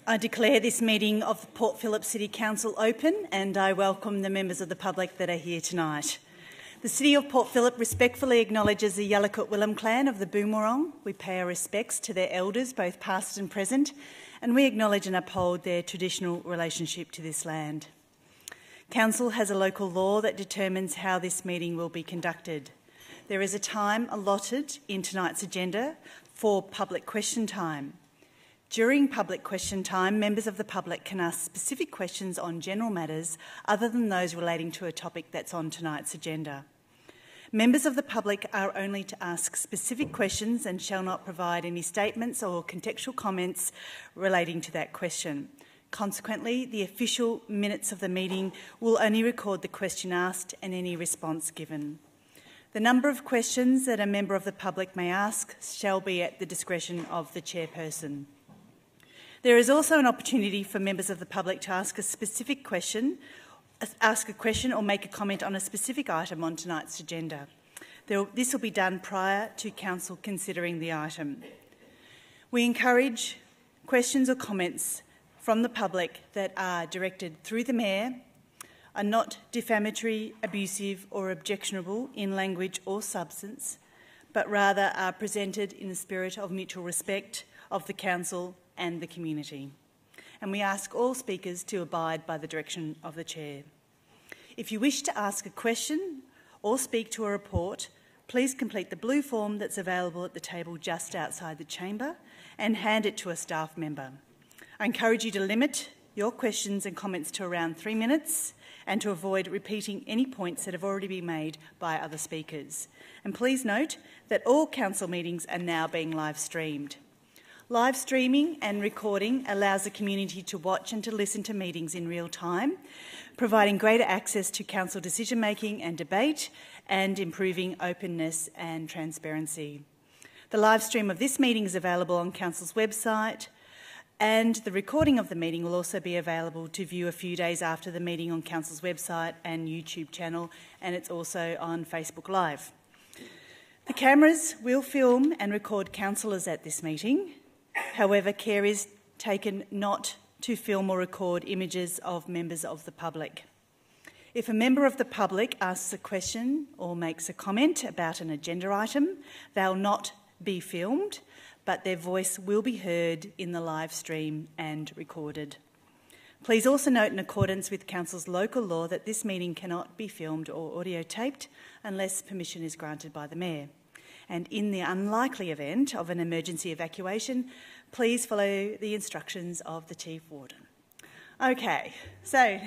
I declare this meeting of the Port Phillip City Council open, and I welcome the members of the public that are here tonight. The City of Port Phillip respectfully acknowledges the Yalukit Willam clan of the Boonwurrung. We pay our respects to their elders, both past and present, and we acknowledge and uphold their traditional relationship to this land. Council has a local law that determines how this meeting will be conducted. There is a time allotted in tonight's agenda for public question time. During public question time, members of the public can ask specific questions on general matters other than those relating to a topic that's on tonight's agenda. Members of the public are only to ask specific questions and shall not provide any statements or contextual comments relating to that question. Consequently, the official minutes of the meeting will only record the question asked and any response given. The number of questions that a member of the public may ask shall be at the discretion of the chairperson. There is also an opportunity for members of the public to ask a question or make a comment on a specific item on tonight's agenda. This will be done prior to Council considering the item. We encourage questions or comments from the public that are directed through the Mayor, are not defamatory, abusive or objectionable in language or substance, but rather are presented in the spirit of mutual respect of the Council and the community. And we ask all speakers to abide by the direction of the Chair. If you wish to ask a question or speak to a report, please complete the blue form that's available at the table just outside the chamber and hand it to a staff member. I encourage you to limit your questions and comments to around 3 minutes and to avoid repeating any points that have already been made by other speakers. And please note that all council meetings are now being live streamed. Live streaming and recording allows the community to watch and to listen to meetings in real time, providing greater access to council decision-making and debate and improving openness and transparency. The live stream of this meeting is available on Council's website, and the recording of the meeting will also be available to view a few days after the meeting on Council's website and YouTube channel, and it's also on Facebook Live. The cameras will film and record councillors at this meeting. However, care is taken not to film or record images of members of the public. If a member of the public asks a question or makes a comment about an agenda item, they'll not be filmed, but their voice will be heard in the live stream and recorded. Please also note, in accordance with Council's local law, that this meeting cannot be filmed or audio taped unless permission is granted by the Mayor. And in the unlikely event of an emergency evacuation, please follow the instructions of the Chief Warden. Okay, so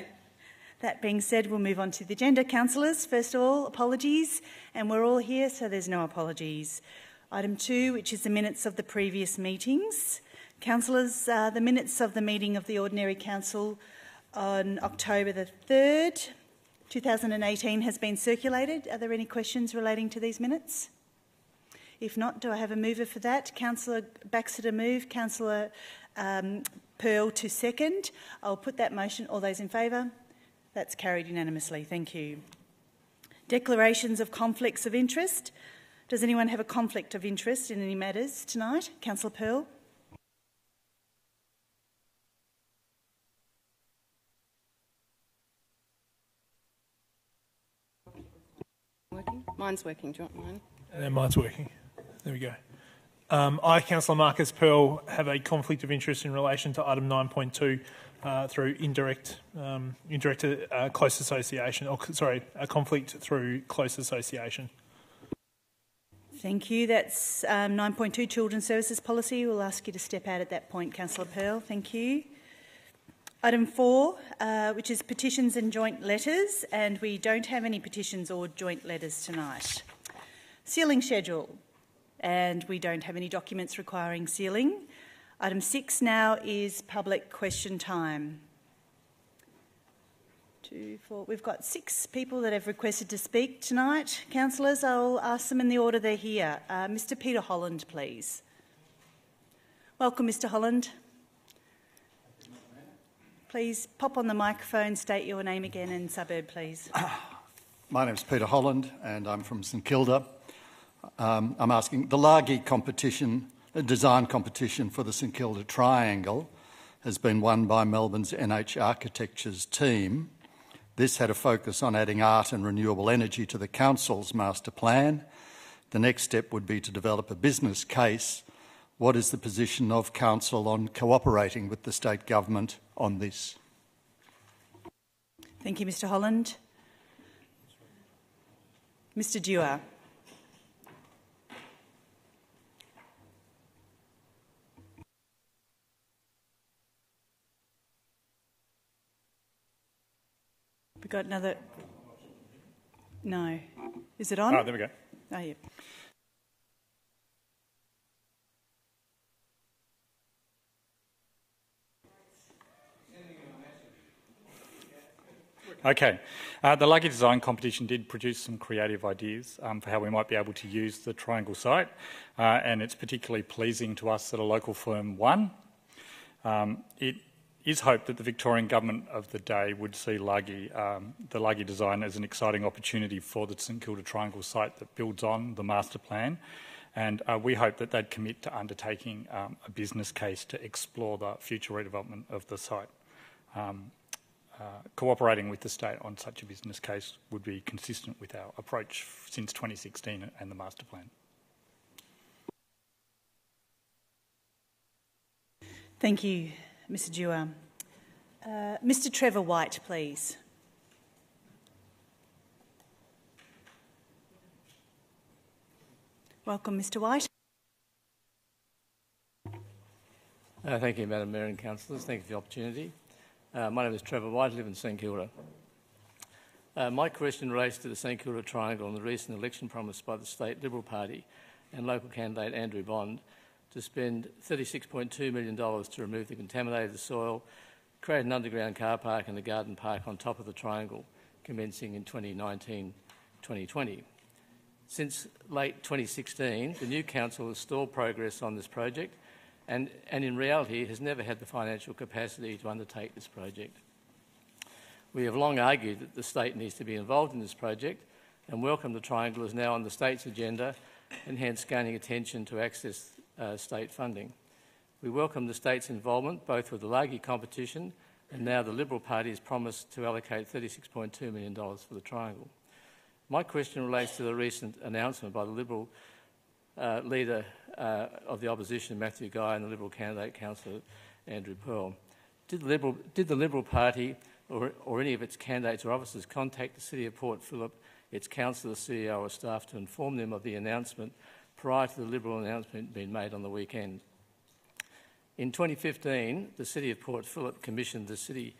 that being said, we'll move on to the agenda. Councillors, first of all, apologies, and we're all here, so there's no apologies. Item 2, which is the minutes of the previous meetings. Councillors, the minutes of the meeting of the Ordinary Council on October the 3rd, 2018 has been circulated. Are there any questions relating to these minutes? If not, do I have a mover for that? Councillor Baxter to move, Councillor Pearl to second. I'll put that motion. All those in favour? That's carried unanimously. Thank you. Declarations of conflicts of interest. Does anyone have a conflict of interest in any matters tonight? Councillor Pearl. Working? Mine's working. Do you want mine? And mine's working. There we go. I, Councillor Marcus Pearl, have a conflict of interest in relation to item 9.2 through indirect close association, a conflict through close association. Thank you. That's 9.2 Children's Services Policy. We'll ask you to step out at that point, Councillor Pearl. Thank you. Item 4, which is petitions and joint letters, and we don't have any petitions or joint letters tonight. Sealing schedule, and we don't have any documents requiring sealing. Item 6 now is public question time. 2, 4. We've got 6 people that have requested to speak tonight. Councillors, I'll ask them in the order they're here. Mr. Peter Holland, please. Welcome, Mr. Holland. Please pop on the microphone, state your name again and suburb, please. My name's Peter Holland and I'm from St Kilda. I'm asking, the Largi competition, the design competition for the St Kilda Triangle has been won by Melbourne's NH Architecture's team. This had a focus on adding art and renewable energy to the council's master plan. The next step would be to develop a business case. What is the position of council on cooperating with the state government on this? Thank you, Mr Holland. Mr Dewar. We got another... No. Is it on? Oh, there we go. Oh, yeah. Okay. The Lucky Design competition did produce some creative ideas for how we might be able to use the Triangle site, and it's particularly pleasing to us that a local firm won. It is hoped that the Victorian Government of the day would see the Lucky Design as an exciting opportunity for the St Kilda Triangle site that builds on the master plan, and we hope that they'd commit to undertaking a business case to explore the future redevelopment of the site. Cooperating with the state on such a business case would be consistent with our approach since 2016 and the master plan. Thank you, Mr Dewar. Mr Trevor White, please. Welcome, Mr White. Thank you, Madam Mayor and Councillors. Thank you for the opportunity. My name is Trevor White. I live in St Kilda. My question relates to the St Kilda Triangle and the recent election promise by the State Liberal Party and local candidate Andrew Bond to spend $36.2 million to remove the contaminated soil, create an underground car park and a garden park on top of the triangle, commencing in 2019-2020. Since late 2016, the new council has stalled progress on this project and in reality has never had the financial capacity to undertake this project. We have long argued that the state needs to be involved in this project and welcome the triangle is now on the state's agenda and hence gaining attention to access state funding. We welcome the state's involvement both with the Lagi competition and now the Liberal Party has promised to allocate $36.2 million for the triangle. My question relates to the recent announcement by the Liberal leader of the opposition, Matthew Guy, and the Liberal candidate, Councillor Andrew Pearl. Did the Liberal Party or any of its candidates or officers contact the City of Port Phillip, its councillor, CEO or staff to inform them of the announcement prior to the Liberal announcement being made on the weekend? In 2015, the City of Port Phillip commissioned the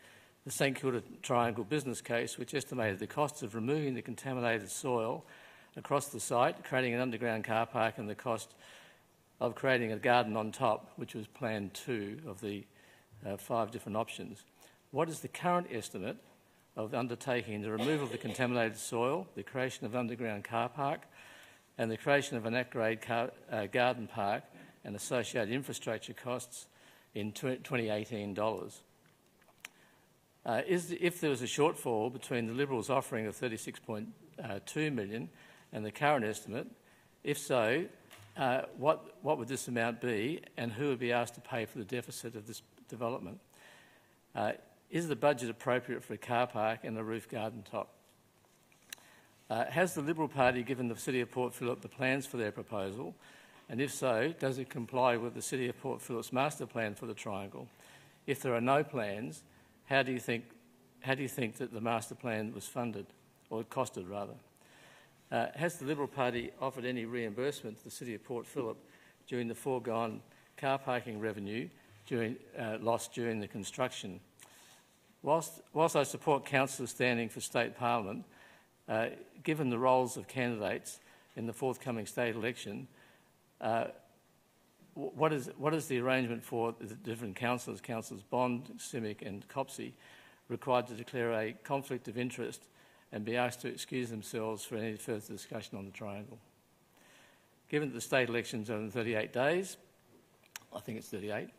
St Kilda Triangle business case, which estimated the costs of removing the contaminated soil across the site, creating an underground car park and the cost of creating a garden on top, which was Plan 2 of the 5 different options. What is the current estimate of undertaking the removal of the contaminated soil, the creation of an underground car park and the creation of an at-grade garden park and associated infrastructure costs in 2018 dollars? If there was a shortfall between the Liberals offering of $36.2 million and the current estimate, if so, what would this amount be and who would be asked to pay for the deficit of this development? Is the budget appropriate for a car park and a roof garden top? Has the Liberal Party given the City of Port Phillip the plans for their proposal? And if so, does it comply with the City of Port Phillip's master plan for the triangle? If there are no plans, how do you think that the master plan was funded, or costed rather? Has the Liberal Party offered any reimbursement to the City of Port Phillip during the foregone car parking revenue lost during the construction? Whilst I support councillors standing for state parliament, given the roles of candidates in the forthcoming state election, what is the arrangement for the different councillors, Councillors Bond, Simic and Copsey, required to declare a conflict of interest and be asked to excuse themselves for any further discussion on the triangle? Given that the state elections are in 38 days, I think it's 38,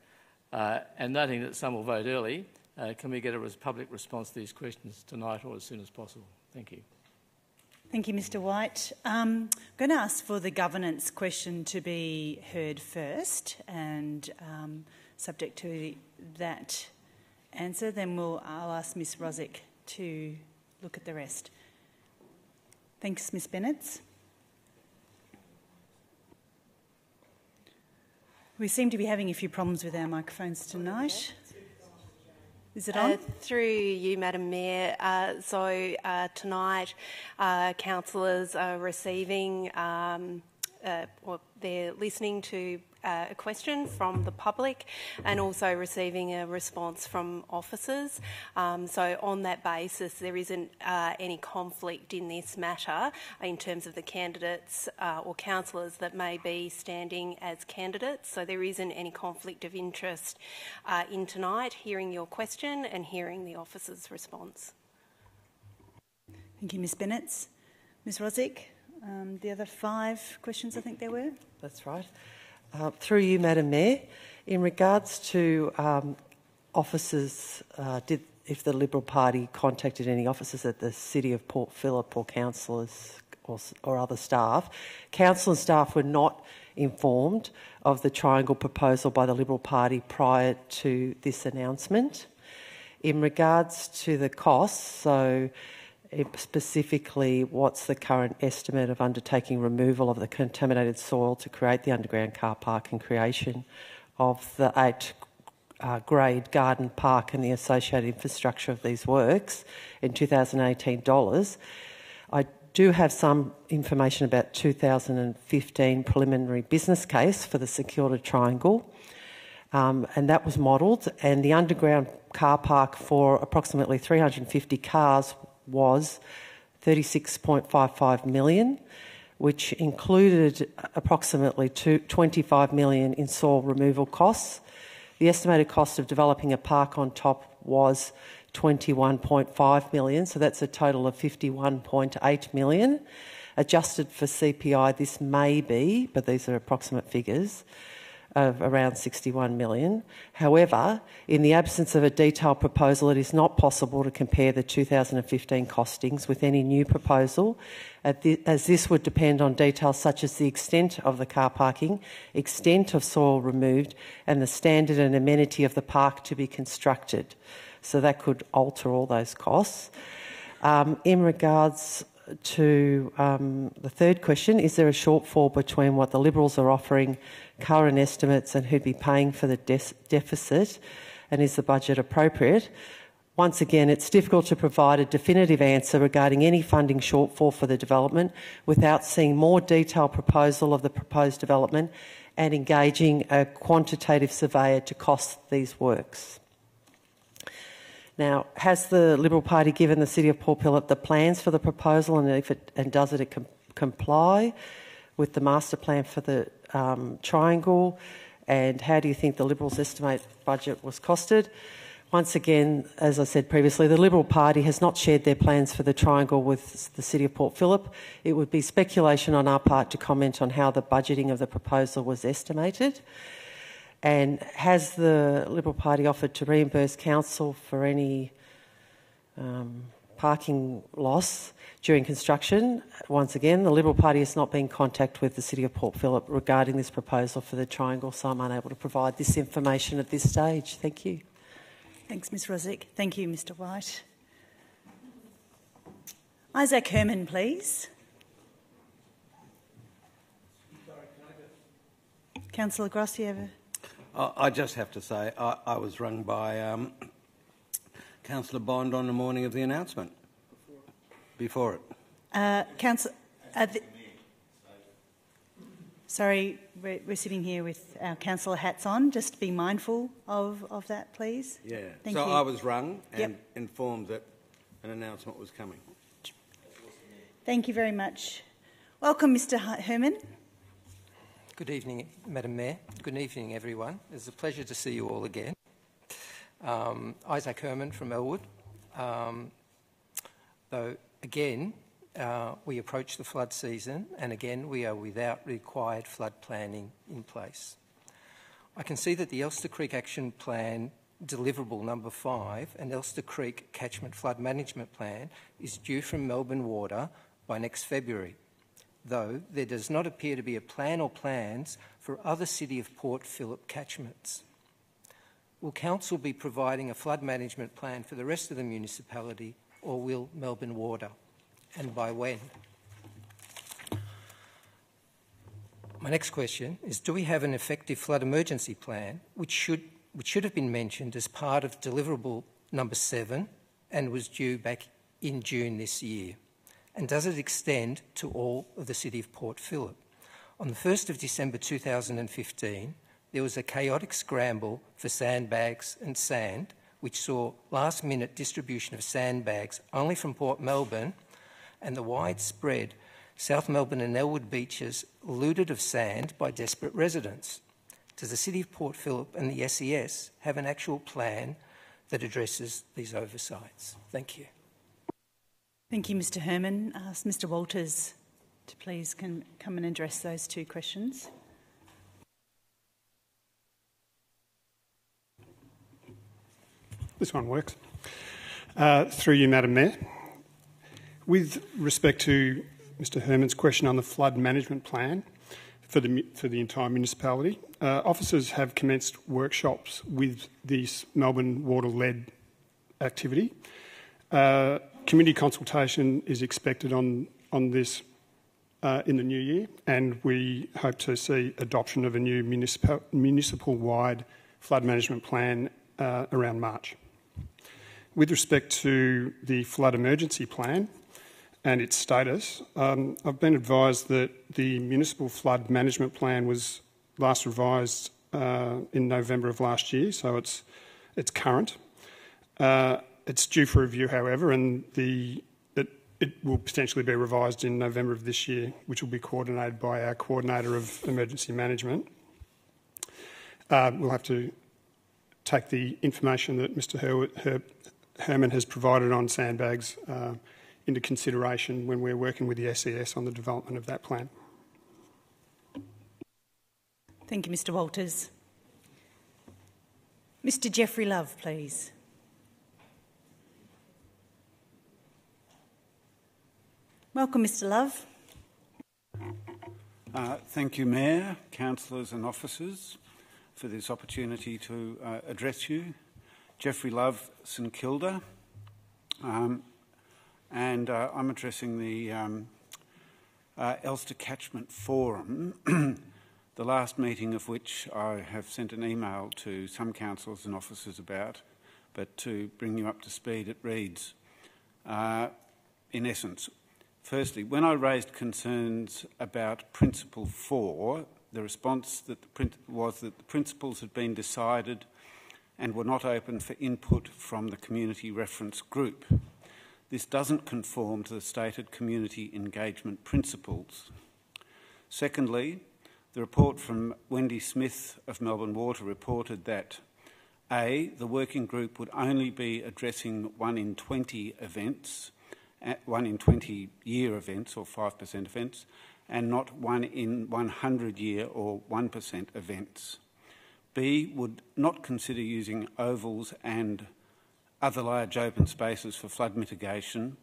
and noting that some will vote early, can we get a public response to these questions tonight or as soon as possible? Thank you. Thank you, Mr White. I'm going to ask for the governance question to be heard first, and subject to that answer, then I'll ask Ms Rosick to look at the rest. Thanks, Ms Bennett. We seem to be having a few problems with our microphones tonight. Is it on? Through you, Madam Mayor. Tonight, councillors are receiving, they're listening to a question from the public and also receiving a response from officers. So on that basis, there isn't any conflict in this matter in terms of the candidates or councillors that may be standing as candidates. So there isn't any conflict of interest in tonight, hearing your question and hearing the officer's response. Thank you, Ms Bennett. Ms Rosick, the other 5 questions I think there were? That's right. Through you, Madam Mayor, in regards to officers, if the Liberal Party contacted any officers at the City of Port Phillip or councillors or other staff, council and staff were not informed of the triangle proposal by the Liberal Party prior to this announcement. In regards to the costs, so specifically, what's the current estimate of undertaking removal of the contaminated soil to create the underground car park and creation of the 8-grade garden park and the associated infrastructure of these works in 2018 dollars? I do have some information about 2015 preliminary business case for the Kilda Triangle, and that was modelled, and the underground car park for approximately 350 cars was $36.55 million, which included approximately $25 million in soil removal costs. The estimated cost of developing a park on top was $21.5 million, so that's a total of $51.8 million. Adjusted for CPI, this may be, but these are approximate figures, of around $61 million. However, in the absence of a detailed proposal, it is not possible to compare the 2015 costings with any new proposal, as this would depend on details such as the extent of the car parking, extent of soil removed, and the standard and amenity of the park to be constructed. So that could alter all those costs. In regards to the third question, is there a shortfall between what the Liberals are offering, current estimates, and who'd be paying for the deficit, and is the budget appropriate? Once again, it's difficult to provide a definitive answer regarding any funding shortfall for the development without seeing more detailed proposal of the proposed development and engaging a quantitative surveyor to cost these works. Now, has the Liberal Party given the City of Port Phillip the plans for the proposal, and does it comply with the master plan for the triangle? And how do you think the Liberals' estimate budget was costed? Once again, as I said previously, the Liberal Party has not shared their plans for the triangle with the City of Port Phillip. It would be speculation on our part to comment on how the budgeting of the proposal was estimated. And has the Liberal Party offered to reimburse council for any parking loss during construction? Once again, the Liberal Party has not been in contact with the City of Port Phillip regarding this proposal for the triangle, so I'm unable to provide this information at this stage. Thank you. Thanks, Ms Rosick. Thank you, Mr White. Isaac Herman, please. Councillor Gross, you have a... I just have to say, I was rung by Councillor Bond on the morning of the announcement. Before it. Sorry, we're sitting here with our councillor hats on. Just be mindful of that, please. Yeah. Thank you. I was rung and informed that an announcement was coming. Thank you very much. Welcome, Mr Herman. Good evening, Madam Mayor. Good evening, everyone. It's a pleasure to see you all again. Isaac Herman from Elwood. Though, again, we approach the flood season, and again, we are without required flood planning in place. I can see that the Elster Creek Action Plan deliverable number 5 and Elster Creek Catchment Flood Management Plan is due from Melbourne Water by next February, though there does not appear to be a plan or plans for other City of Port Phillip catchments. will Council be providing a flood management plan for the rest of the municipality, or will Melbourne Water, and by when? My next question is, do we have an effective flood emergency plan which should have been mentioned as part of deliverable number 7 and was due back in June this year? And does it extend to all of the City of Port Phillip? On the 1st of December 2015, there was a chaotic scramble for sandbags and sand, which saw last-minute distribution of sandbags only from Port Melbourne, and the widespread South Melbourne and Elwood beaches looted of sand by desperate residents. Does the City of Port Phillip and the SES have an actual plan that addresses these oversights? Thank you. Thank you, Mr Herman. I ask Mr Walters to please come and address those two questions. This one works. Through you, Madam Mayor. With respect to Mr Herman's question on the flood management plan for the entire municipality, officers have commenced workshops with this Melbourne Water-led activity. Community consultation is expected on this in the new year, and we hope to see adoption of a new municipal-wide flood management plan around March. With respect to the flood emergency plan and its status, I've been advised that the municipal flood management plan was last revised in November of last year, so it's current. It's due for review, however, and it will potentially be revised in November of this year, which will be coordinated by our Coordinator of Emergency Management. We'll have to take the information that Mr Herman has provided on sandbags into consideration when we're working with the SES on the development of that plan. Thank you, Mr Walters. Mr Jeffrey Love, please. Welcome, Mr Love. Thank you, Mayor, Councillors and Officers, for this opportunity to address you. Jeffrey Love, St Kilda, and I'm addressing the Elster Catchment Forum, the last meeting of which I have sent an email to some councillors and officers about, but to bring you up to speed, it reads, in essence, firstly, when I raised concerns about Principle 4, the response was that the principles had been decided and were not open for input from the community reference group. This doesn't conform to the stated community engagement principles. Secondly, the report from Wendy Smith of Melbourne Water reported that A, the working group would only be addressing 1 in 20 events, 1 in 20 year events or 5% events, and not 1 in 100 year or 1% events. B, would not consider using ovals and other large open spaces for flood mitigation,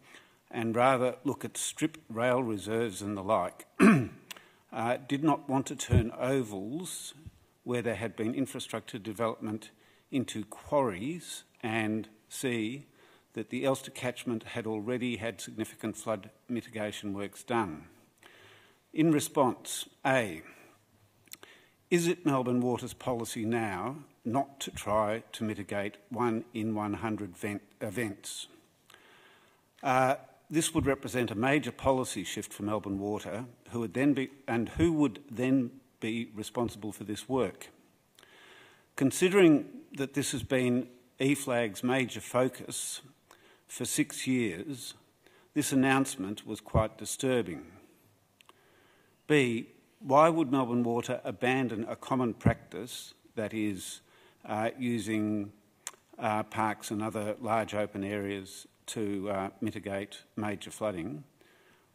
and rather look at strip rail reserves and the like. Did not want to turn ovals, where there had been infrastructure development, into quarries, and C, that the Elster catchment had already had significant flood mitigation works done. In response, A, is it Melbourne Water's policy now not to try to mitigate 1 in 100 events? This would represent a major policy shift for Melbourne Water, who would then be responsible for this work. Considering that this has been EFLAG's major focus for 6 years, this announcement was quite disturbing. B, why would Melbourne Water abandon a common practice, that is, using parks and other large open areas to mitigate major flooding?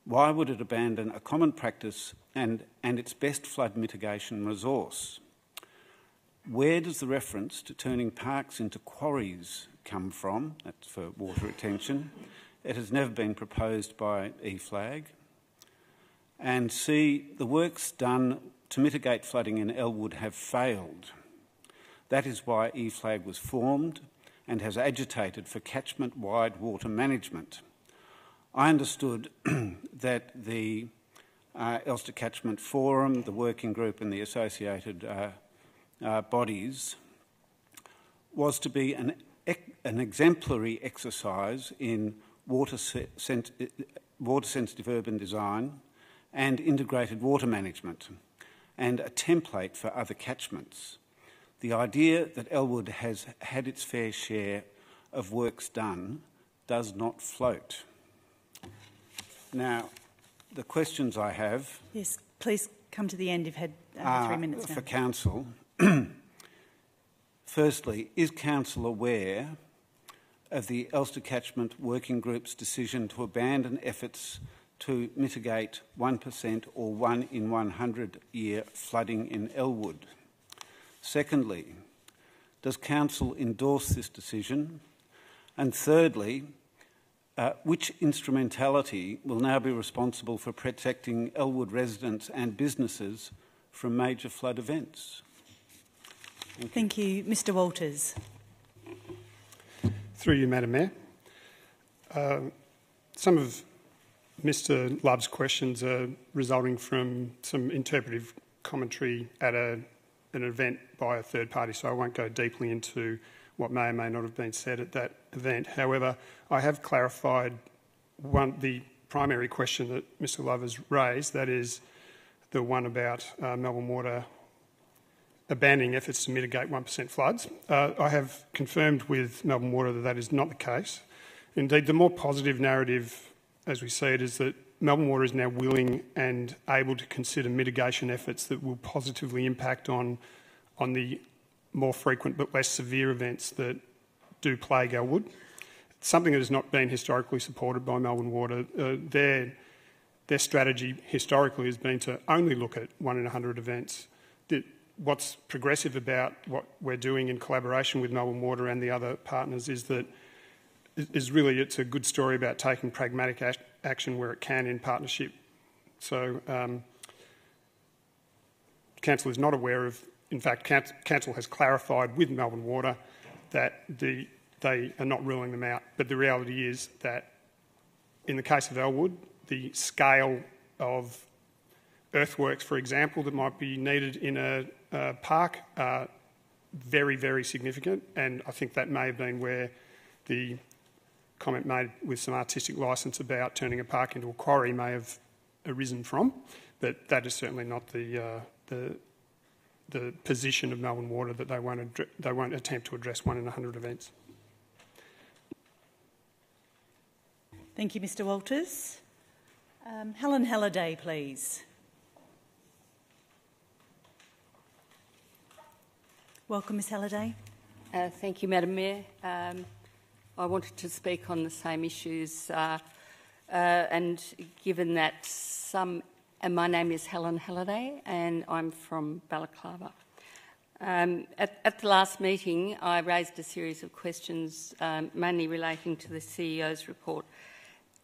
Why would it abandon a common practice and its best flood mitigation resource? Where does the reference to turning parks into quarries come from? That's for water retention. It has never been proposed by EFLAG. And C, the works done to mitigate flooding in Elwood have failed. That is why EFLAG was formed and has agitated for catchment-wide water management. I understood that the Elster Catchment Forum, the working group and the associated bodies was to be an exemplary exercise in water-sensitive urban design and integrated water management, and a template for other catchments. The idea that Elwood has had its fair share of works done does not float. Now, the questions I have... Yes, please come to the end. You've had 3 minutes now. For Council. Firstly, is Council aware of the Elster Catchment Working Group's decision to abandon efforts to mitigate 1% or 1 in 100-year flooding in Elwood? Secondly, does Council endorse this decision? And thirdly, which instrumentality will now be responsible for protecting Elwood residents and businesses from major flood events? Thank you. Mr Walters. Through you, Madam Mayor. Some of Mr Love's questions are resulting from some interpretive commentary at an event by a third party, so I won't go deeply into what may or may not have been said at that event. However, I have clarified the primary question that Mr Love has raised, that is the one about Melbourne Water abandoning efforts to mitigate 1% floods. I have confirmed with Melbourne Water that that is not the case. Indeed, the more positive narrative, as we see it, is that Melbourne Water is now willing and able to consider mitigation efforts that will positively impact on the more frequent but less severe events that do plague Elwood. It's something that has not been historically supported by Melbourne Water. Their strategy historically has been to only look at 1 in 100 events. What's progressive about what we're doing in collaboration with Melbourne Water and the other partners is that it's a good story about taking pragmatic action where it can in partnership. So Council is not aware of, in fact, Council has clarified with Melbourne Water that they are not ruling them out. But the reality is that in the case of Elwood, the scale of earthworks, for example, that might be needed in a park are very, very significant, and I think that may have been where the comment made with some artistic licence about turning a park into a quarry may have arisen from, but that is certainly not the position of Melbourne Water, that they won't attempt to address 1 in 100 events. Thank you, Mr Walters. Helen Halliday, please. Welcome, Ms Halliday. Thank you, Madam Mayor. I wanted to speak on the same issues, and given that my name is Helen Halliday and I'm from Balaclava. At the last meeting, I raised a series of questions, mainly relating to the CEO's report,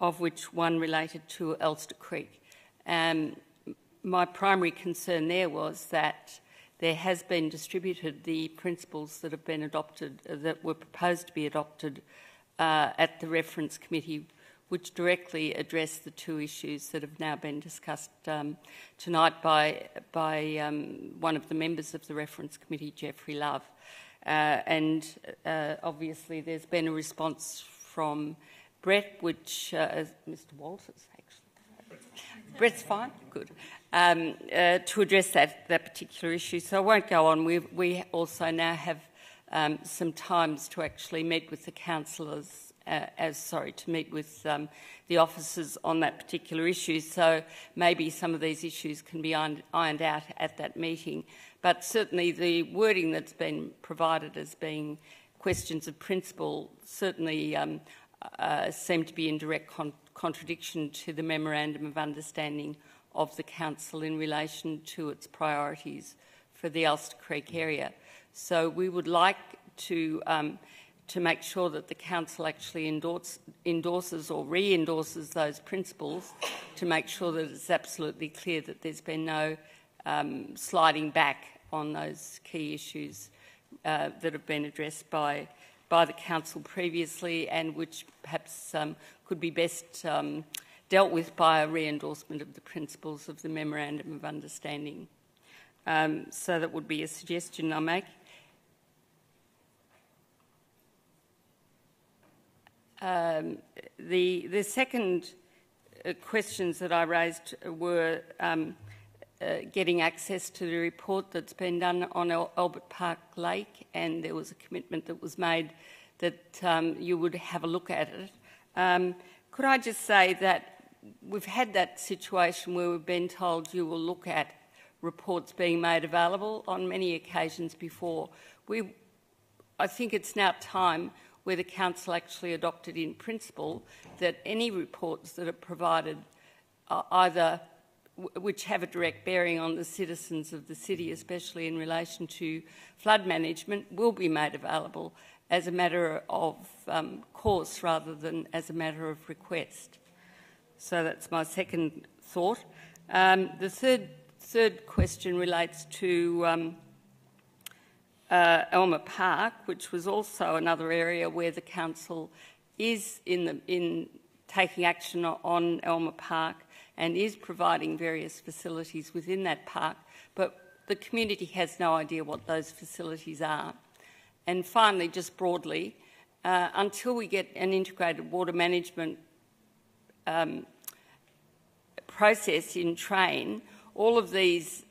of which one related to Elster Creek. My primary concern there was that there has been distributed the principles that have been adopted, that were proposed to be adopted at the reference committee, which directly address the 2 issues that have now been discussed tonight by one of the members of the reference committee, Geoffrey Love. Obviously there's been a response from Brett, which Mr Walters, actually. Brett's fine, good. To address that particular issue. So I won't go on. We also now have some times to actually meet with the councillors, to meet with the officers on that particular issue. So maybe some of these issues can be ironed out at that meeting. But certainly the wording that's been provided as being questions of principle certainly seem to be in direct contradiction to the Memorandum of Understanding of the Council in relation to its priorities for the Elster Creek area. So we would like to make sure that the Council actually endorses or re-endorses those principles, to make sure that it's absolutely clear that there's been no sliding back on those key issues that have been addressed by the Council previously, and which perhaps could be best dealt with by a re-endorsement of the principles of the Memorandum of Understanding. So that would be a suggestion I make. The second questions that I raised were getting access to the report that's been done on Albert Park Lake, and there was a commitment that was made that you would have a look at it. Could I just say that we've had that situation where we've been told you will look at reports being made available on many occasions before. I think it's now time where the Council actually adopted in principle that any reports that are provided either which have a direct bearing on the citizens of the city, especially in relation to flood management, will be made available as a matter of course rather than as a matter of request. So that's my second thought. The third question relates to Elmer Park, which was also another area where the Council is in taking action on Elmer Park and is providing various facilities within that park, but the community has no idea what those facilities are. And finally, just broadly, until we get an integrated water management process in train, all of these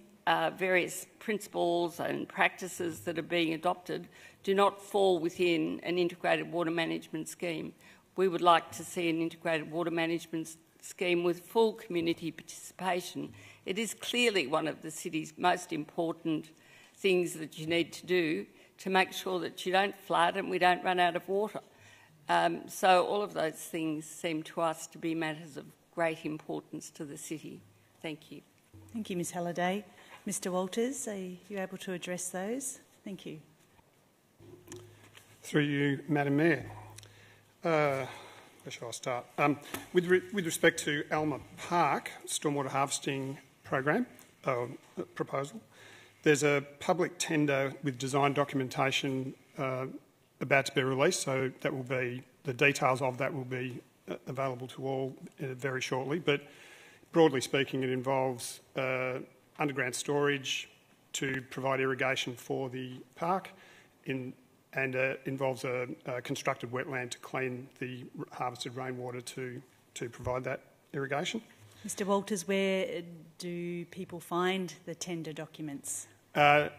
various principles and practices that are being adopted do not fall within an integrated water management scheme. We would like to see an integrated water management scheme with full community participation. It is clearly one of the city's most important things that you need to do to make sure that you don't flood and we don't run out of water. So all of those things seem to us to be matters of great importance to the city. Thank you. Thank you, Ms Halliday. Mr Walters, are you able to address those? Thank you. Through you, Madam Mayor. Where shall I start? With respect to Elmer Park stormwater harvesting program proposal, there's a public tender with design documentation about to be released, so that will be the details of that will be available to all very shortly. But broadly speaking, it involves underground storage to provide irrigation for the park, and involves a constructed wetland to clean the harvested rainwater to provide that irrigation. Mr Walters, where do people find the tender documents? I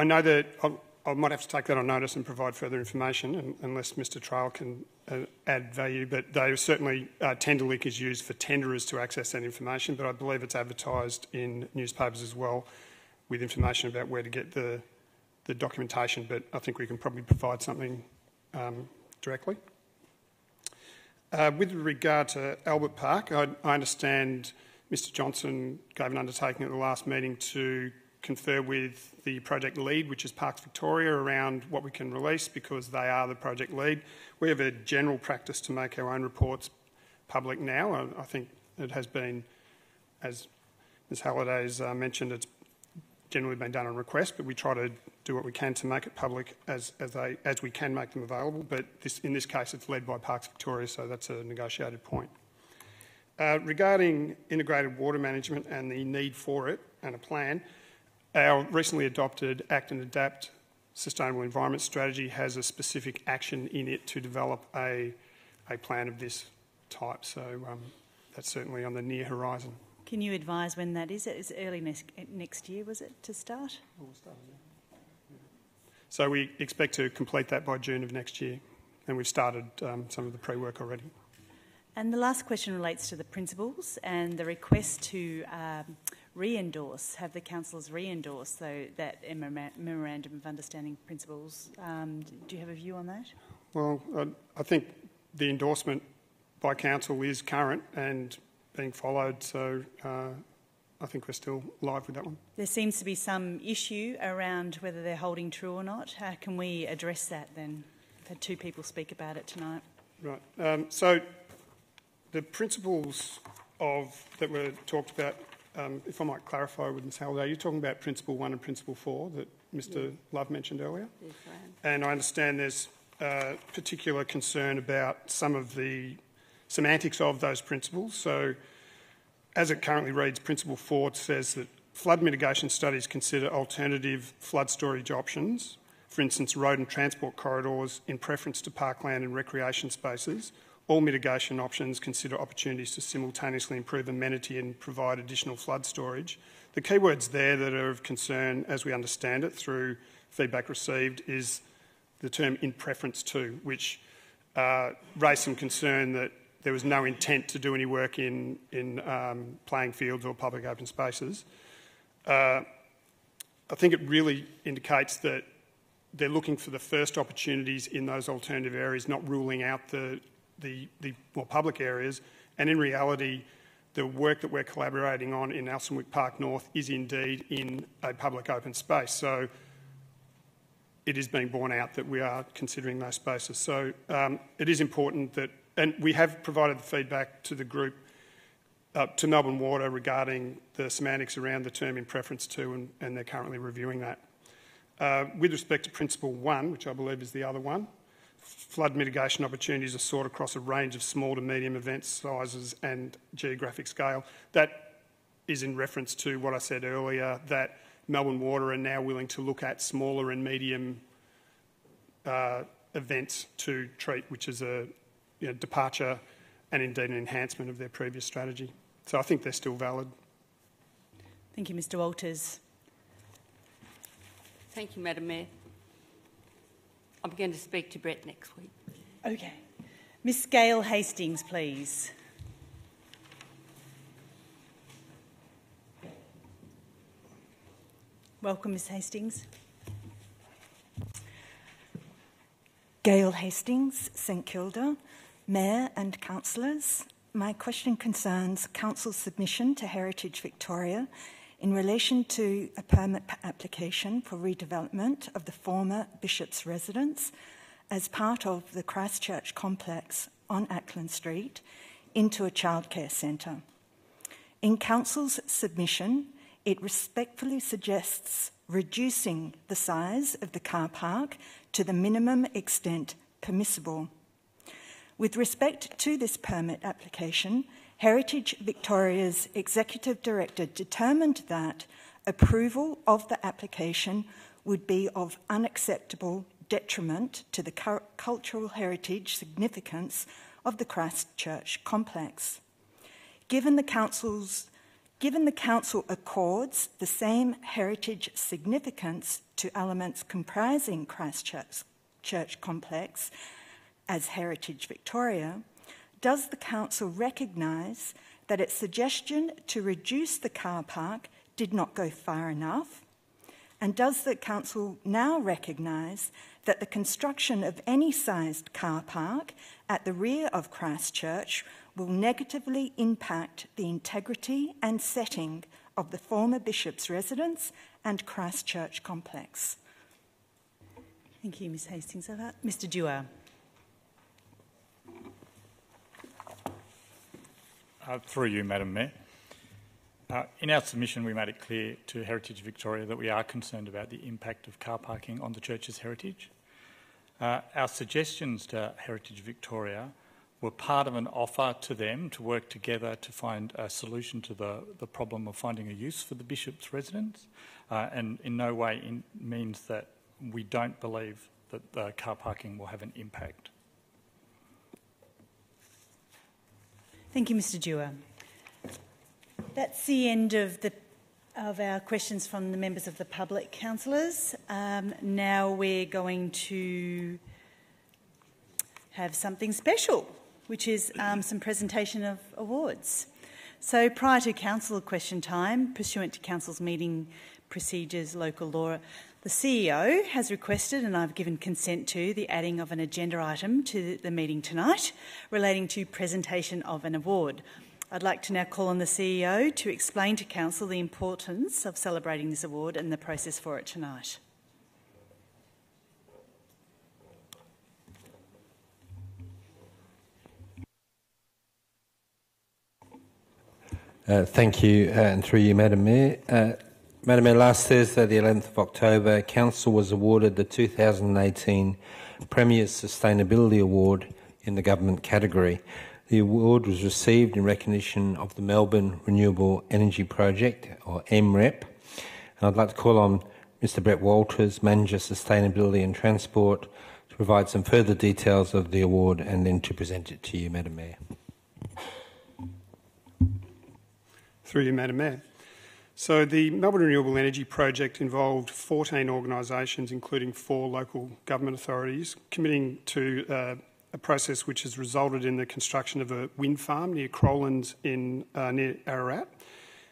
know that I might have to take that on notice and provide further information, unless Mr Trail can add value, but they certainly, Tenderlink is used for tenderers to access that information, but I believe it's advertised in newspapers as well with information about where to get the documentation, but I think we can probably provide something directly. With regard to Albert Park, I understand Mr Johnson gave an undertaking at the last meeting to confer with the project lead, which is Parks Victoria, around what we can release because they are the project lead. We have a general practice to make our own reports public now. I think it has been, as Ms Halliday's mentioned, it's generally been done on request, but we try to do what we can to make it public as we can make them available. But in this case, it's led by Parks Victoria, so that's a negotiated point. Regarding integrated water management and the need for it and a plan, our recently adopted Act and Adapt Sustainable Environment Strategy has a specific action in it to develop a plan of this type, so that's certainly on the near horizon. Can you advise when that is? It's early next year, was it, to start? So we expect to complete that by June of next year, and we've started some of the pre-work already. And the last question relates to the principles and the request to re-endorse, have the councillors re-endorse that Memorandum of Understanding principles. Do you have a view on that? Well, I think the endorsement by council is current and being followed, so I think we're still live with that one. There seems to be some issue around whether they're holding true or not. How can we address that then? I've had two people speak about it tonight. Right. So the principles that were talked about, if I might clarify with Ms Halliday, you're talking about Principle 1 and Principle 4 that Mr Love mentioned earlier. And I understand there's particular concern about some of the semantics of those principles. So as it currently reads, Principle 4 says that flood mitigation studies consider alternative flood storage options, for instance, road and transport corridors in preference to parkland and recreation spaces. All mitigation options consider opportunities to simultaneously improve amenity and provide additional flood storage. The keywords there that are of concern, as we understand it through feedback received, is the term in preference to, which raised some concern that there was no intent to do any work in playing fields or public open spaces. I think it really indicates that they're looking for the first opportunities in those alternative areas, not ruling out the more public areas. And in reality, the work that we're collaborating on in Alstonwick Park North is indeed in a public open space. So it is being borne out that we are considering those spaces. So it is important that, and we have provided the feedback to the group, to Melbourne Water regarding the semantics around the term in preference to, and they're currently reviewing that. With respect to Principle 1, which I believe is the other one, flood mitigation opportunities are sought across a range of small to medium event sizes and geographic scale. That is in reference to what I said earlier, that Melbourne Water are now willing to look at smaller and medium events to treat, which is a departure and indeed an enhancement of their previous strategy. So I think they're still valid. Thank you, Mr Walters. Thank you, Madam Mayor. I'm going to speak to Brett next week. Okay. Miss Gail Hastings, please. Welcome, Miss Hastings. Gail Hastings, St Kilda, Mayor and Councillors. My question concerns Council's submission to Heritage Victoria in relation to a permit application for redevelopment of the former Bishop's residence as part of the Christchurch complex on Acland Street into a childcare centre. In Council's submission, it respectfully suggests reducing the size of the car park to the minimum extent permissible. With respect to this permit application, Heritage Victoria's Executive Director determined that approval of the application would be of unacceptable detriment to the cultural heritage significance of the Christchurch complex. Given the Council accords the same heritage significance to elements comprising Christchurch complex as Heritage Victoria, does the Council recognise that its suggestion to reduce the car park did not go far enough? And does the Council now recognise that the construction of any sized car park at the rear of Christchurch will negatively impact the integrity and setting of the former Bishop's residence and Christchurch complex? Thank you, Ms Hastings. Mr Dewar. Through you, Madam Mayor. In our submission, we made it clear to Heritage Victoria that we are concerned about the impact of car parking on the church's heritage. Our suggestions to Heritage Victoria were part of an offer to them to work together to find a solution to the problem of finding a use for the Bishop's residence, and in no way means that we don't believe that the car parking will have an impact. Thank you, Mr Dewar. That's the end of our questions from the members of the public, councillors. Now we're going to have something special, which is some presentation of awards. So prior to council question time, pursuant to council's meeting procedures, local law, the CEO has requested, and I've given consent to, the adding of an agenda item to the meeting tonight relating to presentation of an award. I'd like to now call on the CEO to explain to council the importance of celebrating this award and the process for it tonight. Thank you, and through you, Madam Mayor. Madam Mayor, last Thursday, the 11th of October, Council was awarded the 2018 Premier Sustainability Award in the government category. The award was received in recognition of the Melbourne Renewable Energy Project, or MREP. And I'd like to call on Mr Brett Walters, Manager Sustainability and Transport, to provide some further details of the award and then to present it to you, Madam Mayor. Through you, Madam Mayor. So the Melbourne Renewable Energy Project involved 14 organisations, including 4 local government authorities, committing to a process which has resulted in the construction of a wind farm near Crowlands near Ararat,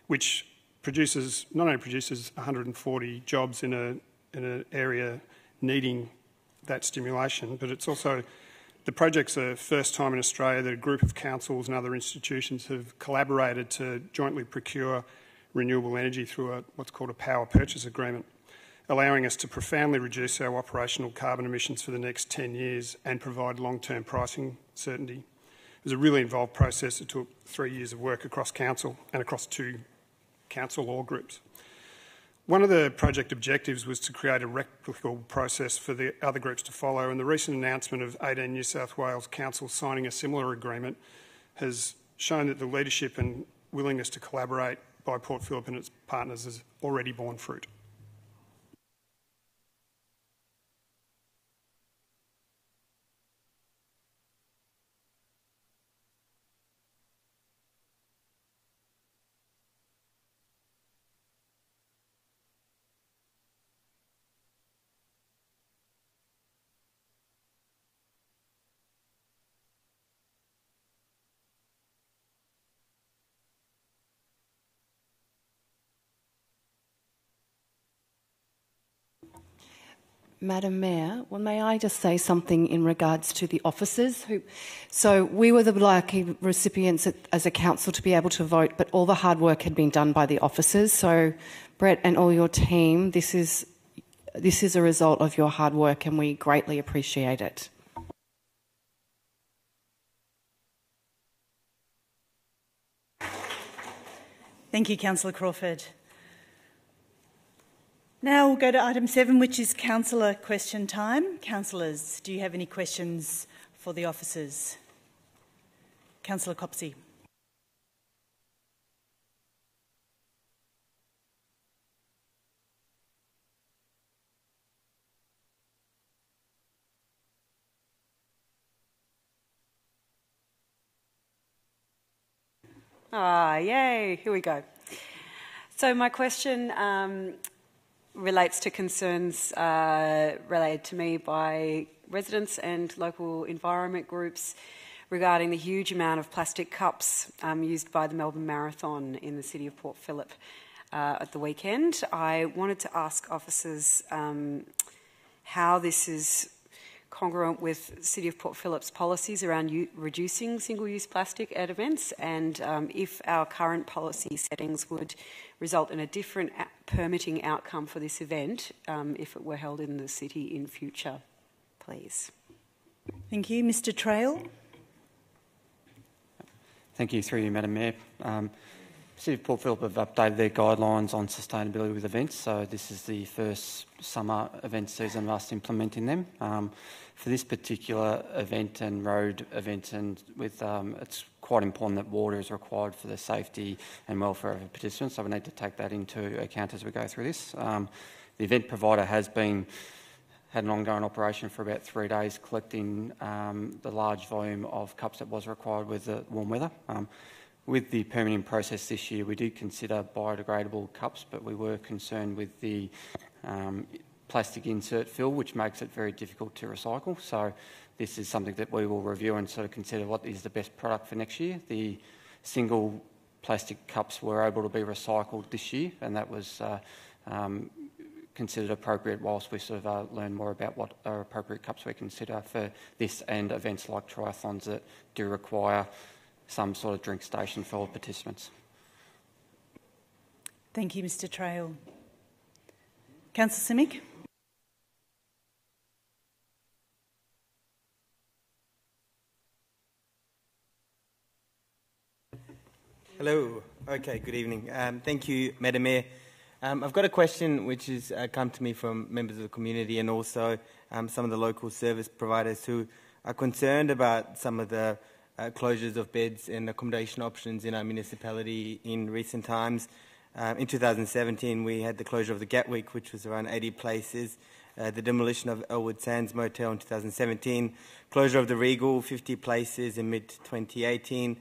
which not only produces 140 jobs in an area needing that stimulation, but it's also, the project's the first time in Australia that a group of councils and other institutions have collaborated to jointly procure renewable energy through what's called a power purchase agreement, allowing us to profoundly reduce our operational carbon emissions for the next 10 years and provide long-term pricing certainty. It was a really involved process. It took 3 years of work across council and across 2 council law groups. One of the project objectives was to create a replicable process for the other groups to follow, and the recent announcement of 18 New South Wales councils signing a similar agreement has shown that the leadership and willingness to collaborate by Port Phillip and its partners has already borne fruit. Madam Mayor, well, may I just say something in regards to the officers? So we were the lucky recipients as a council to be able to vote, but all the hard work had been done by the officers. So, Brett and all your team, this is a result of your hard work, and we greatly appreciate it. Thank you, Councillor Crawford. Now we'll go to item 7, which is councillor question time. Councillors, do you have any questions for the officers? Councillor Copsey. Yay, here we go. So my question relates to concerns related to me by residents and local environment groups regarding the huge amount of plastic cups used by the Melbourne Marathon in the city of Port Phillip at the weekend. I wanted to ask officers how this is congruent with City of Port Phillip's policies around reducing single-use plastic at events, and if our current policy settings would result in a different permitting outcome for this event if it were held in the city in future, please. Thank you. Mr Trail. Thank you, through you, Madam Mayor. City of Port Phillip have updated their guidelines on sustainability with events, so this is the first summer event season of us implementing them. For this particular event and road event, and with it's quite important that water is required for the safety and welfare of participants, so we need to take that into account as we go through this. The event provider has had an ongoing operation for about 3 days, collecting the large volume of cups that was required with the warm weather. With the permitting process this year, we did consider biodegradable cups, but we were concerned with the plastic insert fill, which makes it very difficult to recycle. So this is something that we will review and sort of consider what is the best product for next year. The single plastic cups were able to be recycled this year, and that was considered appropriate whilst we sort of learn more about what are appropriate cups we consider for this and events like triathlons that do require some sort of drink station for all participants. Thank you, Mr Trail. Councillor Simic. Hello. Okay, good evening. Thank you, Madam Mayor. I've got a question which has come to me from members of the community and also some of the local service providers who are concerned about some of the closures of beds and accommodation options in our municipality in recent times. In 2017, we had the closure of the Gatwick, which was around 80 places, the demolition of Elwood Sands Motel in 2017, closure of the Regal, 50 places in mid-2018,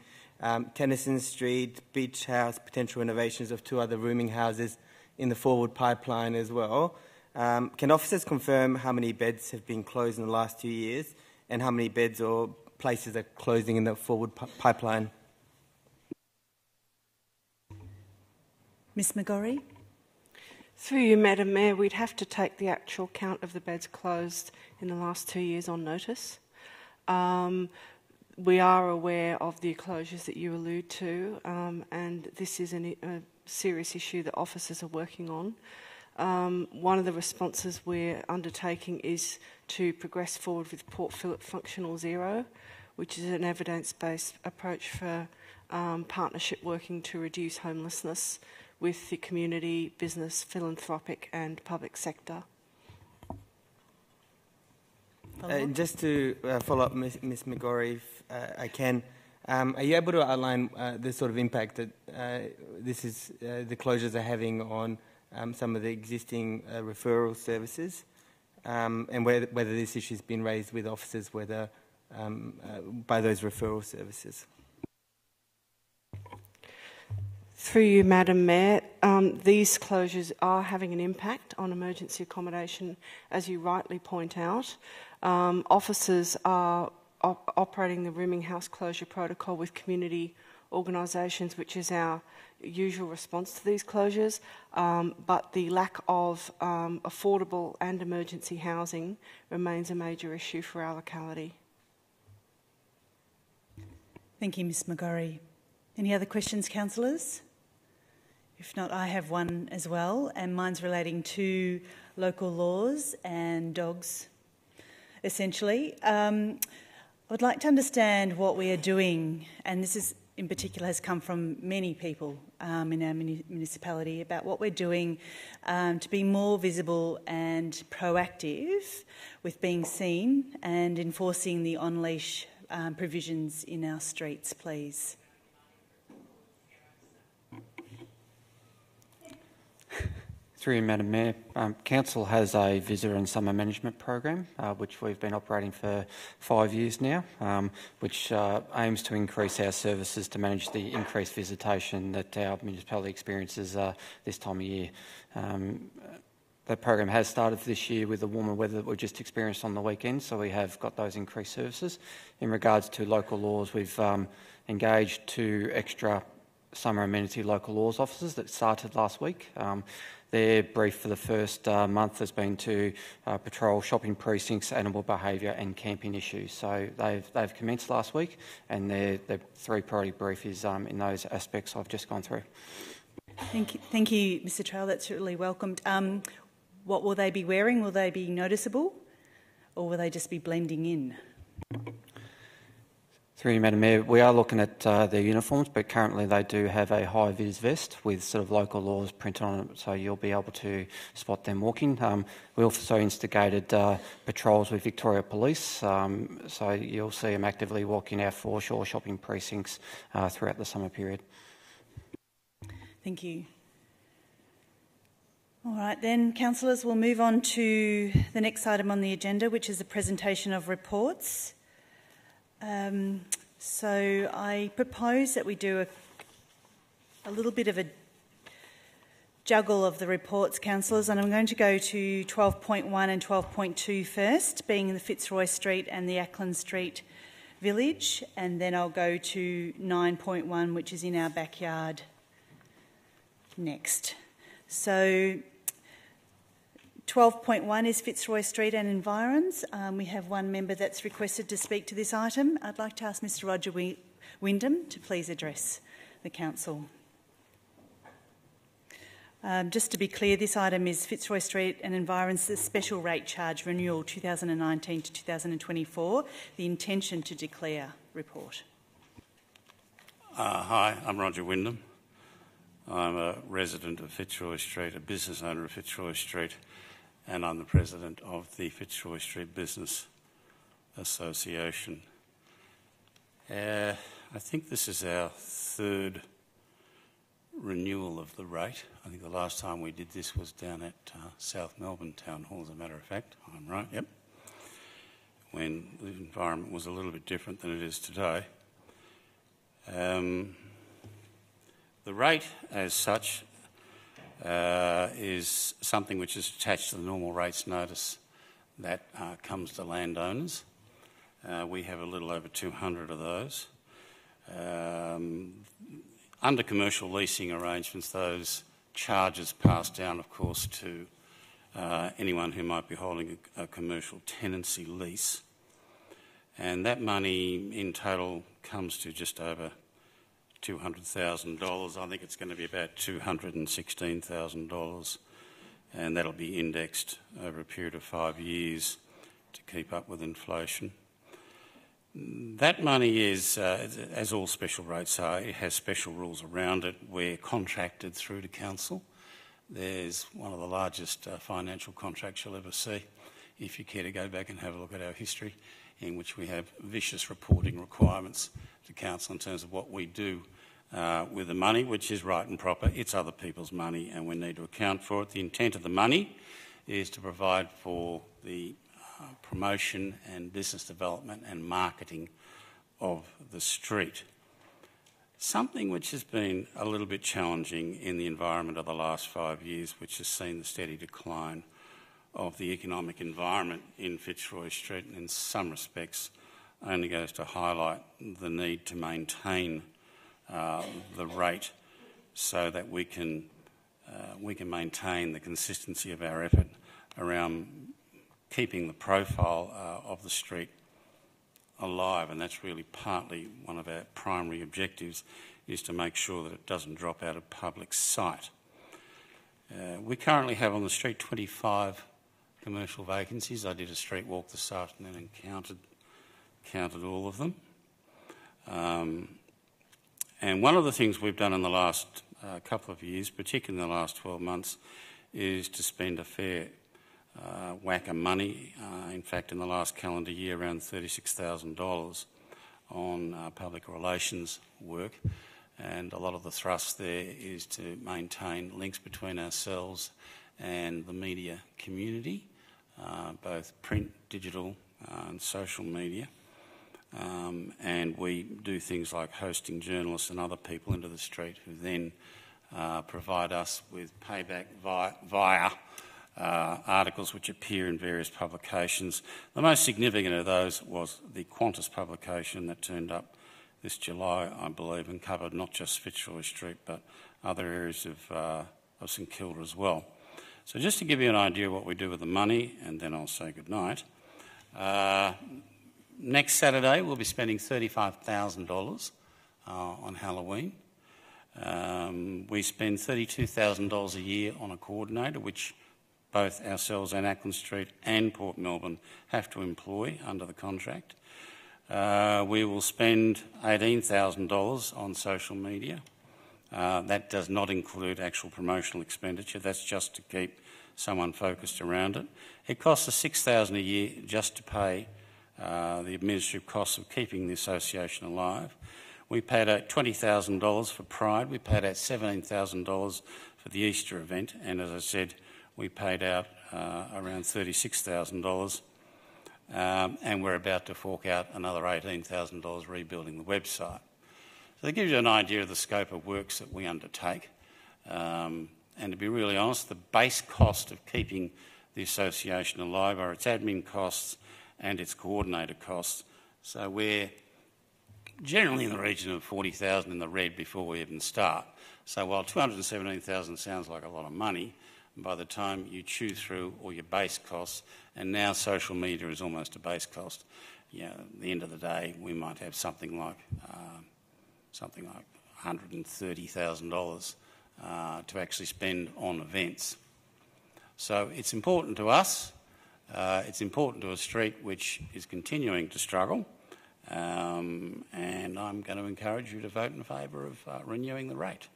Tennyson Street, Beach House, potential renovations of 2 other rooming houses in the forward pipeline as well. Can officers confirm how many beds have been closed in the last 2 years and how many beds or places are closing in the forward pipeline? Ms McGorry. Through you, Madam Mayor, we'd have to take the actual count of the beds closed in the last 2 years on notice. We are aware of the closures that you allude to, and this is a serious issue that officers are working on. One of the responses we're undertaking is to progress forward with Port Phillip Functional Zero, which is an evidence-based approach for partnership working to reduce homelessness with the community, business, philanthropic and public sector. Just to follow up, Ms McGorry, if I can, are you able to outline the sort of impact that the closures are having on some of the existing referral services, and whether this issue has been raised with officers, whether by those referral services? Through you, Madam Mayor, these closures are having an impact on emergency accommodation, as you rightly point out. Officers are operating the rooming house closure protocol with community organisations, which is our usual response to these closures, but the lack of affordable and emergency housing remains a major issue for our locality. Thank you, Ms McGorry. Any other questions, councillors? If not, I have one as well, and mine's relating to local laws and dogs, essentially. I would like to understand what we are doing, and this is in particular has come from many people in our municipality, about what we're doing to be more visible and proactive with being seen and enforcing the on-leash provisions in our streets, please. Through you, Madam Mayor, Council has a visitor and summer management program, which we've been operating for 5 years now, which aims to increase our services to manage the increased visitation that our municipality experiences this time of year. That program has started for this year with the warmer weather that we've just experienced on the weekend, so we have got those increased services. In regards to local laws, we've engaged 2 extra summer amenity local laws officers that started last week. Their brief for the first month has been to patrol shopping precincts, animal behaviour and camping issues. So they've commenced last week, and their 3 priority brief is in those aspects I've just gone through. Thank you, Mr Trail. That's really welcomed. What will they be wearing? Will they be noticeable, or will they just be blending in? Through you, Madam Mayor, we are looking at their uniforms, but currently they do have a high-vis vest with sort of local laws printed on it, so you'll be able to spot them walking. We also instigated patrols with Victoria Police, so you'll see them actively walking our foreshore shopping precincts throughout the summer period. Thank you. All right then, councillors, we'll move on to the next item on the agenda, which is the presentation of reports. So I propose that we do a little bit of a juggle of the reports, councillors, and I'm going to go to 12.1 and 12.2 first, being the Fitzroy Street and the Acland Street Village, and then I'll go to 9.1, which is in our backyard next. So 12.1 is Fitzroy Street and Environs. We have one member that's requested to speak to this item. I'd like to ask Mr Roger Wyndham to please address the council. Just to be clear, this item is Fitzroy Street and Environs, the special rate charge renewal 2019 to 2024, the intention to declare report. Hi, I'm Roger Wyndham. I'm a resident of Fitzroy Street, a business owner of Fitzroy Street, and I'm the president of the Fitzroy Street Business Association. I think this is our third renewal of the rate. I think the last time we did this was down at South Melbourne Town Hall, as a matter of fact. I'm right, yep. When the environment was a little bit different than it is today. The rate as such is something which is attached to the normal rates notice that comes to landowners. We have a little over 200 of those. Under commercial leasing arrangements, those charges pass down, of course, to anyone who might be holding a commercial tenancy lease. And that money in total comes to just over $200,000. I think it's going to be about $216,000, and that'll be indexed over a period of 5 years to keep up with inflation. That money is, as all special rates are, it has special rules around it. We're contracted through to council. There's one of the largest financial contracts you'll ever see, if you care to go back and have a look at our history, in which we have vicious reporting requirements to council in terms of what we do with the money, which is right and proper. It's other people's money and we need to account for it. The intent of the money is to provide for the promotion and business development and marketing of the street. Something which has been a little bit challenging in the environment of the last 5 years, which has seen the steady decline of the economic environment in Fitzroy Street, and in some respects only goes to highlight the need to maintain the rate so that we can maintain the consistency of our effort around keeping the profile of the street alive, and that's really partly one of our primary objectives, is to make sure that it doesn't drop out of public sight. We currently have on the street 25 commercial vacancies. I did a street walk this afternoon and counted all of them. And one of the things we've done in the last couple of years, particularly in the last 12 months, is to spend a fair whack of money, in fact in the last calendar year around $36,000 on public relations work, and a lot of the thrust there is to maintain links between ourselves and the media community, both print, digital and social media, and we do things like hosting journalists and other people into the street who then provide us with payback via articles which appear in various publications. The most significant of those was the Qantas publication that turned up this July, I believe, and covered not just Fitzroy Street but other areas of St Kilda as well. So just to give you an idea of what we do with the money, and then I'll say goodnight. Next Saturday we'll be spending $35,000 on Halloween. We spend $32,000 a year on a coordinator, which both ourselves and Acland Street and Port Melbourne have to employ under the contract. We will spend $18,000 on social media. That does not include actual promotional expenditure. That's just to keep someone focused around it. It costs us $6,000 a year just to pay the administrative costs of keeping the association alive. We paid out $20,000 for Pride. We paid out $17,000 for the Easter event, and as I said, we paid out around $36,000, and we're about to fork out another $18,000 rebuilding the website. So that gives you an idea of the scope of works that we undertake. And to be really honest, the base cost of keeping the association alive are its admin costs and its coordinator costs. So we're generally in the region of $40,000 in the red before we even start. So while $217,000 sounds like a lot of money, by the time you chew through all your base costs, and now social media is almost a base cost, at the end of the day we might have something like $130,000 to actually spend on events. So it's important to us. It's important to a street which is continuing to struggle, and I'm going to encourage you to vote in favour of renewing the rate.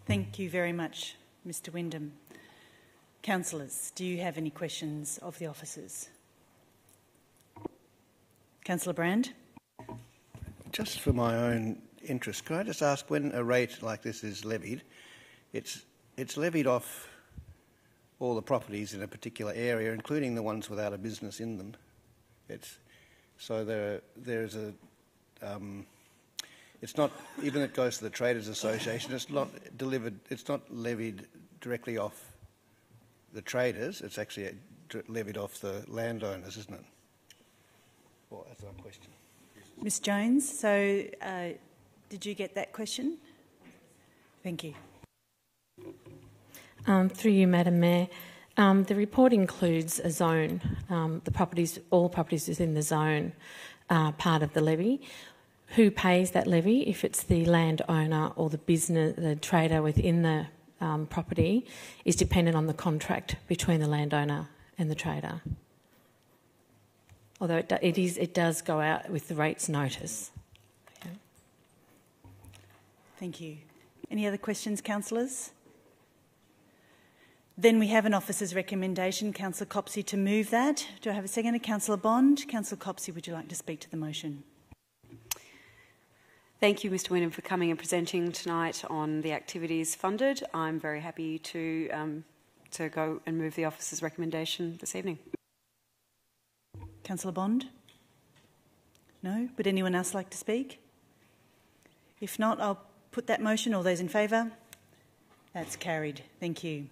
Thank you very much, Mr Wyndham. Councillors, do you have any questions of the officers? Councillor Brand. Just for my own interest, can I just ask, when a rate like this is levied, it's levied off all the properties in a particular area, including the ones without a business in them. There's a it's not, even it goes to the Traders Association, it's not levied directly off the traders, it's actually levied off the landowners, isn't it? Well, that's our question. Ms Jones, so did you get that question? Thank you. Through you, Madam Mayor. The report includes a zone. All properties within the zone are part of the levy. Who pays that levy? If it's the landowner or the business, the trader within the property, is dependent on the contract between the landowner and the trader. Although it does go out with the rates notice. Okay. Thank you. Any other questions, councillors? Then we have an officer's recommendation. Councillor Copsey to move that. Do I have a second? Councillor Bond. Councillor Copsey, would you like to speak to the motion? Thank you, Mr Wyndham, for coming and presenting tonight on the activities funded. I'm very happy to go and move the officer's recommendation this evening. Councillor Bond? No? Would anyone else like to speak? If not, I'll put that motion. All those in favour? That's carried. Thank you.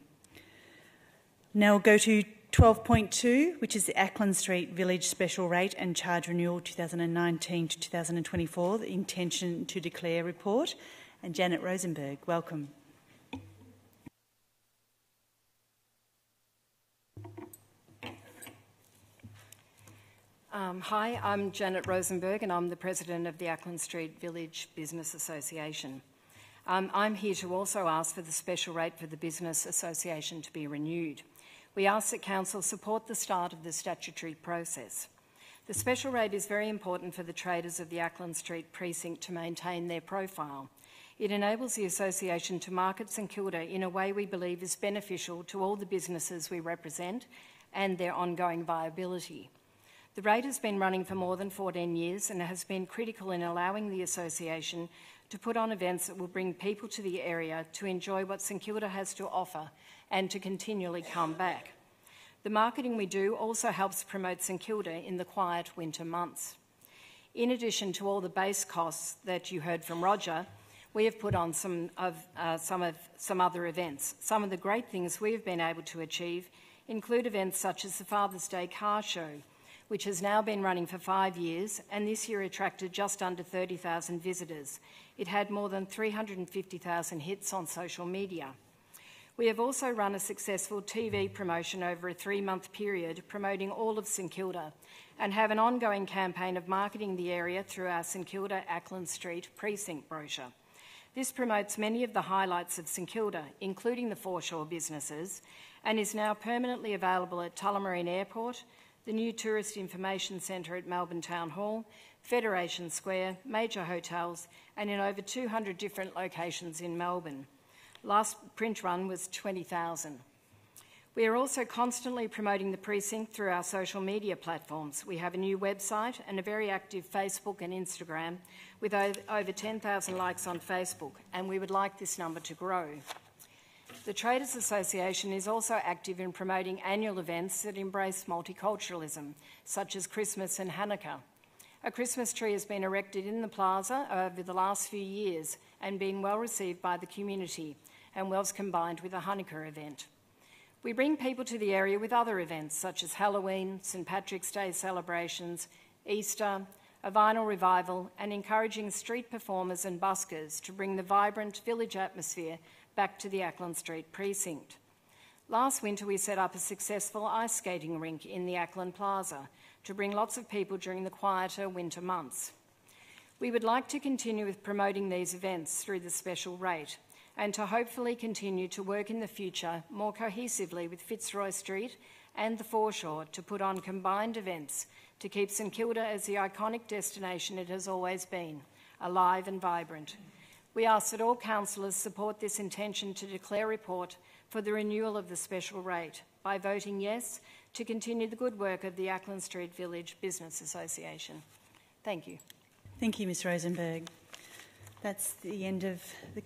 Now we'll go to 12.2, which is the Acland Street Village Special Rate and Charge Renewal 2019 to 2024, the Intention to Declare report. And Janet Rosenberg, welcome. Hi, I'm Janet Rosenberg and I'm the President of the Acland Street Village Business Association. I'm here to also ask for the special rate for the Business Association to be renewed. We ask that Council support the start of the statutory process. The special rate is very important for the traders of the Acland Street precinct to maintain their profile. It enables the association to market St Kilda in a way we believe is beneficial to all the businesses we represent and their ongoing viability. The rate has been running for more than 14 years and has been critical in allowing the association to put on events that will bring people to the area to enjoy what St Kilda has to offer and to continually come back. The marketing we do also helps promote St Kilda in the quiet winter months. In addition to all the base costs that you heard from Roger, we have put on some other events. Some of the great things we have been able to achieve include events such as the Father's Day Car Show, which has now been running for 5 years and this year attracted just under 30,000 visitors. It had more than 350,000 hits on social media. We have also run a successful TV promotion over a 3-month period promoting all of St Kilda and have an ongoing campaign of marketing the area through our St Kilda Acland Street precinct brochure. This promotes many of the highlights of St Kilda, including the foreshore businesses, and is now permanently available at Tullamarine Airport, the new Tourist Information Centre at Melbourne Town Hall, Federation Square, major hotels, and in over 200 different locations in Melbourne. Last print run was 20,000. We are also constantly promoting the precinct through our social media platforms. We have a new website and a very active Facebook and Instagram with over 10,000 likes on Facebook, and we would like this number to grow. The Traders Association is also active in promoting annual events that embrace multiculturalism, such as Christmas and Hanukkah. A Christmas tree has been erected in the plaza over the last few years and been well received by the community and was combined with a Hanukkah event. We bring people to the area with other events such as Halloween, St Patrick's Day celebrations, Easter, a vinyl revival, and encouraging street performers and buskers to bring the vibrant village atmosphere back to the Acland Street precinct. Last winter we set up a successful ice skating rink in the Acland Plaza to bring lots of people during the quieter winter months. We would like to continue with promoting these events through the special rate and to hopefully continue to work in the future more cohesively with Fitzroy Street and the foreshore to put on combined events to keep St Kilda as the iconic destination it has always been, alive and vibrant. We ask that all councillors support this intention to declare report for the renewal of the special rate by voting yes to continue the good work of the Acland Street Village Business Association. Thank you. Thank you, Ms Rosenberg. That's the end of the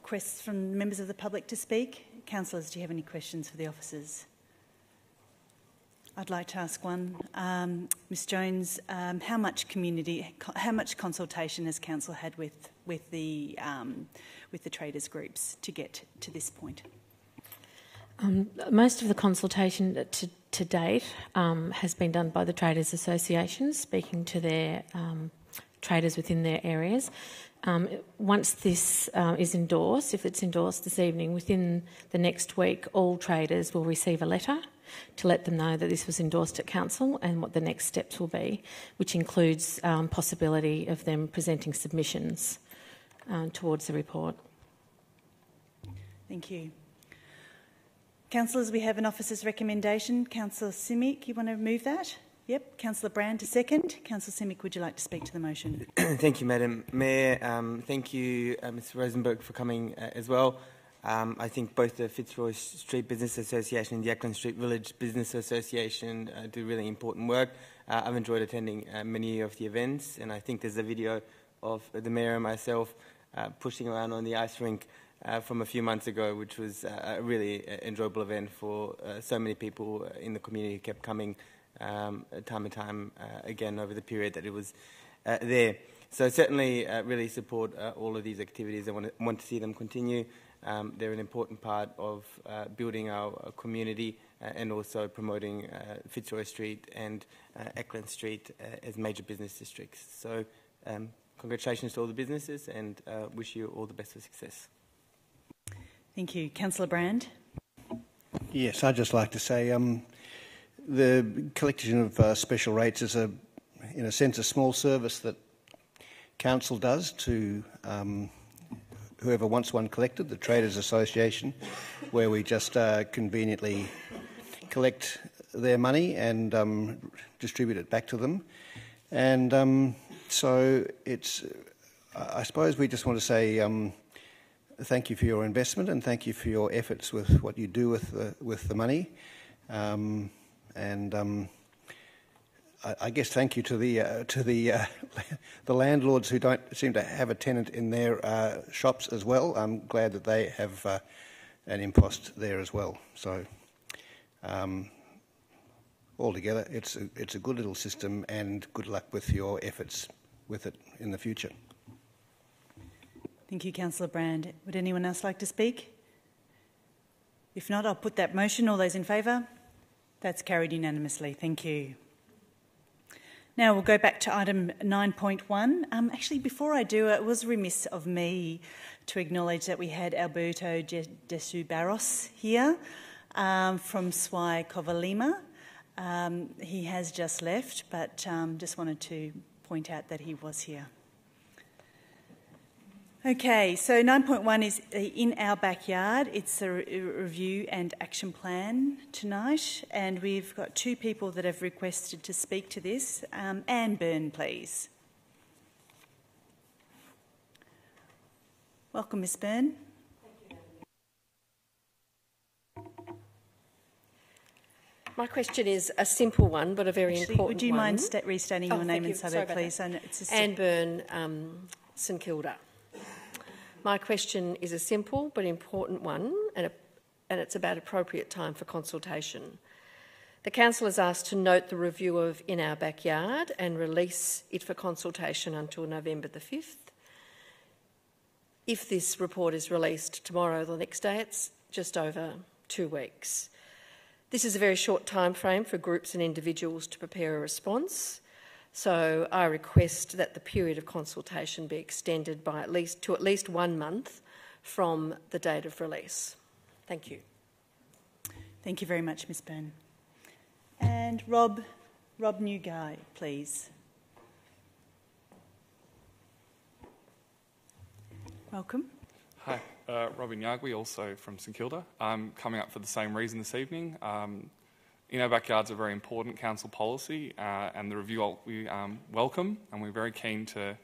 requests from members of the public to speak. Councillors, do you have any questions for the officers? I'd like to ask one. Ms Jones, how much consultation has council had with the traders groups to get to this point? Most of the consultation to date has been done by the traders associations, speaking to their traders within their areas. Once this is endorsed, if it's endorsed this evening, within the next week, all traders will receive a letter to let them know that this was endorsed at council and what the next steps will be, which includes possibility of them presenting submissions towards the report. Thank you. Councillors, we have an officer's recommendation. Councillor Simic, you want to move that? Yep. Councillor Brand to second. Councillor Simic, would you like to speak to the motion? Thank you, Madam Mayor. Thank you, Mr Rosenberg, for coming as well. I think both the Fitzroy Street Business Association and the Acland Street Village Business Association do really important work. I've enjoyed attending many of the events, and I think there's a video of the Mayor and myself pushing around on the ice rink from a few months ago, which was a really enjoyable event for so many people in the community who kept coming time and time again over the period that it was there. So certainly really support all of these activities. I want to see them continue. They're an important part of building our community and also promoting Fitzroy Street and Acland Street as major business districts. So congratulations to all the businesses, and wish you all the best for success. Thank you. Councillor Brand. Yes, I'd just like to say the collection of special rates is, in a sense, a small service that council does to whoever wants one collected, the Traders Association, where we just conveniently collect their money and distribute it back to them. And so it's, I suppose we just want to say thank you for your investment and thank you for your efforts with what you do with the money. I guess thank you to the landlords who don't seem to have a tenant in their shops as well. I'm glad that they have an impost there as well. So altogether, it's a good little system, and good luck with your efforts with it in the future. Thank you, Councillor Brand. Would anyone else like to speak? If not, I'll put that motion. All those in favour? That's carried unanimously. Thank you. Now we'll go back to item 9.1. Actually, before I do, it was remiss of me to acknowledge that we had Alberto de Subarros here from SWI Covalima. He has just left, but just wanted to point out that he was here. Okay, so 9.1 is in our backyard. It's a review and action plan tonight, and we've got two people that have requested to speak to this. Anne Byrne, please. Welcome, Ms Byrne. My question is a simple one, but a very important one. Would you mind restating your name and suburb, please? Anne Byrne, St Kilda. My question is a simple but important one, and it's about appropriate time for consultation. The council is asked to note the review of In Our Backyard and release it for consultation until November the 5th. If this report is released tomorrow or the next day, it's just over 2 weeks. This is a very short time frame for groups and individuals to prepare a response. So I request that the period of consultation be extended by at least 1 month from the date of release. Thank you. Thank you very much, Ms Byrne. And Rob Newguy, please. Welcome. Hi, Robin Yagui, also from St Kilda. I'm coming up for the same reason this evening. In Our Backyard's a very important council policy, and the review we welcome, and we're very keen to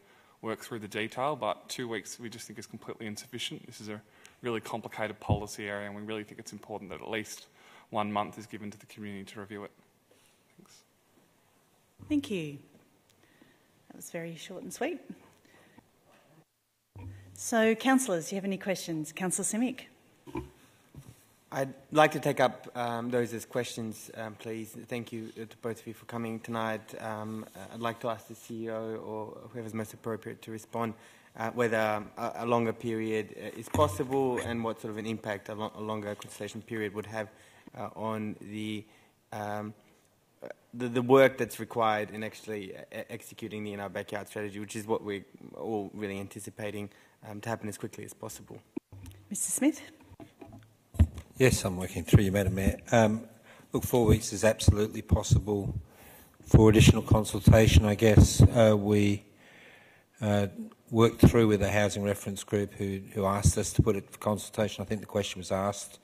work through the detail, but 2 weeks we just think is completely insufficient. This is a really complicated policy area, and we really think it's important that at least 1 month is given to the community to review it. Thanks. Thank you. That was very short and sweet. So, councillors, do you have any questions? Councillor Simic. I'd like to take up those as questions, please. Thank you to both of you for coming tonight. I'd like to ask the CEO or whoever's most appropriate to respond whether a longer period is possible and what sort of an impact a longer consultation period would have on the work that's required in actually executing the In Our Backyard strategy, which is what we're all really anticipating to happen as quickly as possible. Mr Smith. Yes, I'm working through you, Madam Mayor. Look, 4 weeks is absolutely possible for additional consultation, I guess. We worked through with a housing reference group who asked us to put it for consultation. I think the question was asked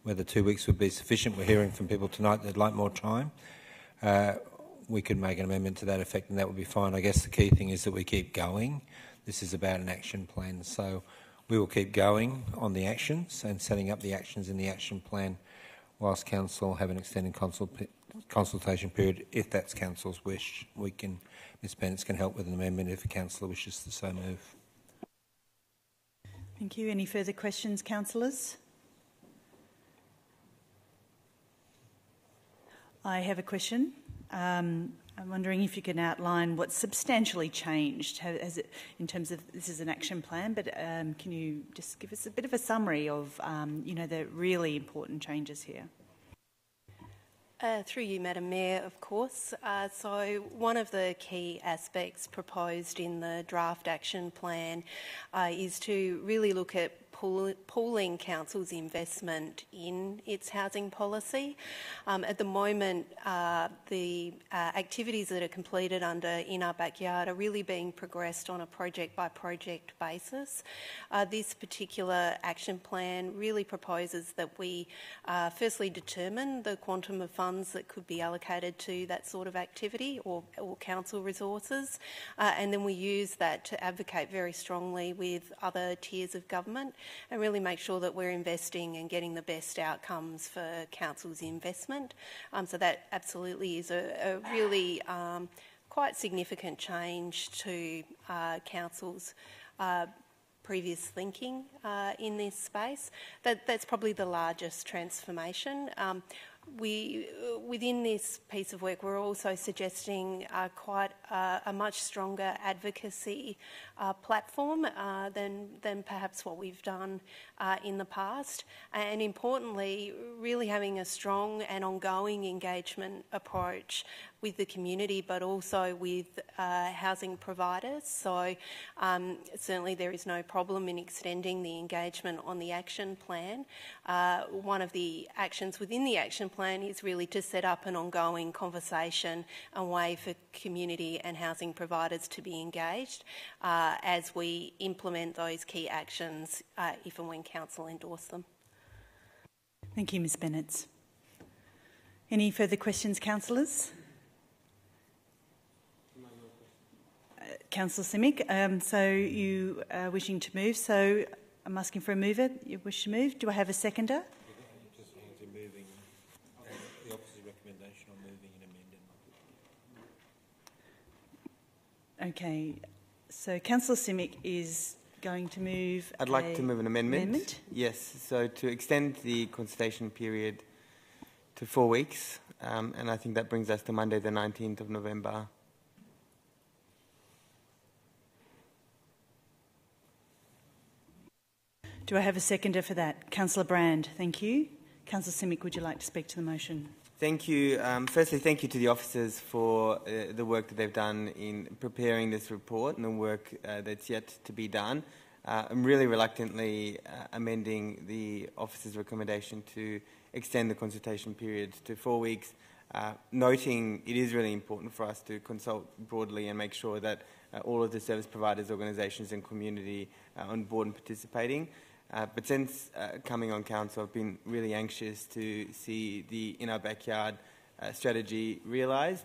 whether 2 weeks would be sufficient. We're hearing from people tonight they'd like more time. We could make an amendment to that effect and that would be fine. I guess the key thing is that we keep going. This is about an action plan, so we will keep going on the actions and setting up the actions in the action plan whilst Council have an extended consultation period. If that's Council's wish, Ms Bennett can help with an amendment if a councillor wishes to so move. Thank you. Any further questions, councillors? I have a question. I'm wondering if you can outline what's substantially changed has it, in terms of this is an action plan, but can you just give us a bit of a summary of the really important changes here? Through you, Madam Mayor, of course. So one of the key aspects proposed in the draft action plan is to really look at pooling council's investment in its housing policy. At the moment, the activities that are completed under In Our Backyard are really being progressed on a project-by-project basis. This particular action plan really proposes that we firstly determine the quantum of funds that could be allocated to that sort of activity or council resources, and then we use that to advocate very strongly with other tiers of government and really make sure that we're investing and getting the best outcomes for council's investment. So that absolutely is a really quite significant change to council's previous thinking in this space. That's probably the largest transformation. Within this piece of work, we're also suggesting quite a much stronger advocacy platform than perhaps what we've done in the past, and importantly, really having a strong and ongoing engagement approach with the community, but also with housing providers. So certainly there is no problem in extending the engagement on the action plan. One of the actions within the action plan is really to set up an ongoing conversation and way for community and housing providers to be engaged as we implement those key actions if and when Council endorse them. Thank you, Ms Bennett. Any further questions, councillors? Councillor Simic, so you are wishing to move, so I'm asking for a mover. You wish to move. Do I have a seconder? Just moving the opposite recommendation on moving and amending. Okay, so Councillor Simic is going to move. I'd like to move an amendment. Yes, so to extend the consultation period to 4 weeks, and I think that brings us to Monday the 19th of November. Do I have a seconder for that? Councillor Brand, thank you. Councillor Simic, would you like to speak to the motion? Thank you. Firstly, thank you to the officers for the work that they've done in preparing this report and the work that's yet to be done. I'm really reluctantly amending the officers' recommendation to extend the consultation period to 4 weeks, noting it is really important for us to consult broadly and make sure that all of the service providers, organisations and community are on board and participating. But since coming on council, I've been really anxious to see the In Our Backyard strategy realised.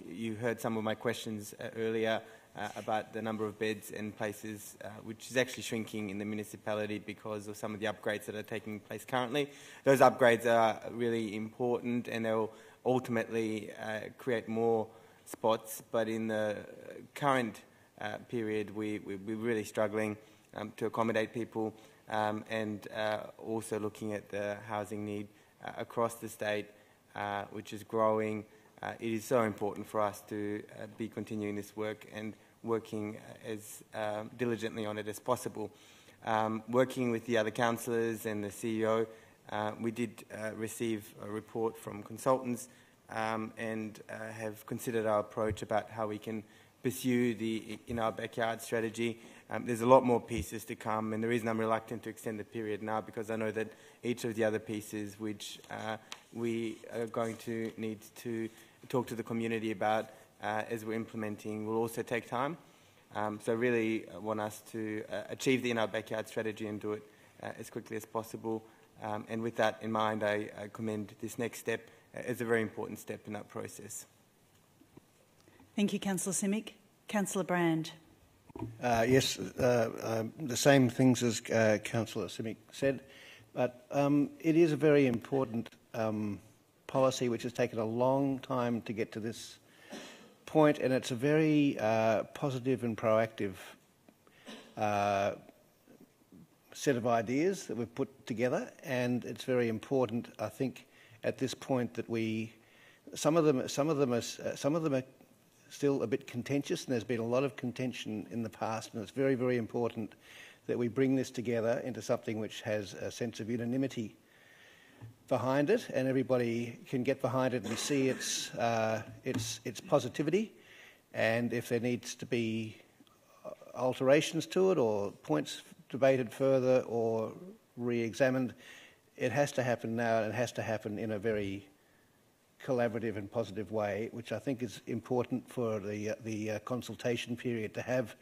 You heard some of my questions earlier. about the number of beds and places, which is actually shrinking in the municipality because of some of the upgrades that are taking place currently. Those upgrades are really important and they'll ultimately create more spots, but in the current period we're really struggling to accommodate people and also looking at the housing need across the state, which is growing. It is so important for us to be continuing this work and working as diligently on it as possible. Working with the other councillors and the CEO, we did receive a report from consultants and have considered our approach about how we can pursue the in our backyard strategy. There's a lot more pieces to come, and the reason I'm reluctant to extend the period now because I know that each of the other pieces which we are going to need to talk to the community about as we're implementing will also take time. So I really want us to achieve the in our backyard strategy and do it as quickly as possible. And with that in mind, I commend this next step as a very important step in that process. Thank you, Councillor Simic. Councillor Brand. Yes, the same things as Councillor Simic said, but it is a very important policy which has taken a long time to get to this point, and it's a very positive and proactive set of ideas that we've put together, and it's very important, I think, at this point that some of them are still a bit contentious, and there's been a lot of contention in the past, and it's very, very important that we bring this together into something which has a sense of unanimity behind it, and everybody can get behind it and see its positivity. And if there needs to be alterations to it or points debated further or re-examined, it has to happen now, and it has to happen in a very collaborative and positive way, which I think is important for the consultation period, to have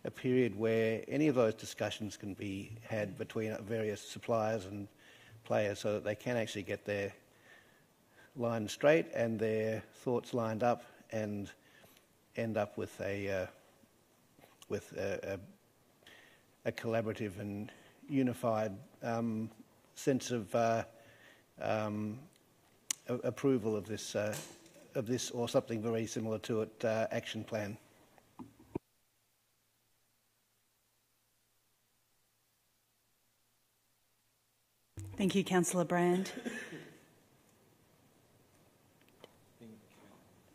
a period where any of those discussions can be had between various suppliers and players so that they can actually get their line straight and their thoughts lined up and end up with a collaborative and unified sense of approval of this or something very similar to it action plan. Thank you, Councillor Brand.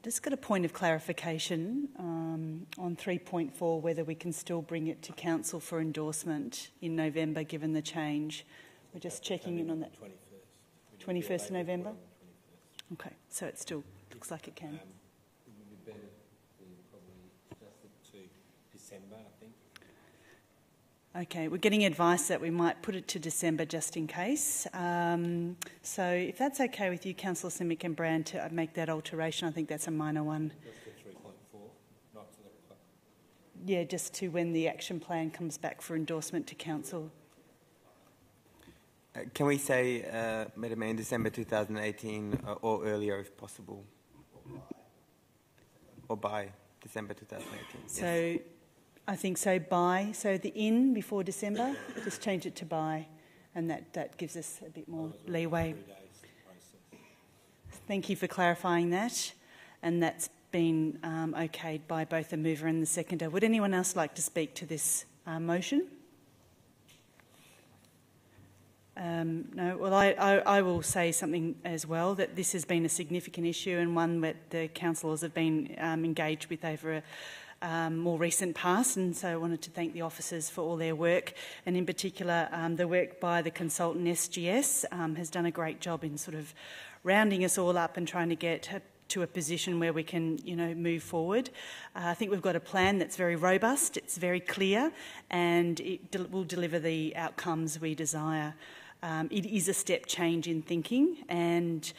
Just got a point of clarification on 3.4, whether we can still bring it to Council for endorsement in November, given the change. We're just checking in on that. 21st of November? Okay, so it still looks like it can. It would be better to probably adjust it to December, I think. Okay, we're getting advice that we might put it to December just in case. So if that's okay with you, Councillor Simic and Brand, to make that alteration, I think that's a minor one. Just to 3.4, not to the... Yeah, just to when the action plan comes back for endorsement to Council. Can we say, Madam Mayor, in December 2018 or earlier if possible? Or by December 2018? Yes. So I think so the in before December, just change it to by, and that gives us a bit more leeway. Thank you for clarifying that, and that's been okayed by both the mover and the seconder. Would anyone else like to speak to this motion? No, well, I will say something as well, that this has been a significant issue and one that the councillors have been engaged with over a more recent past, and so I wanted to thank the officers for all their work, and in particular the work by the consultant SGS has done a great job in sort of rounding us all up and trying to get to a position where we can, move forward. I think we've got a plan that's very robust, it's very clear, and it will deliver the outcomes we desire. It is a step change in thinking, and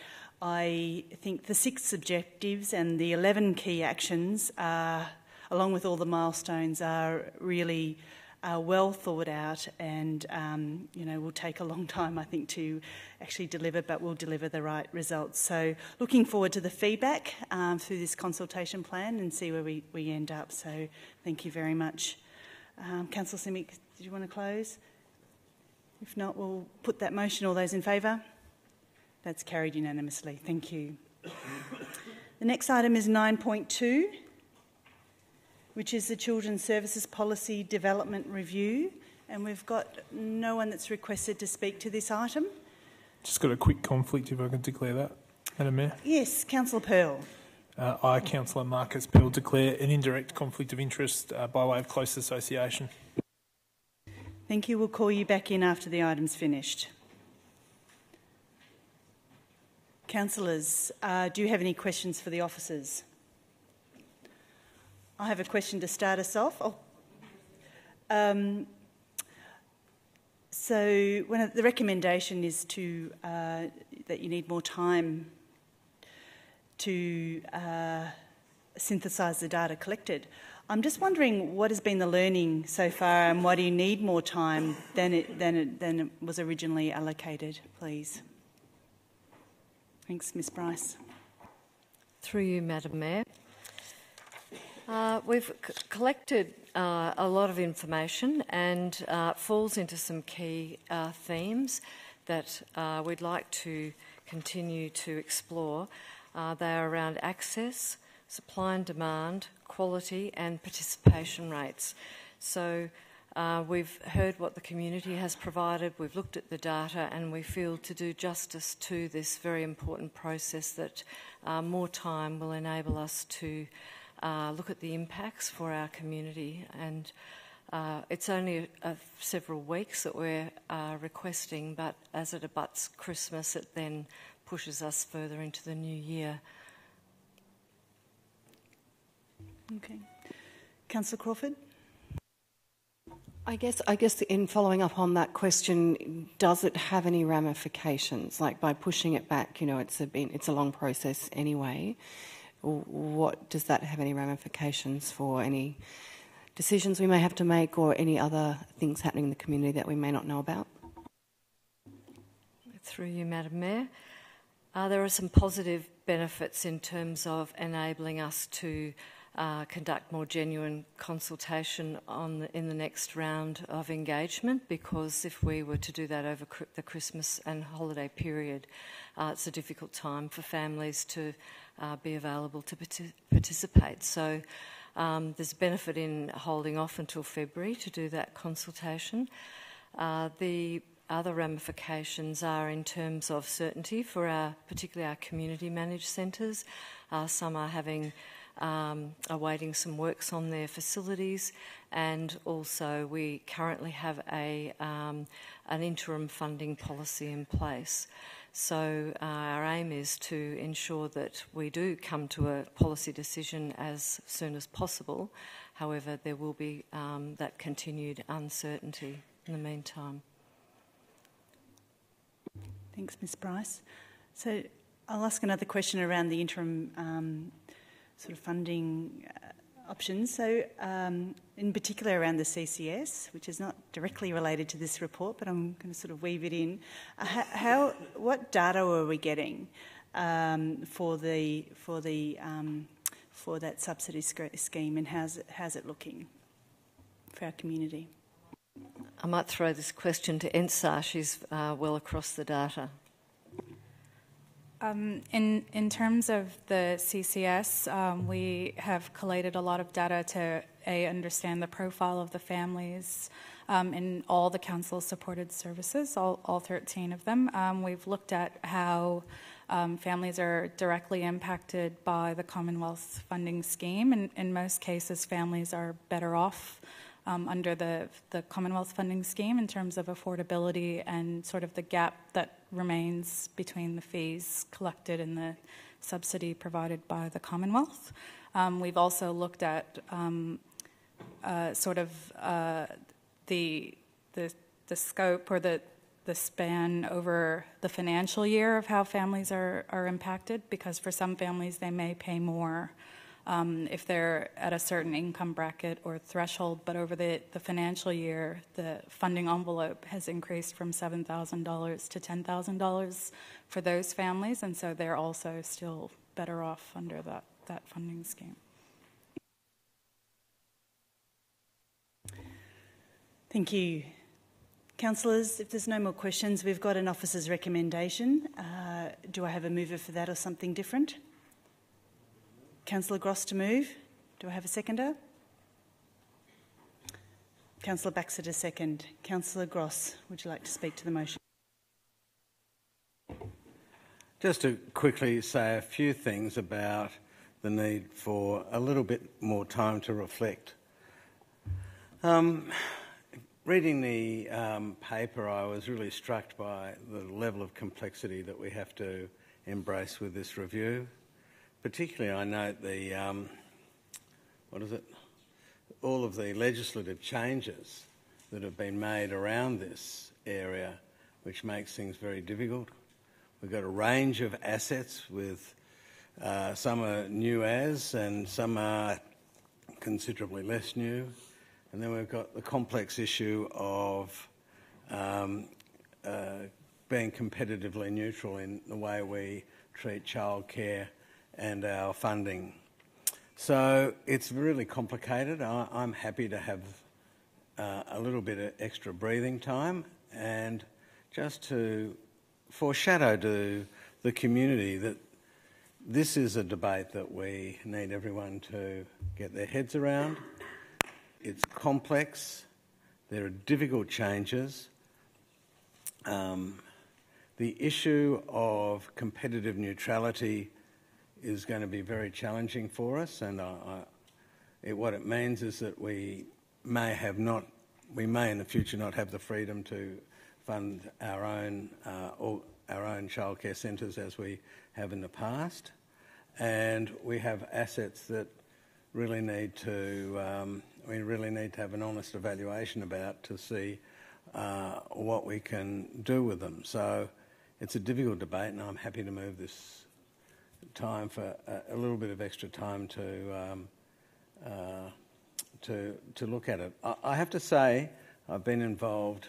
I think the 6 objectives and the 11 key actions, along with all the milestones, are really well thought out, and will take a long time, I think, to actually deliver, but we'll deliver the right results. So looking forward to the feedback through this consultation plan and see where we end up. So thank you very much. Councillor Simic, did you want to close? If not, we'll put that motion. All those in favour? That's carried unanimously. Thank you. The next item is 9.2, which is the Children's Services Policy Development Review, and we've got no one that's requested to speak to this item. Just got a quick conflict, if I can declare that, Madam Mayor. Yes, Councillor Pearl. I, Councillor Marcus Pearl, declare an indirect conflict of interest by way of close association. Thank you. We'll call you back in after the item's finished. Councillors, do you have any questions for the officers? I have a question to start us off. So the recommendation is that you need more time to synthesise the data collected. I'm just wondering what has been the learning so far, and why do you need more time than it was originally allocated, please? Thanks, Ms Bryce. Through you, Madam Mayor. We've collected a lot of information, and it falls into some key themes that we'd like to continue to explore. They are around access, supply and demand, quality and participation rates. So we've heard what the community has provided, we've looked at the data, and we feel to do justice to this very important process that more time will enable us to look at the impacts for our community. And it's only several weeks that we're requesting, but as it abuts Christmas, it then pushes us further into the new year. Okay. Councillor Crawford? I guess in following up on that question, does it have any ramifications? Like, by pushing it back, it's a long process anyway. What does that have any ramifications for any decisions we may have to make, or any other things happening in the community that we may not know about? Through you, Madam Mayor. There are some positive benefits in terms of enabling us to conduct more genuine consultation in the next round of engagement, because if we were to do that over the Christmas and holiday period, it's a difficult time for families to be available to participate. So there's benefit in holding off until February to do that consultation. The other ramifications are in terms of certainty for particularly our community managed centres. Some are awaiting some works on their facilities, and also we currently have an interim funding policy in place. So our aim is to ensure that we do come to a policy decision as soon as possible. However, there will be that continued uncertainty in the meantime. Thanks, Ms Bryce. So I'll ask another question around the interim sort of funding options. So in particular around the CCS, which is not directly related to this report, but I'm going to sort of weave it in. What data are we getting for that subsidy scheme, and how's it looking for our community? I might throw this question to Ensar. She's well across the data. In terms of the CCS, we have collated a lot of data to understand the profile of the families in all the council-supported services, all 13 of them. We've looked at how families are directly impacted by the Commonwealth funding scheme, and in most cases families are better off under the Commonwealth funding scheme in terms of affordability and sort of the gap that remains between the fees collected and the subsidy provided by the Commonwealth. We've also looked at the scope or the span over the financial year of how families are impacted, because for some families they may pay more if they're at a certain income bracket or threshold, but over the financial year, the funding envelope has increased from $7,000 to $10,000 for those families, and so they're also still better off under that funding scheme. Thank you. Councillors, if there's no more questions, we've got an officer's recommendation. Do I have a mover for that or something different? Councillor Gross to move. Do I have a seconder? Councillor Baxter to second. Councillor Gross, would you like to speak to the motion? Just to quickly say a few things about the need for a little bit more time to reflect. Reading the paper, I was really struck by the level of complexity that we have to embrace with this review. Particularly, I note the, all of the legislative changes that have been made around this area, which makes things very difficult. We've got a range of assets with some are new as and some are considerably less new. And then we've got the complex issue of being competitively neutral in the way we treat childcare and our funding. So it's really complicated. I'm happy to have a little bit of extra breathing time, and just to foreshadow to the community that this is a debate that we need everyone to get their heads around. It's complex. There are difficult changes. The issue of competitive neutrality is going to be very challenging for us, and what it means is that we may in the future not have the freedom to fund our own childcare centres as we have in the past, and we have assets that really need to have an honest evaluation about to see what we can do with them. So it's a difficult debate, and I'm happy to move this time for a little bit of extra time to look at it. I have to say I've been involved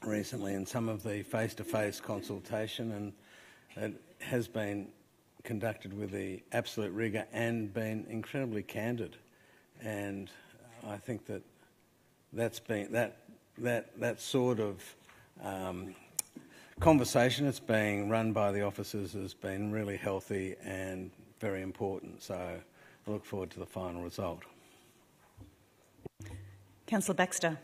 recently in some of the face-to-face consultation, and it has been conducted with the absolute rigour and been incredibly candid, and I think that sort of conversation that's being run by the officers has been really healthy and very important. So I look forward to the final result. Councillor Baxter.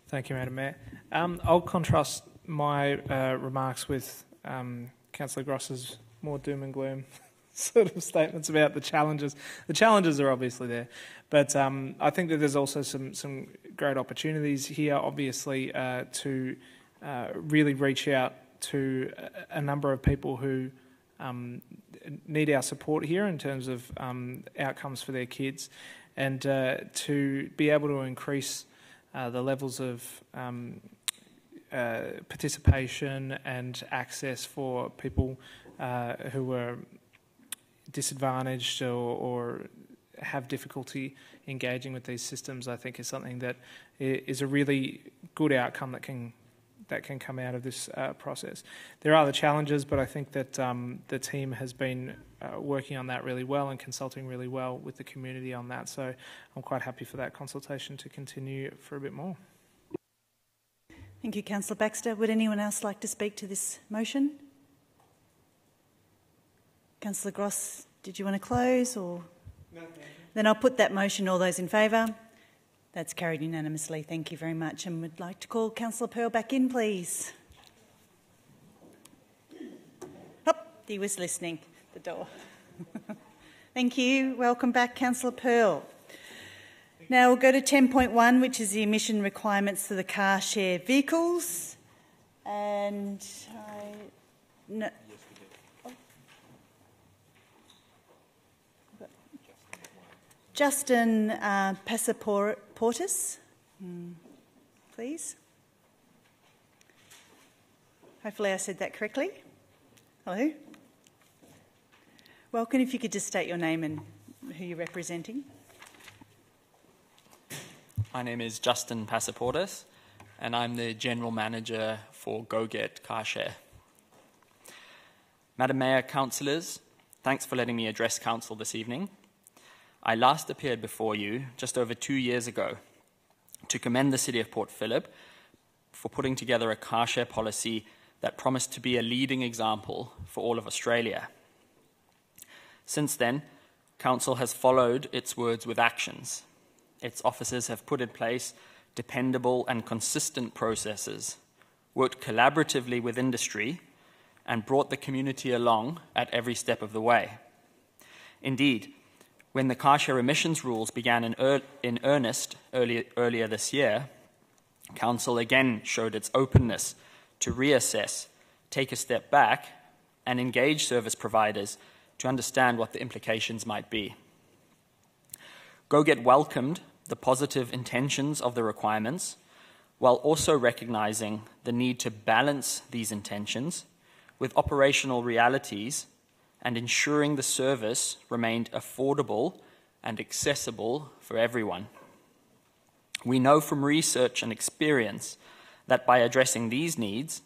Thank you, Madam Mayor. I'll contrast my remarks with Councillor Gross's more doom and gloom sort of statements about the challenges. The challenges are obviously there, but I think that there's also some great opportunities here, obviously, to really reach out to a number of people who need our support here in terms of outcomes for their kids, and to be able to increase the levels of participation and access for people who are disadvantaged or have difficulty engaging with these systems, I think is something that is a really good outcome that can come out of this process. There are the challenges, but I think that the team has been working on that really well and consulting really well with the community on that. So I'm quite happy for that consultation to continue for a bit more. Thank you, Councillor Baxter. Would anyone else like to speak to this motion? Councillor Gross, did you want to close? Or? No. Then I'll put that motion. All those in favour? That's carried unanimously. Thank you very much. And would like to call Councillor Pearl back in, please. He was listening at the door. Thank you. Welcome back, Councillor Pearl. Now we'll go to 10.1, which is the emission requirements for the car share vehicles. And Justin Passaportis, please. Hopefully I said that correctly. Hello. Welcome. If you could just state your name and who you're representing. My name is Justin Passaportis, and I'm the General Manager for GoGet Carshare. Madam Mayor, Councillors, thanks for letting me address Council this evening. I last appeared before you just over 2 years ago to commend the City of Port Phillip for putting together a carshare policy that promised to be a leading example for all of Australia. Since then, Council has followed its words with actions. Its officers have put in place dependable and consistent processes, worked collaboratively with industry, and brought the community along at every step of the way. Indeed, when the carshare emissions rules began in earnest earlier this year, Council again showed its openness to reassess, take a step back, and engage service providers to understand what the implications might be. GoGet welcomed the positive intentions of the requirements, while also recognising the need to balance these intentions with operational realities and ensuring the service remained affordable and accessible for everyone. We know from research and experience that by addressing these needs,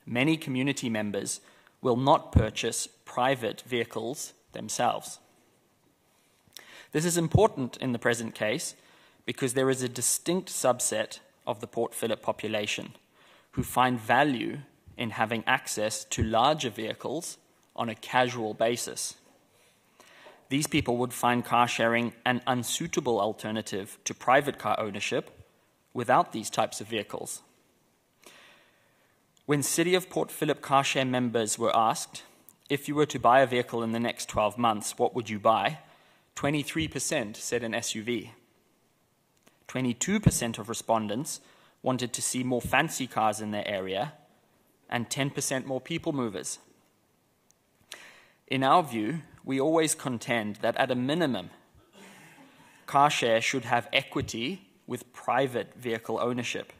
many community members will not purchase private vehicles themselves. This is important in the present case because there is a distinct subset of the Port Phillip population who find value in having access to larger vehicles on a casual basis. These people would find car sharing an unsuitable alternative to private car ownership without these types of vehicles. When City of Port Phillip carshare members were asked, if you were to buy a vehicle in the next 12 months, what would you buy? 23% said an SUV. 22% of respondents wanted to see more fancy cars in their area, and 10% more people movers. In our view, we always contend that at a minimum, carshare should have equity with private vehicle ownership.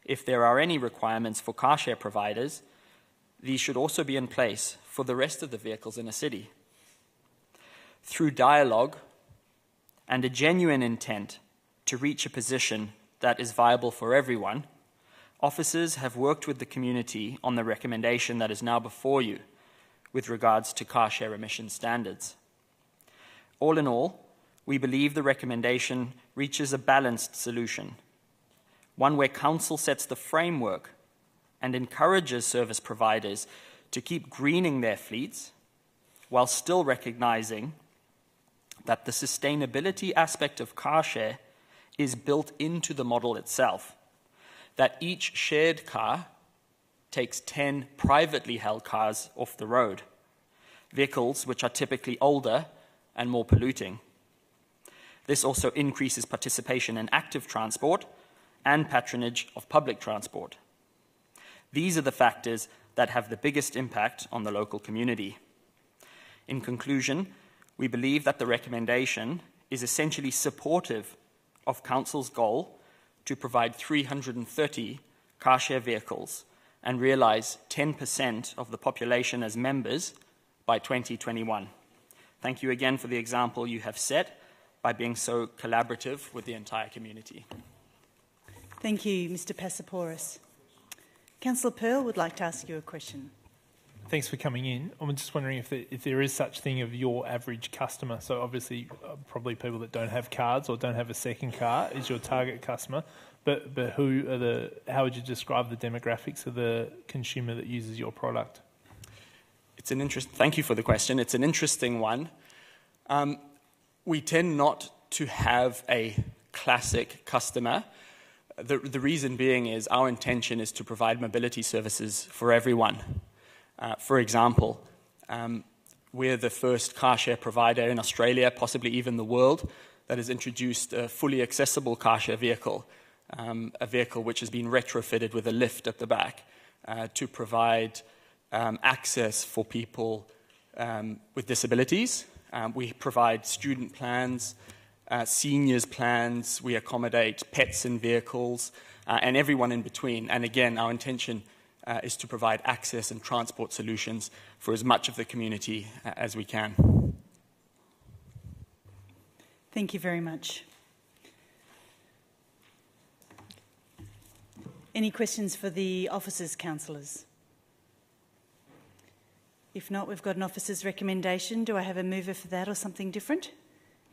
If there are any requirements for carshare providers, these should also be in place for the rest of the vehicles in a city. Through dialogue and a genuine intent to reach a position that is viable for everyone, officers have worked with the community on the recommendation that is now before you with regards to carshare emission standards. All in all, we believe the recommendation reaches a balanced solution, one where Council sets the framework and encourages service providers to keep greening their fleets while still recognising that the sustainability aspect of carshare is built into the model itself, that each shared car takes 10 privately held cars off the road, vehicles which are typically older and more polluting. This also increases participation in active transport and patronage of public transport. These are the factors that have the biggest impact on the local community. In conclusion, we believe that the recommendation is essentially supportive of Council's goal to provide 330 carshare vehicles and realise 10% of the population as members by 2021. Thank you again for the example you have set by being so collaborative with the entire community. Thank you, Mr Passaportis. Councillor Pearl would like to ask you a question. Thanks for coming in. I'm just wondering if there is such thing of your average customer. So obviously, probably people that don't have cards or don't have a second car is your target customer. But who are how would you describe the demographics of the consumer that uses your product? Thank you for the question. It's an interesting one. We tend not to have a classic customer. The reason being is our intention is to provide mobility services for everyone. For example, we're the first carshare provider in Australia, possibly even the world, that has introduced a fully accessible carshare vehicle, a vehicle which has been retrofitted with a lift at the back to provide access for people with disabilities. We provide student plans, seniors plans, we accommodate pets in vehicles, and everyone in between. And again, our intention is to provide access and transport solutions for as much of the community as we can. Thank you very much. Any questions for the officers, councillors? If not, we've got an officer's recommendation. Do I have a mover for that or something different?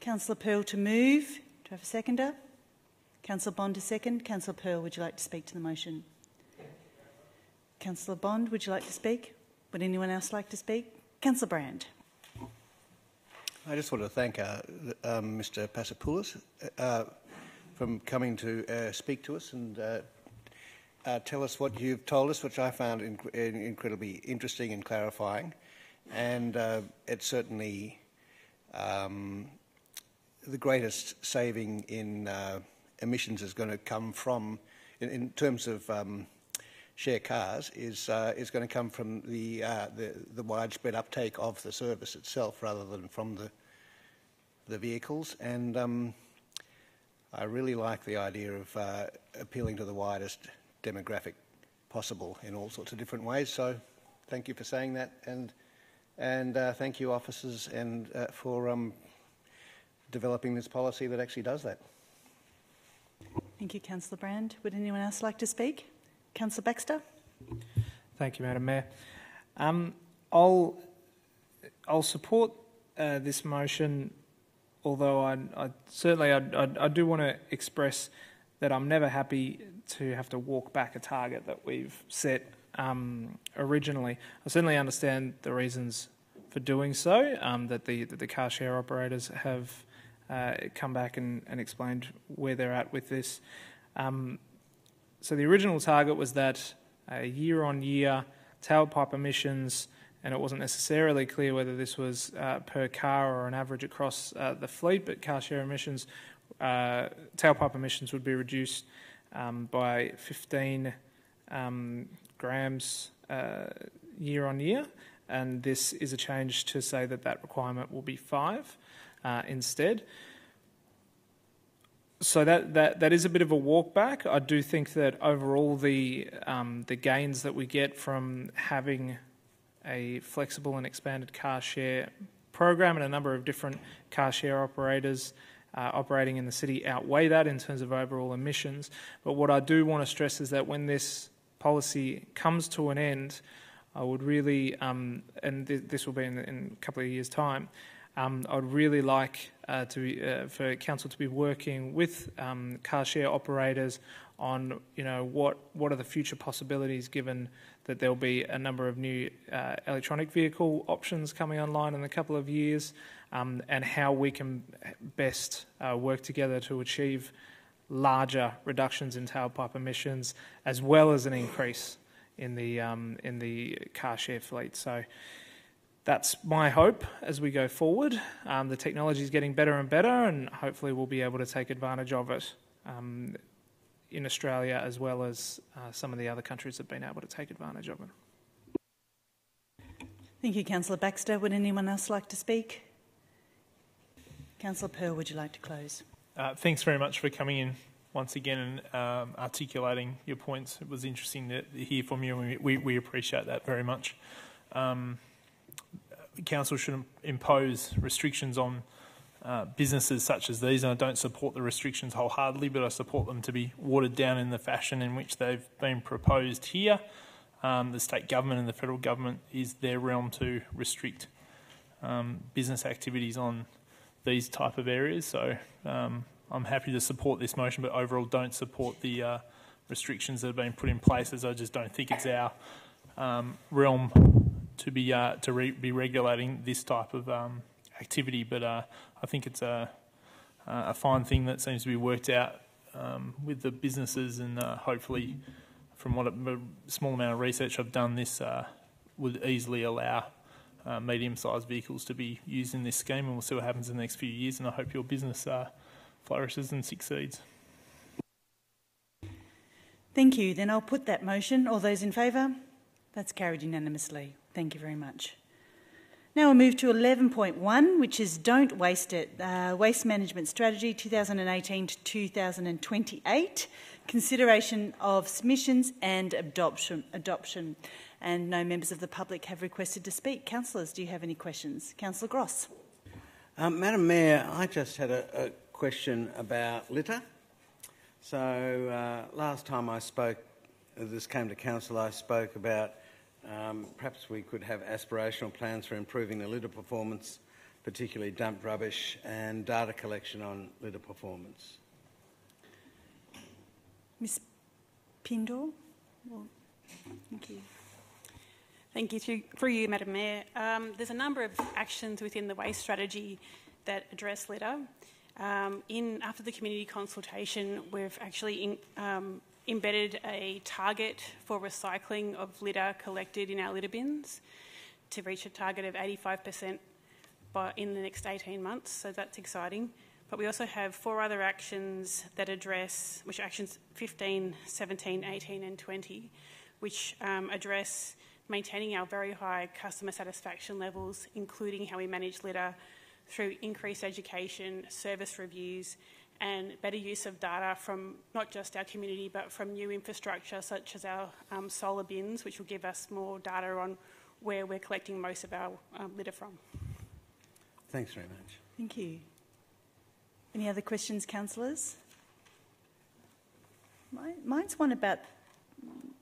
Councillor Pearl to move. Do I have a seconder? Councillor Bond to second. Councillor Pearl, would you like to speak to the motion? Councillor Bond, would you like to speak? Would anyone else like to speak? Councillor Brand. I just want to thank Mr Passapoulos from coming to speak to us and tell us what you've told us, which I found incredibly interesting and clarifying. And it's certainly the greatest saving in emissions is going to come from, in terms of share cars, is going to come from the widespread uptake of the service itself rather than from the vehicles. And I really like the idea of appealing to the widest demographic possible in all sorts of different ways. So thank you for saying that, and thank you, officers, and for developing this policy that actually does that. Thank you, Councillor Brand. Would anyone else like to speak? Councillor Baxter. Thank you, Madam Mayor. I'll support this motion, although I do want to express that I'm never happy to have to walk back a target that we've set originally. I certainly understand the reasons for doing so, that the car share operators have come back and explained where they're at with this. So the original target was that year-on-year tailpipe emissions, and it wasn't necessarily clear whether this was per car or an average across the fleet, but car share emissions, tailpipe emissions would be reduced by 15 grams year-on-year, and this is a change to say that requirement will be 5 instead. So that is a bit of a walk back. I do think that overall the gains that we get from having a flexible and expanded car share program and a number of different car share operators operating in the city outweigh that in terms of overall emissions. But what I do want to stress is that when this policy comes to an end, I would really, and this will be in a couple of years' time, I'd really like for council to be working with car share operators on, what are the future possibilities, given that there'll be a number of new electronic vehicle options coming online in a couple of years, and how we can best work together to achieve larger reductions in tailpipe emissions, as well as an increase in the car share fleet. So that's my hope as we go forward. The technology is getting better and better, and hopefully we'll be able to take advantage of it in Australia, as well as some of the other countries have been able to take advantage of it. Thank you, Councillor Baxter. Would anyone else like to speak? Councillor Pearl, would you like to close? Thanks very much for coming in once again and articulating your points. It was interesting to hear from you, and we appreciate that very much. Council shouldn't impose restrictions on businesses such as these, and I don't support the restrictions wholeheartedly, but I support them to be watered down in the fashion in which they've been proposed here. The state government and the federal government is their realm to restrict business activities on these type of areas, so I'm happy to support this motion, but overall don't support the restrictions that have been put in place, as I just don't think it's our realm to be regulating this type of activity. But I think it's a fine thing that seems to be worked out with the businesses, and hopefully, from what a small amount of research I've done, this would easily allow medium-sized vehicles to be used in this scheme, and we'll see what happens in the next few years, and I hope your business flourishes and succeeds. Thank you. Then I'll put that motion. All those in favour? That's carried unanimously. Thank you very much. Now we'll move to 11.1, which is Don't Waste It, Waste Management Strategy 2018 to 2028, consideration of submissions and adoption. And no members of the public have requested to speak. Councillors, do you have any questions? Councillor Gross. Madam Mayor, I just had a question about litter. So last time I spoke, this came to council, I spoke about perhaps we could have aspirational plans for improving the litter performance, particularly dumped rubbish and data collection on litter performance. Ms Pindall? Well, thank you. Thank you. Through you, Madam Mayor. There's a number of actions within the waste strategy that address litter. After the community consultation, we've actually embedded a target for recycling of litter collected in our litter bins to reach a target of 85% in the next 18 months, so that's exciting. But we also have 4 other actions that address, which are actions 15, 17, 18 and 20, which address maintaining our very high customer satisfaction levels, including how we manage litter through increased education, service reviews and better use of data from not just our community but from new infrastructure such as our solar bins, which will give us more data on where we're collecting most of our litter from. Thanks very much. Thank you. Any other questions, councillors? Mine's one about,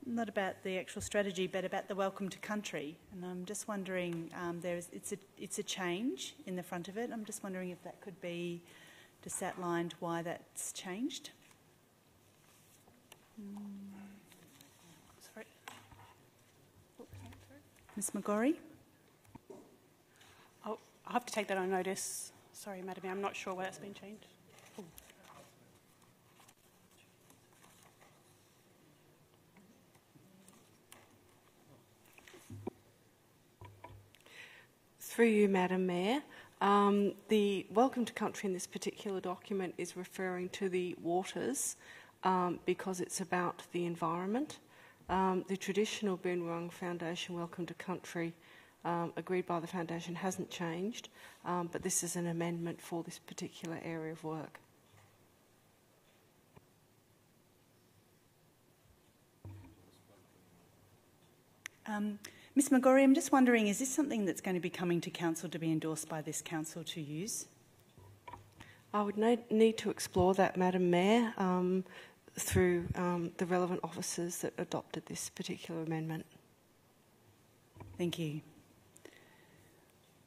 not about the actual strategy, but about the welcome to country. And I'm just wondering, it's a change in the front of it. I'm just wondering if that could be just outlined why that's changed. Sorry. Ms McGorry? I'll have to take that on notice. Sorry, Madam Mayor, I'm not sure why that's been changed. Ooh. Through you, Madam Mayor, the welcome to country in this particular document is referring to the waters because it's about the environment. The traditional Boon Wurrung Foundation welcome to country agreed by the Foundation hasn't changed, but this is an amendment for this particular area of work. Ms McGorry, I'm just wondering, is this something that's going to be coming to council to be endorsed by this council to use? I would need to explore that, Madam Mayor, through the relevant officers that adopted this particular amendment. Thank you.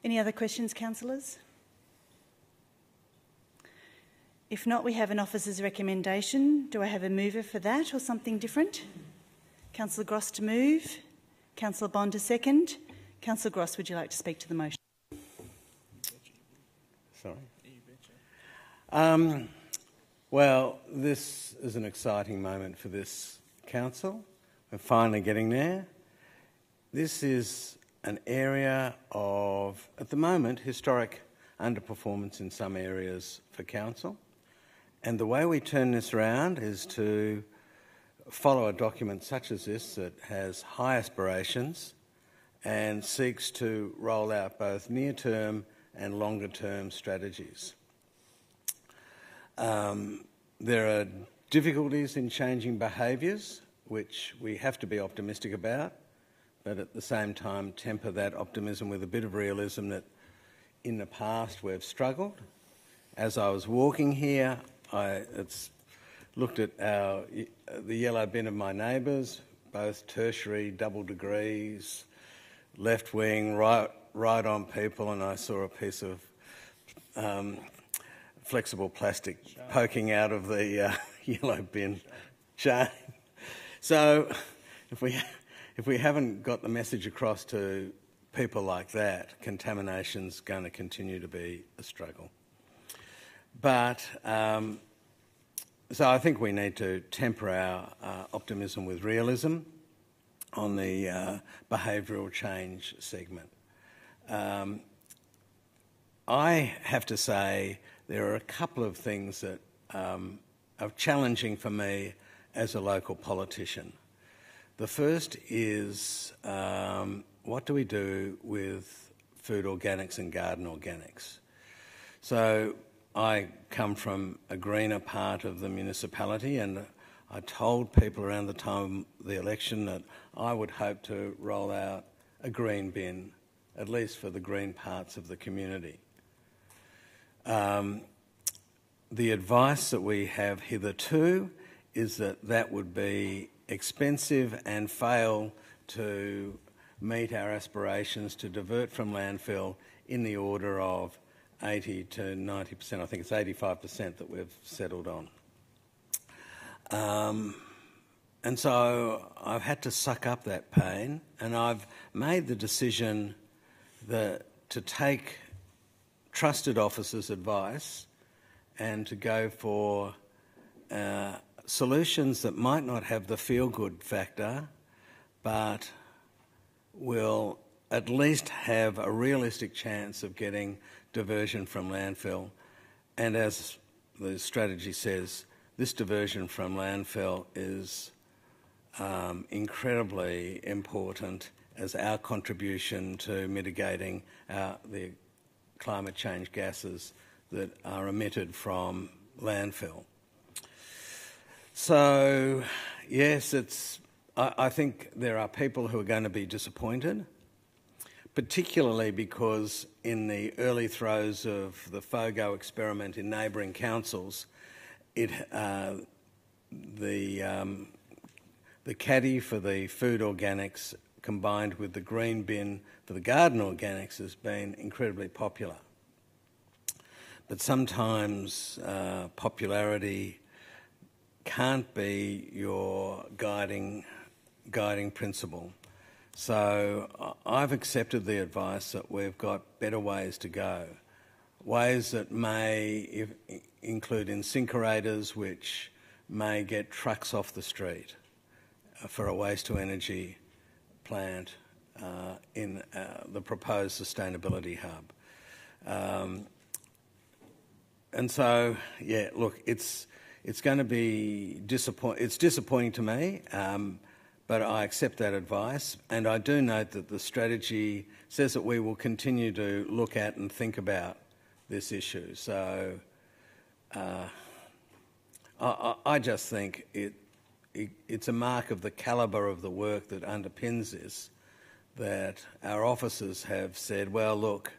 Any other questions, councillors? If not, we have an officer's recommendation. Do I have a mover for that or something different? Councillor Gross to move. Councillor Bond to second. Councillor Gross, would you like to speak to the motion? Sorry. Well, this is an exciting moment for this council. We're finally getting there. This is an area of, at the moment, historic underperformance in some areas for council. And the way we turn this around is to follow a document such as this that has high aspirations and seeks to roll out both near-term and longer-term strategies. There are difficulties in changing behaviours, which we have to be optimistic about, but at the same time temper that optimism with a bit of realism that in the past we've struggled. As I was walking here, I looked at the yellow bin of my neighbours, both tertiary, double degrees, left wing, right on people, and I saw a piece of flexible plastic poking out of the yellow bin chain. So if we haven't got the message across to people like that, contamination's going to continue to be a struggle. But so I think we need to temper our optimism with realism on the behavioural change segment. I have to say there are a couple of things that are challenging for me as a local politician. The first is what do we do with food organics and garden organics? So I come from a greener part of the municipality, and I told people around the time of the election that I would hope to roll out a green bin, at least for the green parts of the community. The advice that we have hitherto is that that would be expensive and fail to meet our aspirations to divert from landfill in the order of 80 to 90%. I think it's 85% that we've settled on. And so I've had to suck up that pain, and I've made the decision to take trusted officers' advice and to go for solutions that might not have the feel-good factor, but will at least have a realistic chance of getting diversion from landfill. And as the strategy says, this diversion from landfill is incredibly important as our contribution to mitigating the climate change gases that are emitted from landfill. So, yes, I think there are people who are going to be disappointed, particularly because in the early throes of the FOGO experiment in neighbouring councils, the caddy for the food organics combined with the green bin for the garden organics has been incredibly popular. But sometimes popularity can't be your guiding principle. So I've accepted the advice that we've got better ways to go, ways that may include incinerators, which may get trucks off the street for a waste-to-energy plant in the proposed sustainability hub. And so, yeah, look, it's going to be it's disappointing to me, but I accept that advice, and I do note that the strategy says that we will continue to look at and think about this issue. So I just think it's a mark of the calibre of the work that underpins this, that our officers have said, well, look,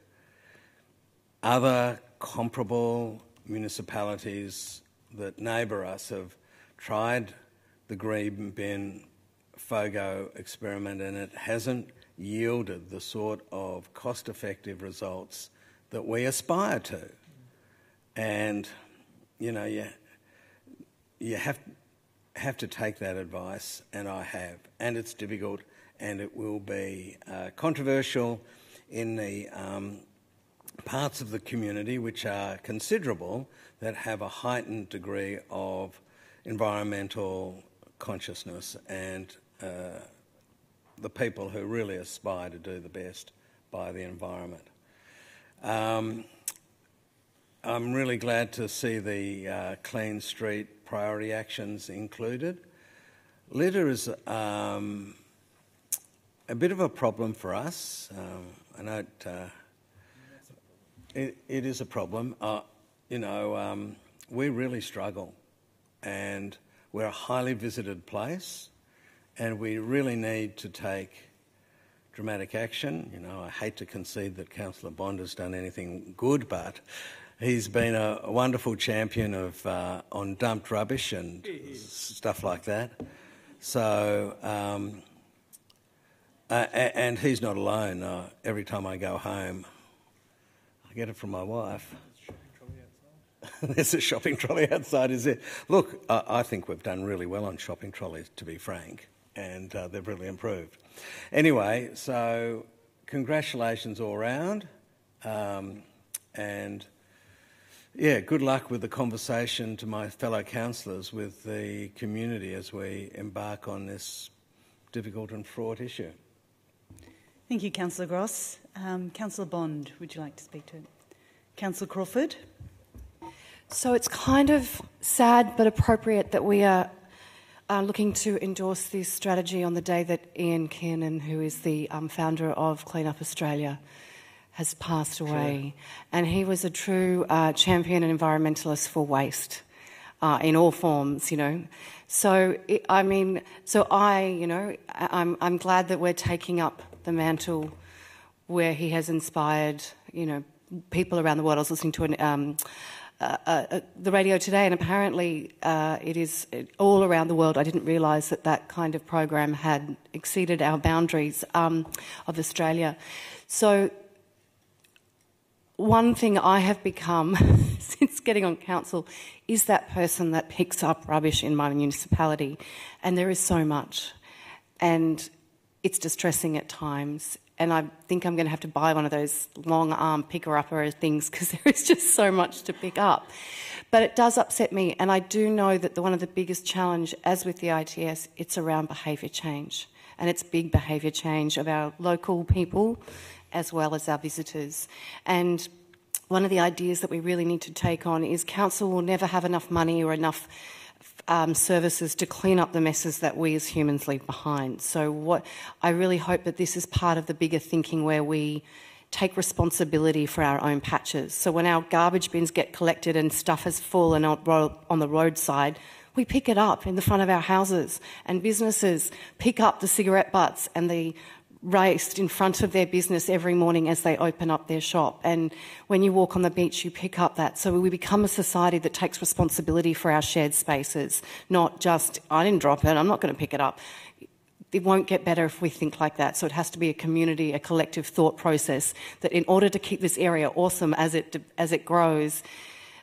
other comparable municipalities that neighbour us have tried the green bin FOGO experiment, and it hasn't yielded the sort of cost-effective results that we aspire to. And, you know, you have to take that advice, and I have. And it's difficult, and it will be controversial in the parts of the community which are considerable, that have a heightened degree of environmental consciousness and the people who really aspire to do the best by the environment. I'm really glad to see the clean street priority actions included. Litter is a bit of a problem for us. I know it is a problem. We really struggle, and we're a highly visited place, and we really need to take dramatic action. You know, I hate to concede that Councillor Bond has done anything good, but he's been a wonderful champion of on dumped rubbish and stuff like that. So, and he's not alone. Every time I go home, I get it from my wife. There's a shopping trolley outside, is it? Look, I think we've done really well on shopping trolleys, to be frank, and they've really improved. Anyway, so congratulations all round, and yeah, good luck with the conversation to my fellow councillors with the community as we embark on this difficult and fraught issue. Thank you, Councillor Gross. Councillor Bond, would you like to speak to it? Councillor Crawford. So it's kind of sad but appropriate that we are looking to endorse this strategy on the day that Ian Kiernan, who is the founder of Clean Up Australia, has passed away. Sure. And he was a true champion and environmentalist for waste in all forms, you know. So, I'm glad that we're taking up the mantle where he has inspired, you know, people around the world. I was listening to the radio today, and apparently it is all around the world. I didn't realise that kind of program had exceeded our boundaries of Australia. So one thing I have become since getting on council is that person that picks up rubbish in my municipality, and there is so much, and it's distressing at times. And I think I'm going to have to buy one of those long-arm picker-upper things because there is just so much to pick up. But it does upset me, and I do know that one of the biggest challenge, as with the ITS, it's around behaviour change. And it's big behaviour change of our local people as well as our visitors. And one of the ideas that we really need to take on is council will never have enough money or enough services to clean up the messes that we as humans leave behind. So I really hope that this is part of the bigger thinking where we take responsibility for our own patches. So when our garbage bins get collected and stuff has fallen on the roadside, we pick it up in the front of our houses, and businesses pick up the cigarette butts and the waste in front of their business every morning as they open up their shop. And when you walk on the beach, you pick up that. So we become a society that takes responsibility for our shared spaces, not just, I didn't drop it, I'm not going to pick it up. It won't get better if we think like that. So it has to be a community, a collective thought process that in order to keep this area awesome as it grows,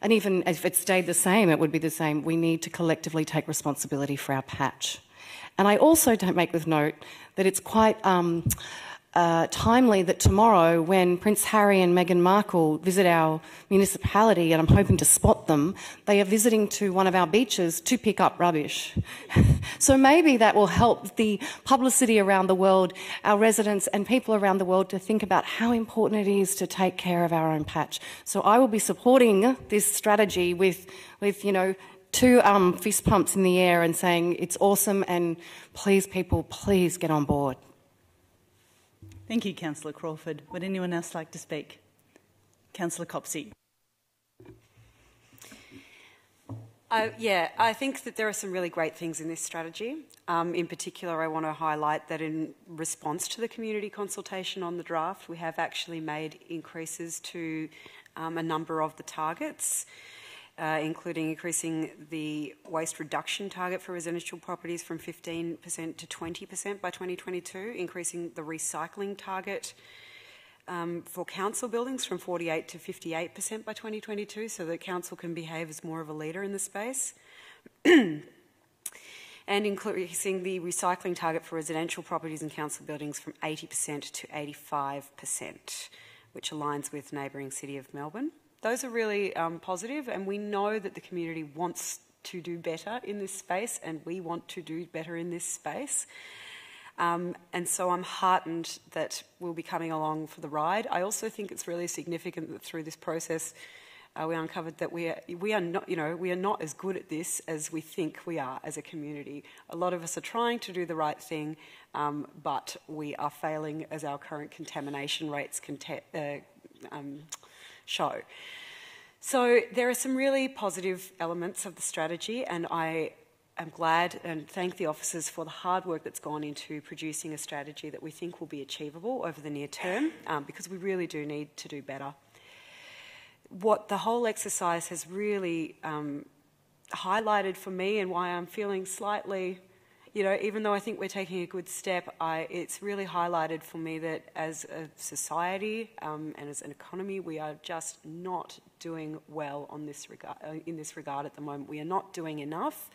and even if it stayed the same, it would be the same, we need to collectively take responsibility for our patch. And I also don't make the note that it's quite timely that tomorrow, when Prince Harry and Meghan Markle visit our municipality, and I'm hoping to spot them, they are visiting to one of our beaches to pick up rubbish. So maybe that will help the publicity around the world, our residents and people around the world, to think about how important it is to take care of our own patch. So I will be supporting this strategy with two fist pumps in the air and saying it's awesome, and please, people, please get on board. Thank you, Councillor Crawford. Would anyone else like to speak? Councillor Copsey. I think that there are some really great things in this strategy. In particular, I want to highlight that in response to the community consultation on the draft, we have actually made increases to a number of the targets, including increasing the waste reduction target for residential properties from 15% to 20% by 2022, increasing the recycling target for council buildings from 48% to 58% by 2022, so that council can behave as more of a leader in the space, and increasing the recycling target for residential properties and council buildings from 80% to 85%, which aligns with neighbouring city of Melbourne. Those are really positive, and we know that the community wants to do better in this space, and we want to do better in this space. And so I'm heartened that we'll be coming along for the ride. I also think it's really significant that through this process we uncovered that we are not as good at this as we think we are as a community. A lot of us are trying to do the right thing, but we are failing, as our current contamination rates show. So there are some really positive elements of the strategy, and I am glad and thank the officers for the hard work that's gone into producing a strategy that we think will be achievable over the near term, because we really do need to do better. What the whole exercise has really highlighted for me, and why I'm feeling slightly, even though I think we're taking a good step, it's really highlighted for me that as a society and as an economy, we are just not doing well in this regard at the moment. We are not doing enough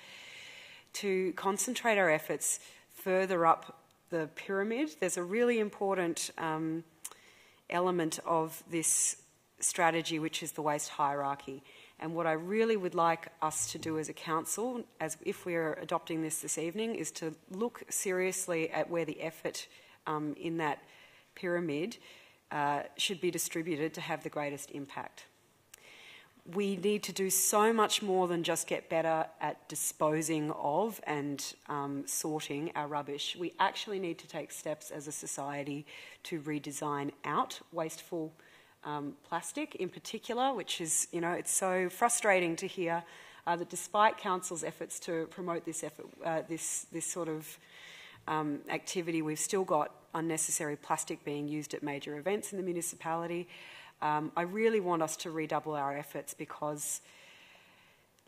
to concentrate our efforts further up the pyramid. There's a really important element of this strategy, which is the waste hierarchy. And what I really would like us to do as a council, as if we're adopting this evening, is to look seriously at where the effort in that pyramid should be distributed to have the greatest impact. We need to do so much more than just get better at disposing of and sorting our rubbish. We actually need to take steps as a society to redesign out wasteful plastic in particular, which is, it's so frustrating to hear that despite council's efforts to promote this sort of activity, we've still got unnecessary plastic being used at major events in the municipality. I really want us to redouble our efforts, because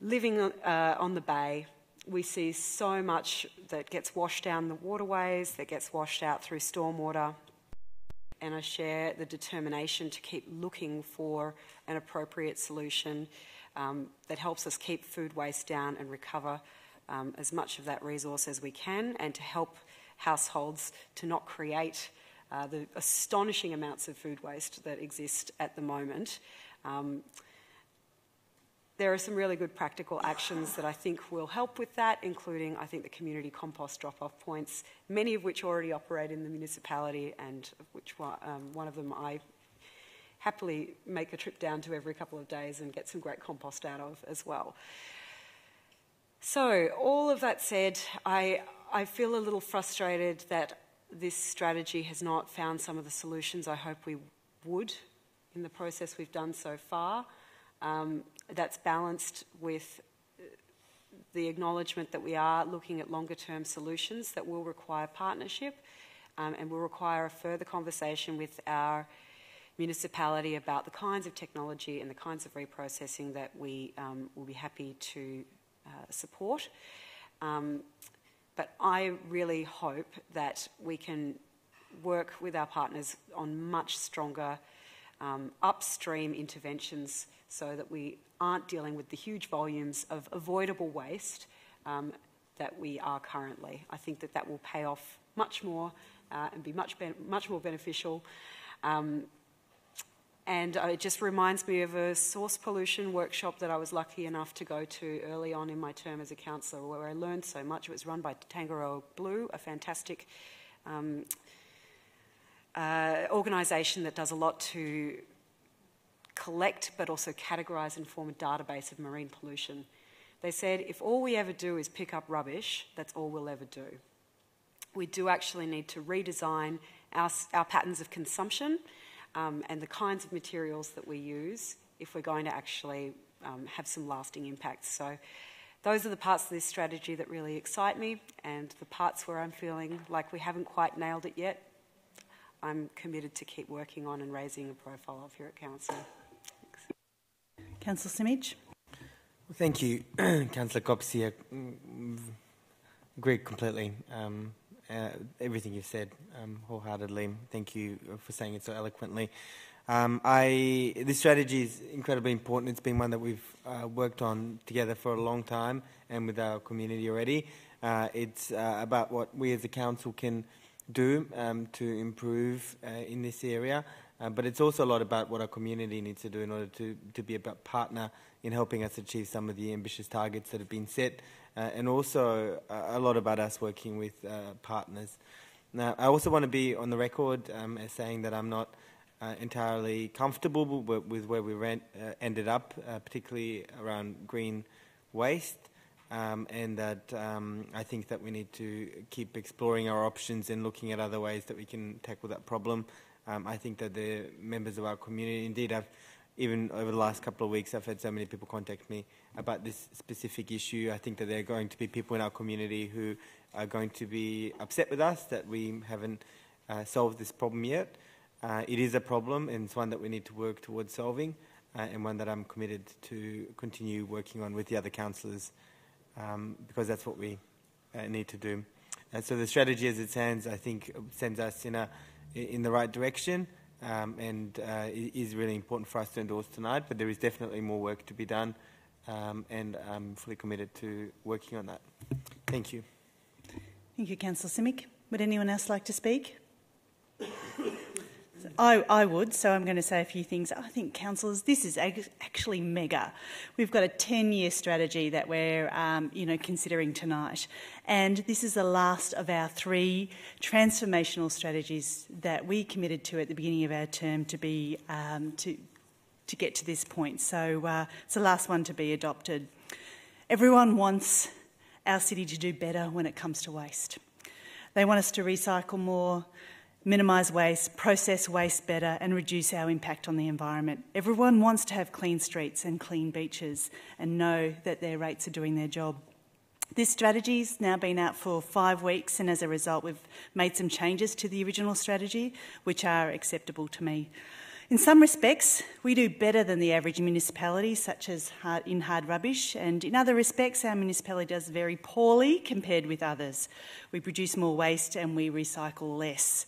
living on the bay, we see so much that gets washed down the waterways, that gets washed out through stormwater, and I share the determination to keep looking for an appropriate solution that helps us keep food waste down and recover as much of that resource as we can, and to help households to not create the astonishing amounts of food waste that exist at the moment. There are some really good practical actions that I think will help with that, including, I think, the community compost drop-off points, many of which already operate in the municipality, and of which one of them I happily make a trip down to every couple of days and get some great compost out of as well. So, all of that said, I feel a little frustrated that this strategy has not found some of the solutions I hope we would in the process we've done so far. That's balanced with the acknowledgement that we are looking at longer-term solutions that will require partnership and will require a further conversation with our municipality about the kinds of technology and the kinds of reprocessing that we will be happy to support. But I really hope that we can work with our partners on much stronger upstream interventions, so that we aren't dealing with the huge volumes of avoidable waste that we are currently. I think that will pay off much more and be much more beneficial. And it just reminds me of a source pollution workshop that I was lucky enough to go to early on in my term as a councillor, where I learned so much. It was run by Tangaroa Blue, a fantastic organisation that does a lot to collect but also categorise and form a database of marine pollution. They said, if all we ever do is pick up rubbish, that's all we'll ever do. We do actually need to redesign our patterns of consumption and the kinds of materials that we use if we're going to actually have some lasting impacts. So those are the parts of this strategy that really excite me, and the parts where I'm feeling like we haven't quite nailed it yet, I'm committed to keep working on and raising a profile of here at Council. Councillor Simic. Well, thank you, Councillor Copsey. I agree completely. Everything you've said, wholeheartedly. Thank you for saying it so eloquently. This strategy is incredibly important. It's been one that we've worked on together for a long time and with our community already. It's about what we as a council can do to improve in this area, but it's also a lot about what our community needs to do in order to be a partner in helping us achieve some of the ambitious targets that have been set, and also a lot about us working with partners. Now, I also want to be on the record as saying that I'm not entirely comfortable with where we ended up, particularly around green waste. And that I think that we need to keep exploring our options and looking at other ways that we can tackle that problem. I think that the members of our community, indeed, even over the last couple of weeks, I've had so many people contact me about this specific issue. I think that there are going to be people in our community who are going to be upset with us that we haven't solved this problem yet. It is a problem, and it's one that we need to work towards solving, and one that I'm committed to continue working on with the other councillors. Because that's what we need to do. And so the strategy as it stands, I think, sends us in the right direction, and it is really important for us to endorse tonight, but there is definitely more work to be done, and I'm fully committed to working on that. Thank you. Thank you, Councillor Simic. Would anyone else like to speak? I would, so I'm going to say a few things. I think, councillors, this is actually mega. We've got a 10-year strategy that we're, considering tonight, and this is the last of our 3 transformational strategies that we committed to at the beginning of our term to be to get to this point. So it's the last one to be adopted. Everyone wants our city to do better when it comes to waste. They want us to recycle more, minimise waste, process waste better and reduce our impact on the environment. Everyone wants to have clean streets and clean beaches and know that their rates are doing their job. This strategy's now been out for 5 weeks, and as a result we've made some changes to the original strategy which are acceptable to me. In some respects, we do better than the average municipality, such as in hard rubbish, and in other respects, our municipality does very poorly compared with others. We produce more waste and we recycle less.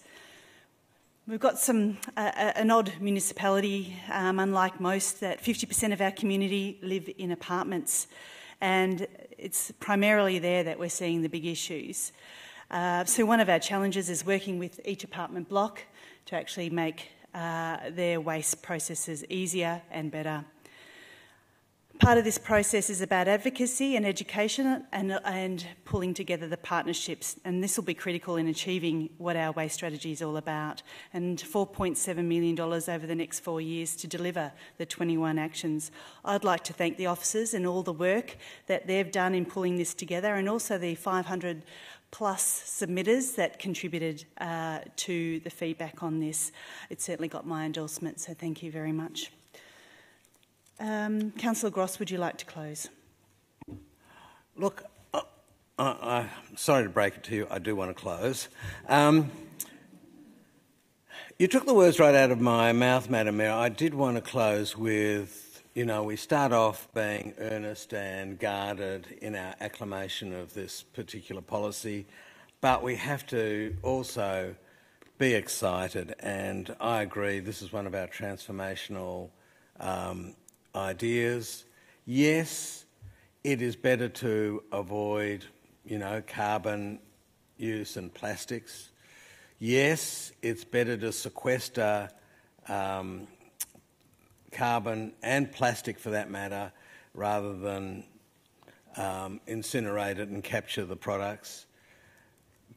We've got an odd municipality, unlike most, that 50% of our community live in apartments, and it's primarily there that we're seeing the big issues. So one of our challenges is working with each apartment block to actually make their waste processes easier and better. Part of this process is about advocacy and education and pulling together the partnerships, and this will be critical in achieving what our waste strategy is all about, and $4.7 million over the next 4 years to deliver the 21 actions. I'd like to thank the officers and all the work that they've done in pulling this together, and also the 500 plus submitters that contributed to the feedback on this. It certainly got my endorsement, so thank you very much. Councillor Gross, would you like to close? Look, I'm sorry to break it to you, I do want to close. You took the words right out of my mouth, Madam Mayor. I did want to close with, we start off being earnest and guarded in our acclamation of this particular policy, but we have to also be excited, and I agree this is one of our transformational ideas. Yes, it is better to avoid, carbon use and plastics. Yes, it's better to sequester carbon and plastic for that matter, rather than incinerate it and capture the products.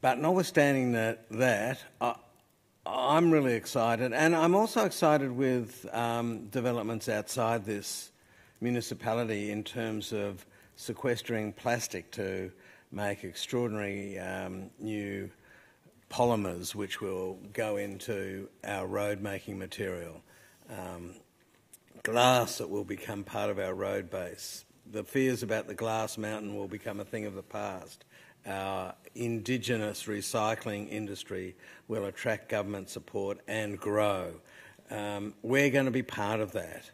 But notwithstanding that, I'm really excited, and I'm also excited with developments outside this municipality in terms of sequestering plastic to make extraordinary new polymers which will go into our road-making material. Glass that will become part of our road base. The fears about the glass mountain will become a thing of the past. Our Indigenous recycling industry will attract government support and grow. We're going to be part of that.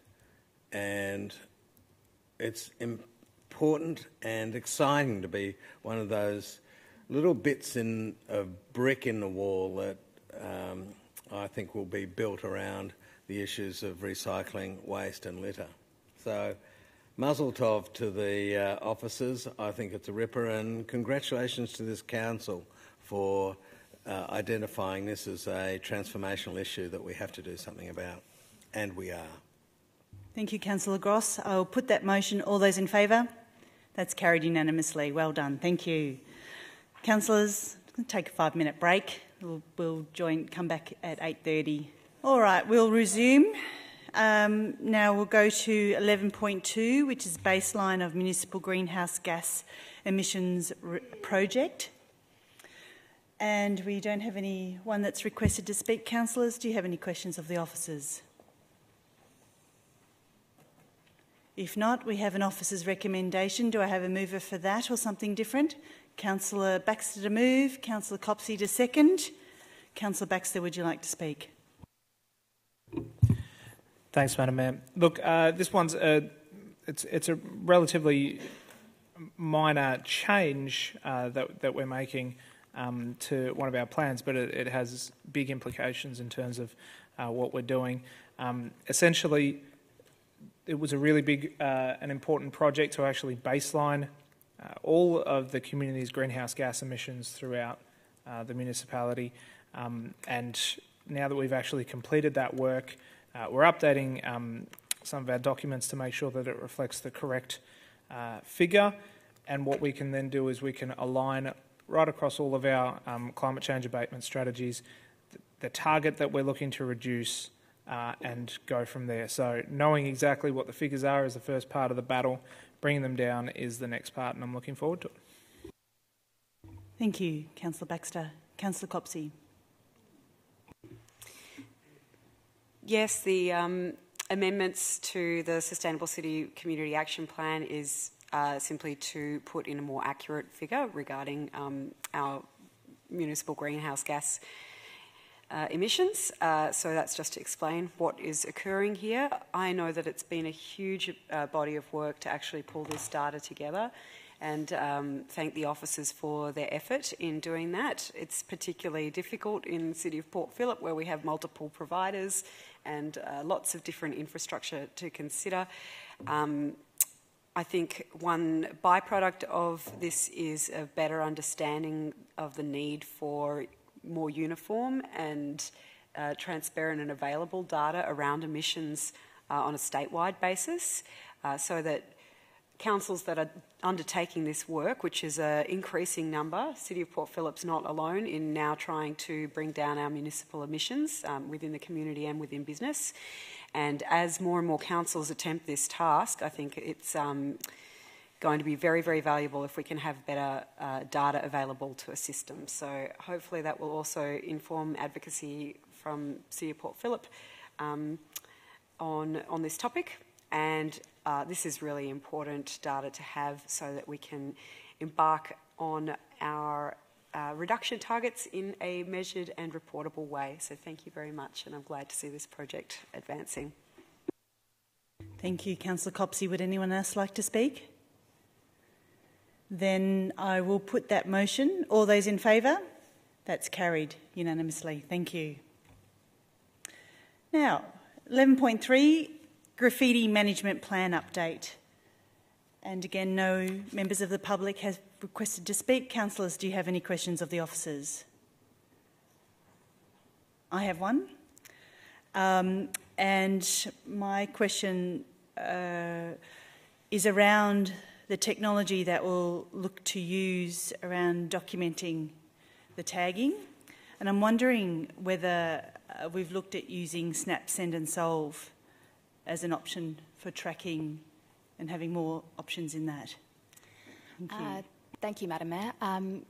And it's important and exciting to be one of those little bits of brick in the wall that I think will be built around the issues of recycling, waste and litter. So, mazel tov to the officers. I think it's a ripper, and congratulations to this council for identifying this as a transformational issue that we have to do something about, and we are. Thank you, Councillor Gross. I'll put that motion. All those in favour? That's carried unanimously. Well done. Thank you. Councillors, we'll take a 5-minute break. We'll come back at 8:30. All right, we'll resume. Now we'll go to 11.2, which is baseline of municipal greenhouse gas emissions project. And we don't have anyone that's requested to speak. Councillors, do you have any questions of the officers? If not, we have an officer's recommendation. Do I have a mover for that or something different? Councillor Baxter to move, Councillor Copsey to second. Councillor Baxter, would you like to speak? Thanks, Madam Mayor. Look, this one's it's a relatively minor change that we're making to one of our plans, but it has big implications in terms of what we're doing. Essentially, it was a really big and important project to actually baseline all of the community's greenhouse gas emissions throughout the municipality. And now that we've actually completed that work, we're updating some of our documents to make sure that it reflects the correct figure. And what we can then do is we can align right across all of our climate change abatement strategies the target that we're looking to reduce and go from there. So knowing exactly what the figures are is the first part of the battle. Bringing them down is the next part, and I'm looking forward to it. Thank you, Councillor Baxter. Councillor Copsey. Yes, the amendments to the Sustainable City Community Action Plan is simply to put in a more accurate figure regarding our municipal greenhouse gas emissions. So that's just to explain what is occurring here. I know that it's been a huge body of work to actually pull this data together, and thank the officers for their effort in doing that. It's particularly difficult in the city of Port Phillip, where we have multiple providers and lots of different infrastructure to consider. I think one byproduct of this is a better understanding of the need for more uniform and transparent and available data around emissions on a statewide basis, so that councils that are undertaking this work, which is an increasing number, City of Port Phillip's not alone in now trying to bring down our municipal emissions within the community and within business. And as more and more councils attempt this task, I think it's going to be very, very valuable if we can have better data available to assist them. So hopefully that will also inform advocacy from City of Port Phillip on this topic. And this is really important data to have so that we can embark on our reduction targets in a measured and reportable way. So thank you very much, and I'm glad to see this project advancing. Thank you, Councillor Copsey. Would anyone else like to speak? Then I will put that motion. All those in favour? That's carried unanimously. Thank you. Now, 11.3, Graffiti Management Plan Update. And again, no members of the public have requested to speak. Councillors, do you have any questions of the officers? I have one. And my question is around the technology that we'll look to use around documenting the tagging. And I'm wondering whether we've looked at using Snap, Send and Solve as an option for tracking and having more options in that. Thank you. Thank you, Madam Mayor.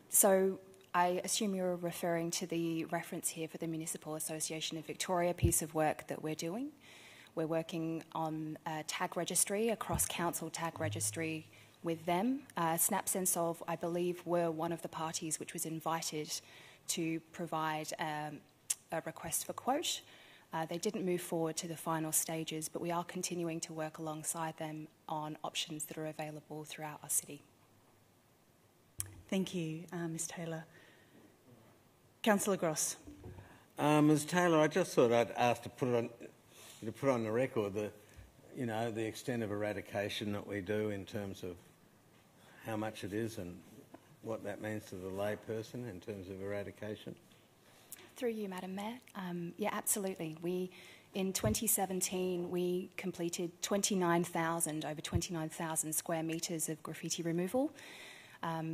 So I assume you're referring to the reference here for the Municipal Association of Victoria piece of work that we're doing. We're working on a tag registry, a cross-council tag registry with them. Snap, Send, Solve, I believe, were one of the parties which was invited to provide a request for quote. They didn't move forward to the final stages, but we are continuing to work alongside them on options that are available throughout our city. Thank you, Ms Taylor. Councillor Gross. Ms Taylor, I just thought I'd ask to put on the record the extent of eradication that we do in terms of how much it is and what that means to the lay person in terms of eradication. Through you, Madam Mayor. Yeah, absolutely. In 2017, we completed over 29,000 square metres of graffiti removal.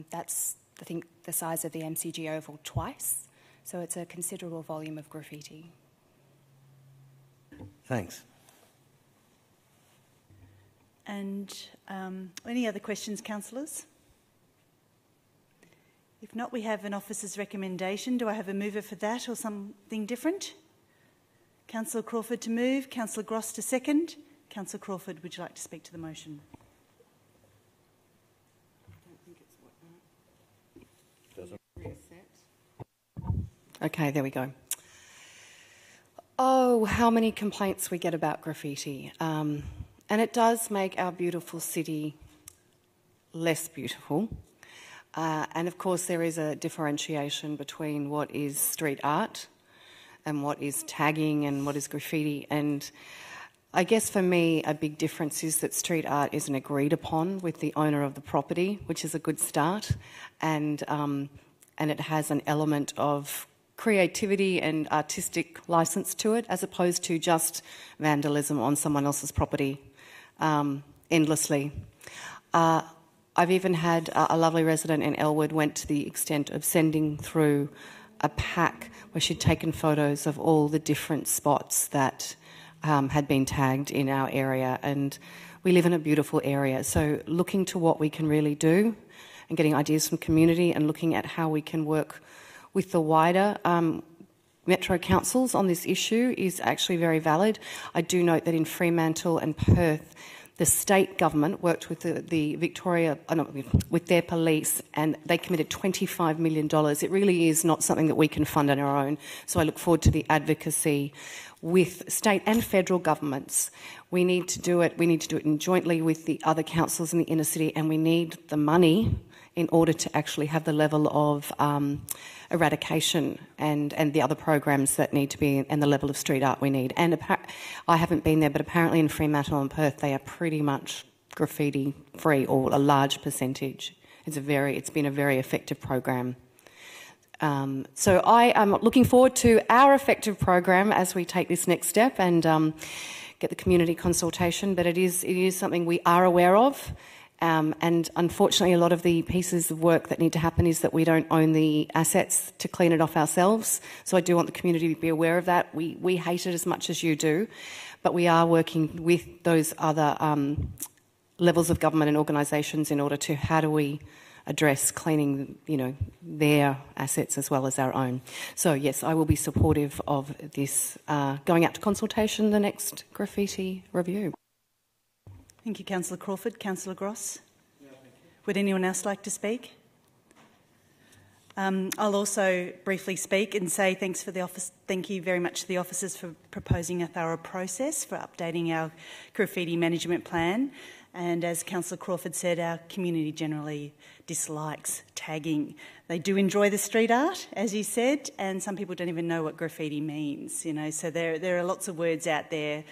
That's, I think, the size of the MCG Oval twice. So it's a considerable volume of graffiti. Thanks. And any other questions, councillors? If not, we have an officer's recommendation. Do I have a mover for that or something different? Councillor Crawford to move, Councillor Gross to second. Councillor Crawford, would you like to speak to the motion? Okay, there we go. Oh, how many complaints we get about graffiti. And it does make our beautiful city less beautiful. And of course, there is a differentiation between what is street art and what is tagging and what is graffiti. And I guess for me, a big difference is that street art isn't agreed upon with the owner of the property, which is a good start. And it has an element of creativity and artistic licence to it, as opposed to just vandalism on someone else's property endlessly. I've even had a lovely resident in Elwood went to the extent of sending through a pack where she'd taken photos of all the different spots that had been tagged in our area. And we live in a beautiful area, so looking to what we can really do and getting ideas from community and looking at how we can work with the wider metro councils on this issue is actually very valid. I do note that in Fremantle and Perth, The state government worked with the Victoria, with their police, and they committed $25 million. It really is not something that we can fund on our own. So I look forward to the advocacy with state and federal governments. We need to do it. We need to do it jointly with the other councils in the inner city, and we need the money in order to actually have the level of eradication and the other programs that need to be, and the level of street art we need. And I haven't been there, but apparently in Fremantle and Perth they are pretty much graffiti free, or a large percentage. It's been a very effective program. So I am looking forward to our effective program as we take this next step and get the community consultation. But it is something we are aware of. And unfortunately, a lot of the pieces of work that need to happen is that we don't own the assets to clean it off ourselves. So I do want the community to be aware of that. We hate it as much as you do, but we are working with those other levels of government and organisations in order to how do we address cleaning, their assets as well as our own. So yes, I will be supportive of this going out to consultation, the next graffiti review. Thank you, Councillor Crawford. Councillor Gross? No, thank you. Would anyone else like to speak? I'll also briefly speak and say thank you very much to the officers for proposing a thorough process for updating our graffiti management plan. And as Councillor Crawford said, our community generally dislikes tagging. They do enjoy the street art, as you said, and some people don't even know what graffiti means, so there are lots of words out there.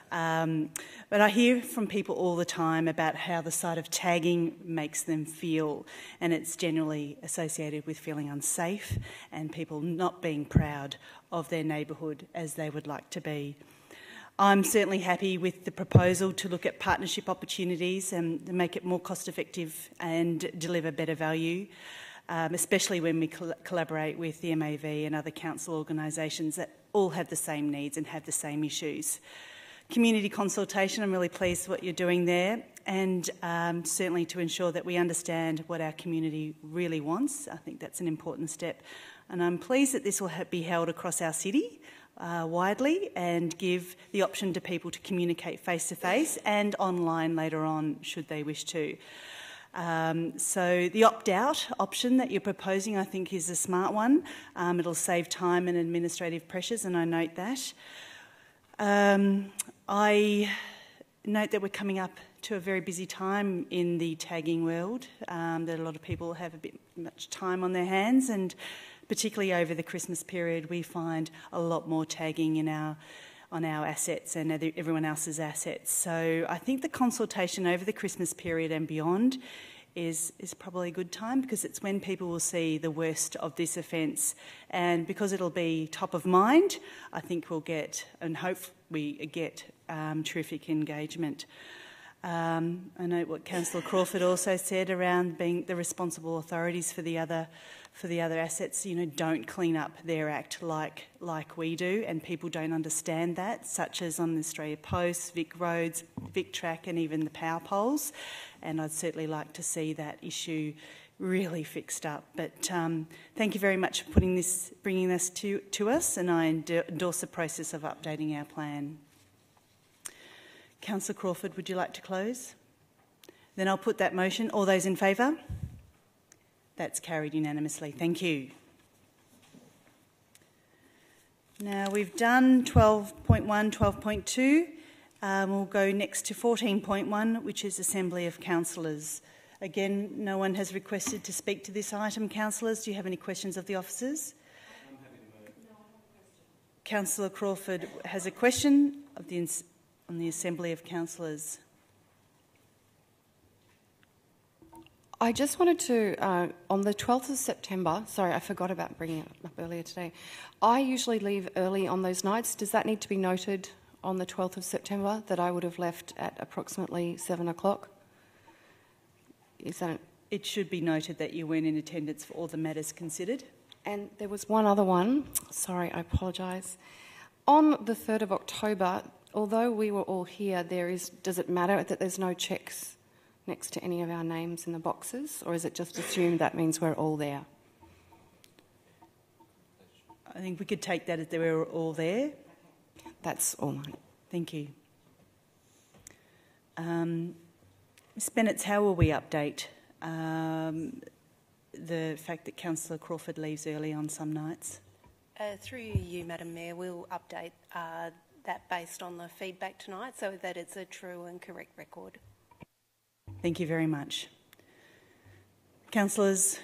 But I hear from people all the time about how the sight of tagging makes them feel, and it's generally associated with feeling unsafe and people not being proud of their neighbourhood as they would like to be. I'm certainly happy with the proposal to look at partnership opportunities and make it more cost effective and deliver better value, especially when we collaborate with the MAV and other council organisations that all have the same needs and have the same issues. Community consultation, I'm really pleased with what you're doing there, and certainly to ensure that we understand what our community really wants. I think that's an important step. And I'm pleased that this will be held across our city widely and give the option to people to communicate face-to-face and online later on, should they wish to. So the opt-out option that you're proposing, I think, is a smart one. It'll save time and administrative pressures, and I note that. I note that we're coming up to a very busy time in the tagging world, that a lot of people have a bit much time on their hands, and particularly over the Christmas period we find a lot more tagging on our assets and everyone else's assets. So I think the consultation over the Christmas period and beyond is probably a good time, because it's when people will see the worst of this offence, and because it'll be top of mind, I think we'll get, and hope we get, terrific engagement. I know what Councillor Crawford also said around being the responsible authorities for the other assets, don't clean up their act like we do, and people don't understand that, such as on the Australia Post, Vic Roads, Vic Track, and even the power poles. And I'd certainly like to see that issue really fixed up. But thank you very much for bringing this to us, and I endorse the process of updating our plan. Councillor Crawford, would you like to close? Then I'll put that motion. All those in favour? That's carried unanimously. Thank you. Now we've done 12.1, 12.2. We'll go next to 14.1, which is Assembly of Councillors. Again, no one has requested to speak to this item. Councillors, do you have any questions of the officers? Councillor Crawford has a question on the Assembly of Councillors. I just wanted to, on the 12th of September, sorry, I forgot about bringing it up earlier today. I usually leave early on those nights. Does that need to be noted on the 12th of September, that I would have left at approximately 7 o'clock? Is that... It should be noted that you weren't in attendance for all the matters considered. And there was one other one. Sorry, I apologise. On the 3rd of October, although we were all here, does it matter that there's no checks next to any of our names in the boxes, or is it just assumed that means we're all there? I think we could take that as they were all there. That's all right. Thank you. Ms Bennett, how will we update the fact that Councillor Crawford leaves early on some nights? Through you, Madam Mayor, we'll update that based on the feedback tonight so that it's a true and correct record. Thank you very much. Councillors,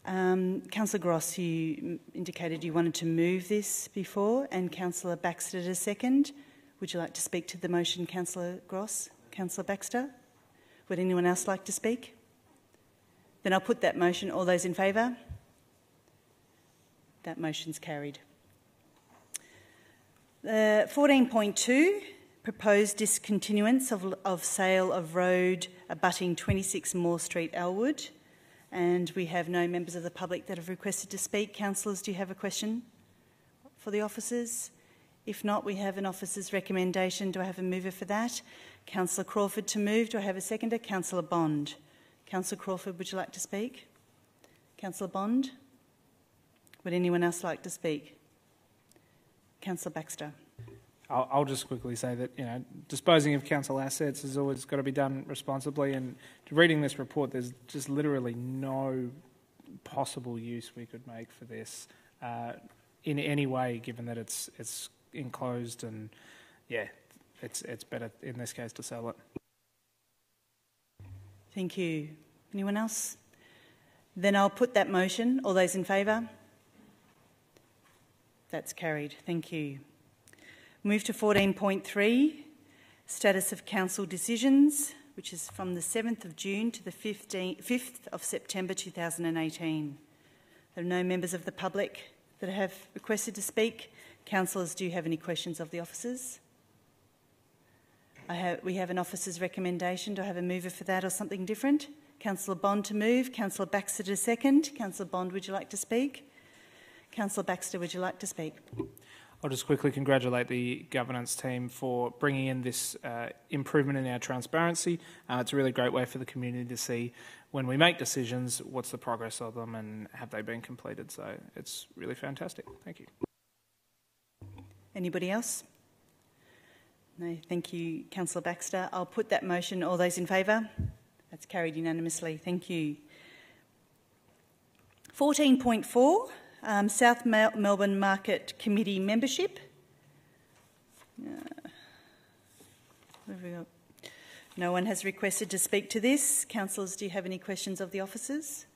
Councillor Gross, you indicated you wanted to move this before, and Councillor Baxter to second. Would you like to speak to the motion, Councillor Gross? Councillor Baxter? Would anyone else like to speak? Then I'll put that motion. All those in favour? That motion's carried. 14.2, proposed discontinuance of sale of road abutting 26 Moore Street, Elwood. And we have no members of the public that have requested to speak. Councillors, do you have a question for the officers? If not, we have an officer's recommendation. Do I have a mover for that? Councillor Crawford to move. Do I have a seconder? Councillor Bond. Councillor Crawford, would you like to speak? Councillor Bond? Would anyone else like to speak? Councillor Baxter. I'll just quickly say that, you know, disposing of council assets has always got to be done responsibly, and reading this report, there's just literally no possible use we could make for this in any way, given that it's enclosed, and yeah, it's better in this case to sell it. Thank you. Anyone else? Then I'll put that motion. All those in favour? That's carried. Thank you. Move to 14.3, status of council decisions, which is from the 7th of June to the 5th of September 2018. There are no members of the public that have requested to speak. Councillors, do you have any questions of the officers? We have an officer's recommendation. Do I have a mover for that or something different? Councillor Bond to move. Councillor Baxter to second. Councillor Bond, would you like to speak? Councillor Baxter, would you like to speak? I'll just quickly congratulate the governance team for bringing in this improvement in our transparency. It's a really great way for the community to see when we make decisions, what's the progress of them and have they been completed. So it's really fantastic. Thank you. Anybody else? No, thank you, Councillor Baxter. I'll put that motion. All those in favour? That's carried unanimously. Thank you. 14.4. South Melbourne Market Committee membership. What have we got? No one has requested to speak to this. Councillors, do you have any questions of the officers?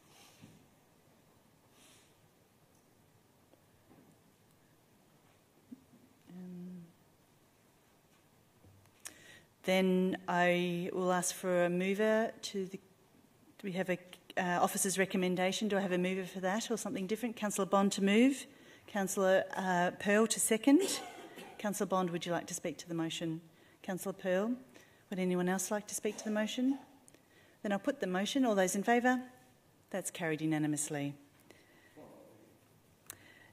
Then I will ask for a mover to the... Do we have a officer's recommendation? Do I have a mover for that or something different? Councillor Bond to move. Councillor Pearl to second. Councillor Bond, would you like to speak to the motion? Councillor Pearl, would anyone else like to speak to the motion? Then I'll put the motion. All those in favour? That's carried unanimously.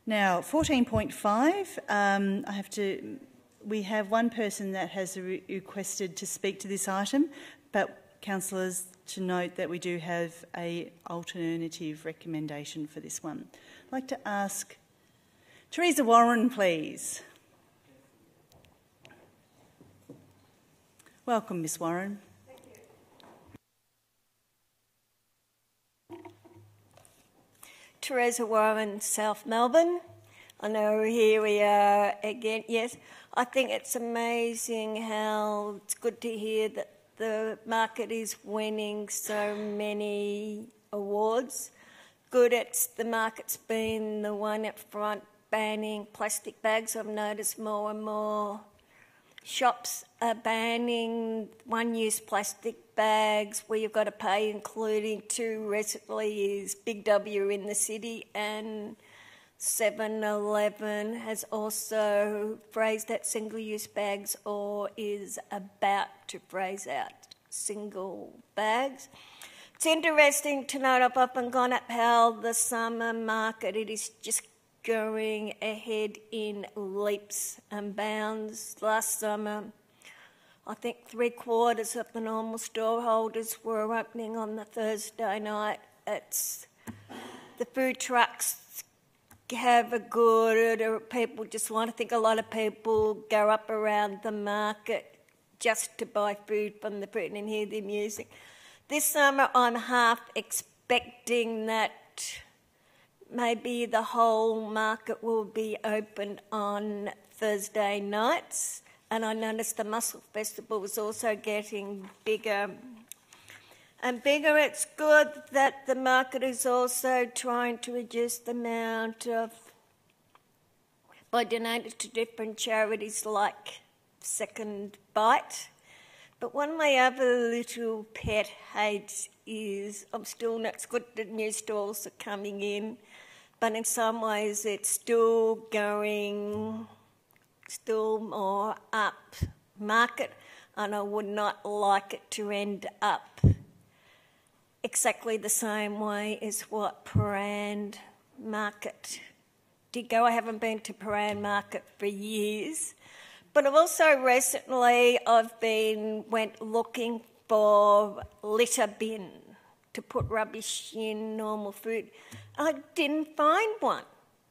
Now, 14.5, we have one person that has requested to speak to this item, but councillors, to note that we do have an alternative recommendation for this one. I'd like to ask Teresa Warren, please. Welcome, Miss Warren. Thank you. Teresa Warren, South Melbourne. I know here we are again. Yes, I think it's amazing how it's good to hear that the market is winning so many awards. Good, the market's been the one up front banning plastic bags. I've noticed more and more shops are banning one-use plastic bags where you've got to pay, including two recently is Big W in the city, and 7-Eleven has also phrased out single-use bags or is about to phrase out single bags. It's interesting to note I've up and gone up how the summer market, it is just going ahead in leaps and bounds. Last summer, I think 3/4 of the normal store holders were opening on the Thursday night. It's the food trucks have a good, or people just want to think a lot of people go up around the market just to buy food from the fruit and hear their music. This summer I'm half expecting that maybe the whole market will be open on Thursday nights, and I noticed the Mussel Festival was also getting bigger and bigger. It's good that the market is also trying to reduce the amount of, by donating to different charities like Second Bite. But one of my other little pet hates is, I'm still not, it's good that new stalls are coming in, but in some ways it's still going, still more up market, and I would not like it to end up exactly the same way as what Paran Market did go. I haven't been to Paran Market for years, but I've also recently went looking for litter bin to put rubbish in, normal food. I didn't find one.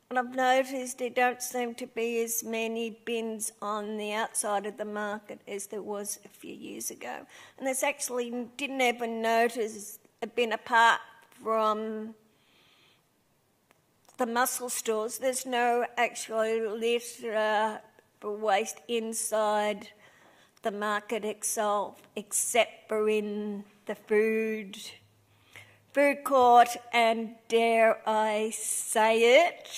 And I've noticed there don't seem to be as many bins on the outside of the market as there was a few years ago. And there's actually, didn't even notice a bin apart from the mussel stores. There's no actual litter for waste inside the market itself, except for in the food court, and dare I say it,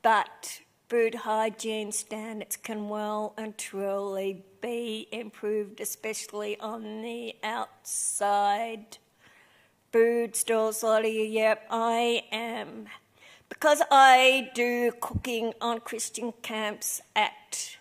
but food hygiene standards can well and truly be improved, especially on the outside food stores. Yep, I am. Because I do cooking on Christian camps at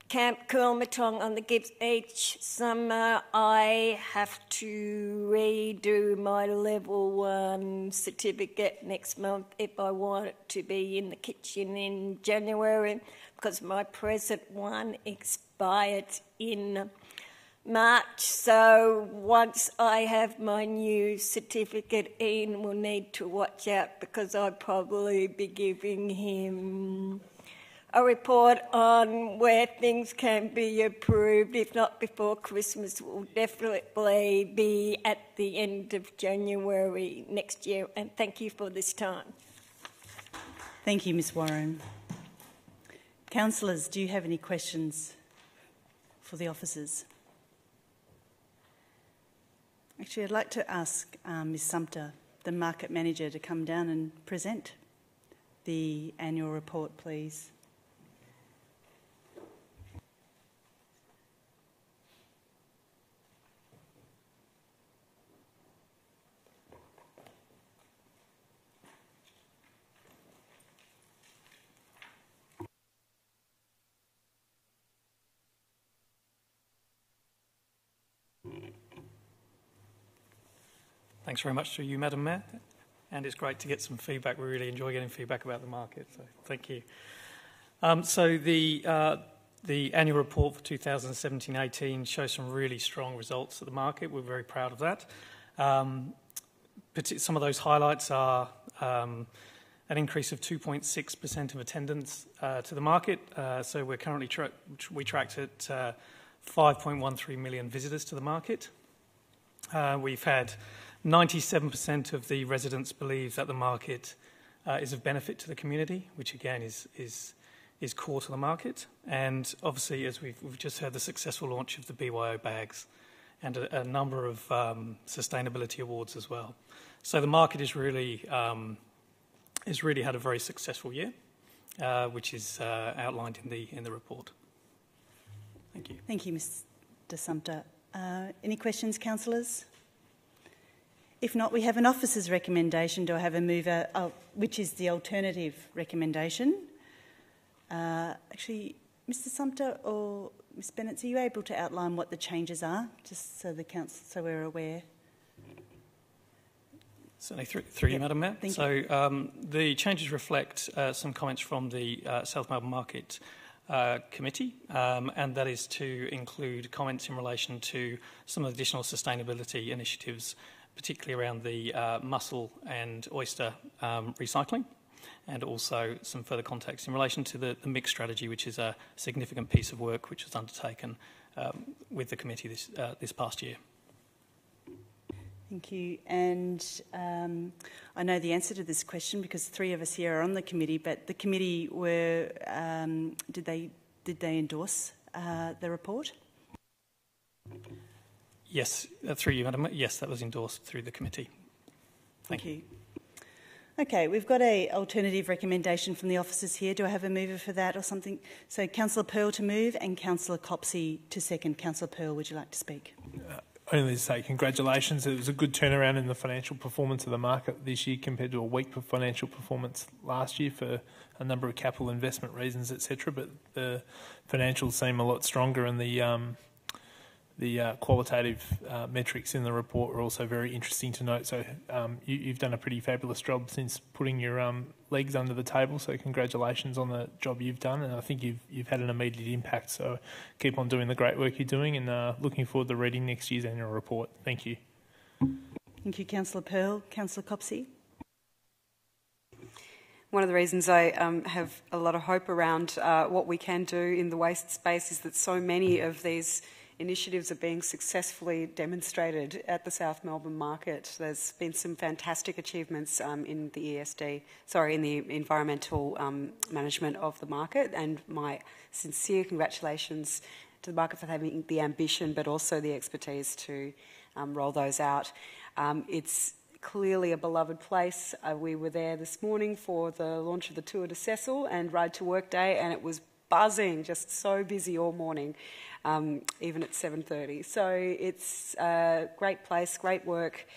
Camp Coolmatong on the Gibbs each summer, I have to redo my level 1 certificate next month if I want it to be in the kitchen in January, because my present one expired in March. So once I have my new certificate, Ian will need to watch out, because I'll probably be giving him a report on where things can be approved. If not before Christmas, it will definitely be at the end of January next year. And thank you for this time. Thank you, Ms Warren. Councillors, do you have any questions for the officers? Actually, I'd like to ask Ms Sumter, the Market Manager, to come down and present the annual report, please. Thanks very much to you, Madam Mayor, and it's great to get some feedback. We really enjoy getting feedback about the market, so thank you. So the annual report for 2017-18 shows some really strong results at the market. We're very proud of that. Some of those highlights are an increase of 2.6% of attendance to the market. So we're currently we tracked at 5.13 million visitors to the market. We've had 97% of the residents believe that the market is of benefit to the community, which again is core to the market. And obviously, as we've just heard, the successful launch of the BYO bags and a number of sustainability awards as well. So the market has really had a very successful year, which is outlined in the report. Thank you. Thank you, Mr Sumter. Any questions, councillors? If not, we have an officer's recommendation. Do I have a mover, which is the alternative recommendation? Actually, Mr Sumter or Ms Bennett, are you able to outline what the changes are, just so the council, so we're aware? Certainly, through you, Madam Mayor. So the changes reflect some comments from the South Melbourne Market Committee, and that is to include comments in relation to some additional sustainability initiatives, particularly around the mussel and oyster recycling. and also some further context in relation to the mixed strategy, which is a significant piece of work which was undertaken with the committee this past year. Thank you. And I know the answer to this question because three of us here are on the committee, but the committee were, did they endorse the report? Yes, through you, Madam. Yes, that was endorsed through the committee. Thank you. Okay, we've got an alternative recommendation from the officers here. Do I have a mover for that or something? So Councillor Pearl to move and Councillor Copsey to second. Councillor Pearl, would you like to speak? Only to say congratulations. It was a good turnaround in the financial performance of the market this year compared to a weak financial performance last year for a number of capital investment reasons, etc. But the financials seem a lot stronger, and the qualitative metrics in the report are also very interesting to note. So you've done a pretty fabulous job since putting your legs under the table. So congratulations on the job you've done, and I think you've had an immediate impact. So keep on doing the great work you're doing, and looking forward to reading next year's annual report. Thank you. Thank you, Councillor Pearl. Councillor Copsey. One of the reasons I have a lot of hope around what we can do in the waste space is that so many of these initiatives are being successfully demonstrated at the South Melbourne market. There's been some fantastic achievements in the in the environmental management of the market, and my sincere congratulations to the market for having the ambition but also the expertise to roll those out. It's clearly a beloved place. We were there this morning for the launch of the Tour de Cecil and Ride to Work Day, and it was buzzing, just so busy all morning. Even at 7:30. So it's a great place, great work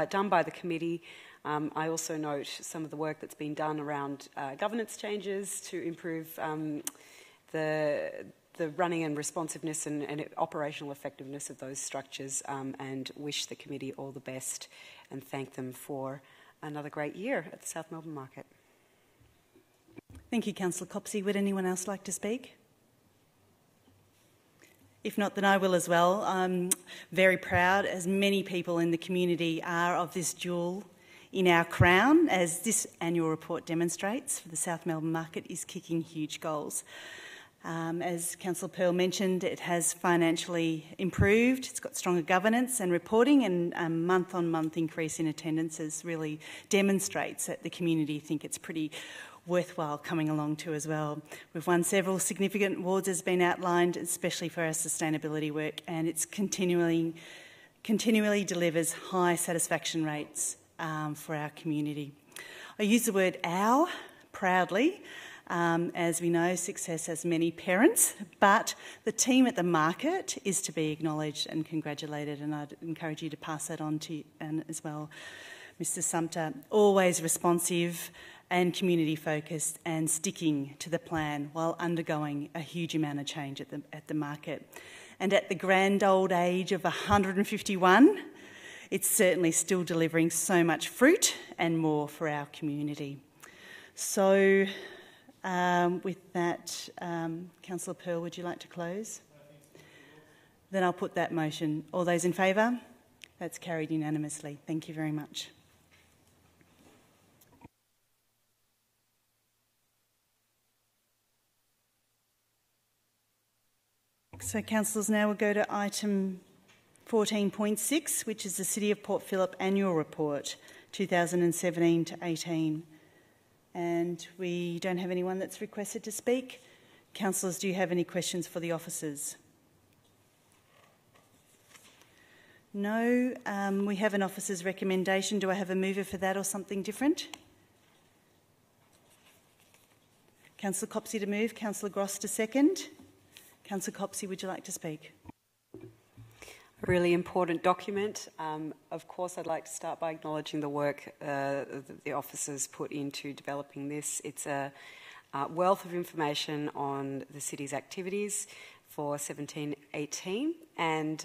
done by the committee. I also note some of the work that's been done around governance changes to improve the running and responsiveness and operational effectiveness of those structures, and wish the committee all the best and thank them for another great year at the South Melbourne market. Thank you, Councillor Copsey. Would anyone else like to speak? If not, then I will as well. I'm very proud, as many people in the community are, of this jewel in our crown, as this annual report demonstrates, for the South Melbourne market is kicking huge goals. As Councillor Pearl mentioned, it has financially improved, it's got stronger governance and reporting, and a month-on-month increase in attendances really demonstrates that the community think it's pretty worthwhile coming along to as well. We've won several significant awards, as been outlined, especially for our sustainability work, and it's continually delivers high satisfaction rates for our community. I use the word "our" proudly. As we know, success has many parents, but the team at the market is to be acknowledged and congratulated, and I'd encourage you to pass that on to as well. Mr Sumter, always responsive and community-focused and sticking to the plan while undergoing a huge amount of change at the market. And at the grand old age of 151, it's certainly still delivering so much fruit and more for our community. So with that, Councillor Pearl, would you like to close? Then I'll put that motion. All those in favour? That's carried unanimously. Thank you very much. So, councillors, now we'll go to item 14.6, which is the City of Port Phillip Annual Report, 2017 to 18. And we don't have anyone that's requested to speak. Councillors, do you have any questions for the officers? No. We have an officer's recommendation. Do I have a mover for that or something different? Councillor Copsey to move. Councillor Gross to second. Councillor Copsey, would you like to speak? A really important document. Of course, I'd like to start by acknowledging the work that the officers put into developing this. It's a wealth of information on the city's activities for 17-18, and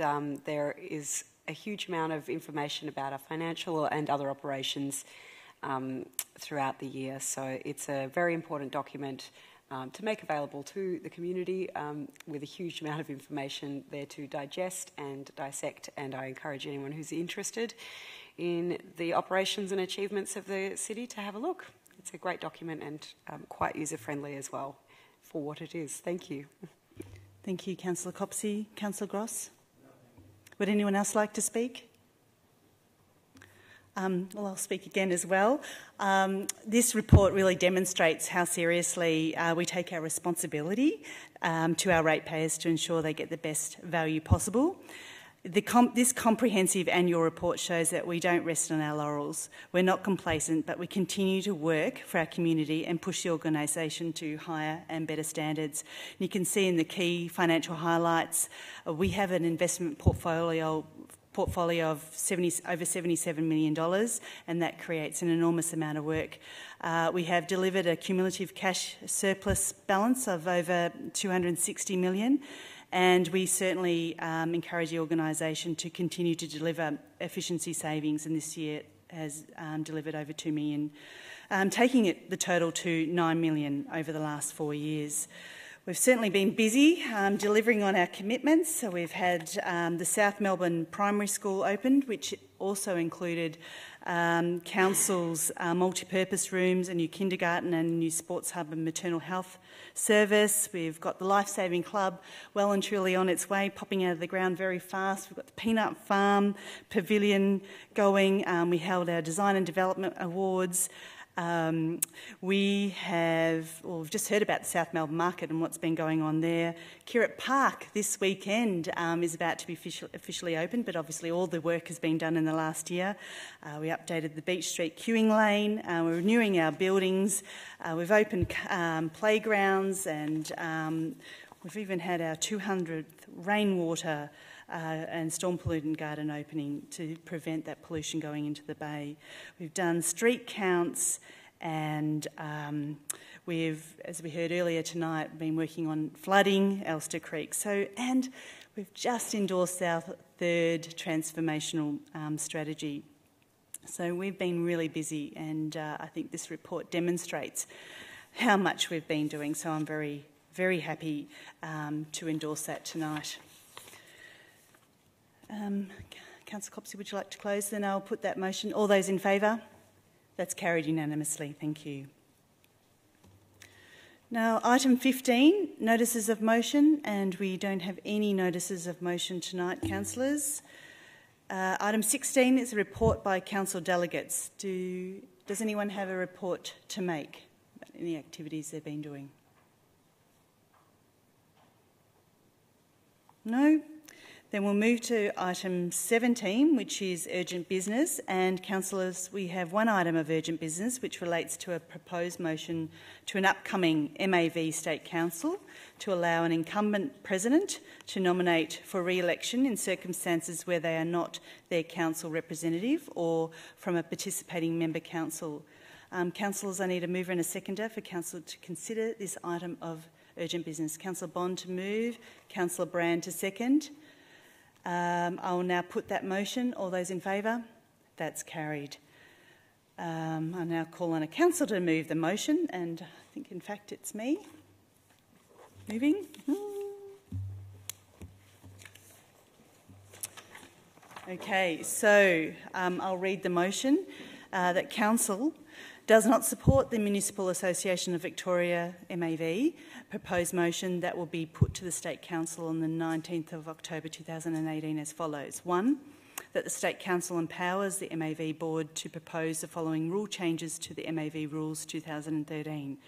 there is a huge amount of information about our financial and other operations throughout the year. So it's a very important document to make available to the community, with a huge amount of information there to digest and dissect, and I encourage anyone who's interested in the operations and achievements of the city to have a look. it's a great document and quite user-friendly as well for what it is. Thank you. Thank you, Councillor Copsey. Councillor Gross? Would anyone else like to speak? Well, I'll speak again as well. This report really demonstrates how seriously we take our responsibility to our ratepayers to ensure they get the best value possible. This comprehensive annual report shows that we don't rest on our laurels. We're not complacent, but we continue to work for our community and push the organisation to higher and better standards. And you can see in the key financial highlights, we have an investment portfolio of over $77 million, and that creates an enormous amount of work. We have delivered a cumulative cash surplus balance of over $260 million, and we certainly encourage the organisation to continue to deliver efficiency savings, and this year has delivered over $2 million, taking the total to $9 million over the last 4 years. We've certainly been busy delivering on our commitments. So we've had the South Melbourne Primary School opened, which also included council's multi-purpose rooms, a new kindergarten and a new sports hub and maternal health service. We've got the Life Saving Club well and truly on its way, popping out of the ground very fast. We've got the Peanut Farm Pavilion going. We held our Design and Development Awards. We've just heard about the South Melbourne Market and what's been going on there. Kirrip Park this weekend is about to be officially opened, but obviously all the work has been done in the last year. We updated the Beach Street queuing lane. We're renewing our buildings. We've opened playgrounds, and we've even had our 200th rainwater and storm pollutant garden opening to prevent that pollution going into the bay. We've done street counts, and we've, as we heard earlier tonight, been working on flooding Elster Creek. And we've just endorsed our third transformational strategy. So we've been really busy, and I think this report demonstrates how much we've been doing. So I'm very, very happy to endorse that tonight. Councillor Copsey, would you like to close? Then I'll put that motion. All those in favour? That's carried unanimously. Thank you. Now, item 15, notices of motion, and we don't have any notices of motion tonight, councillors. Item 16 is a report by council delegates. Does anyone have a report to make about any activities they've been doing? No? Then we'll move to item 17, which is urgent business. And councillors, we have one item of urgent business which relates to a proposed motion to an upcoming MAV State Council to allow an incumbent president to nominate for re-election in circumstances where they are not their council representative or from a participating member council. Councillors, I need a mover and a seconder for council to consider this item of urgent business. Councillor Bond to move, Councillor Brand to second. I will now put that motion. All those in favour? That's carried. I now call on a councillor to move the motion, and I think, in fact, it's me. Moving. Okay, so I'll read the motion that Council does not support the Municipal Association of Victoria MAV proposed motion that will be put to the State Council on the 19th of October 2018 as follows. 1, that the State Council empowers the MAV Board to propose the following rule changes to the MAV Rules 2013.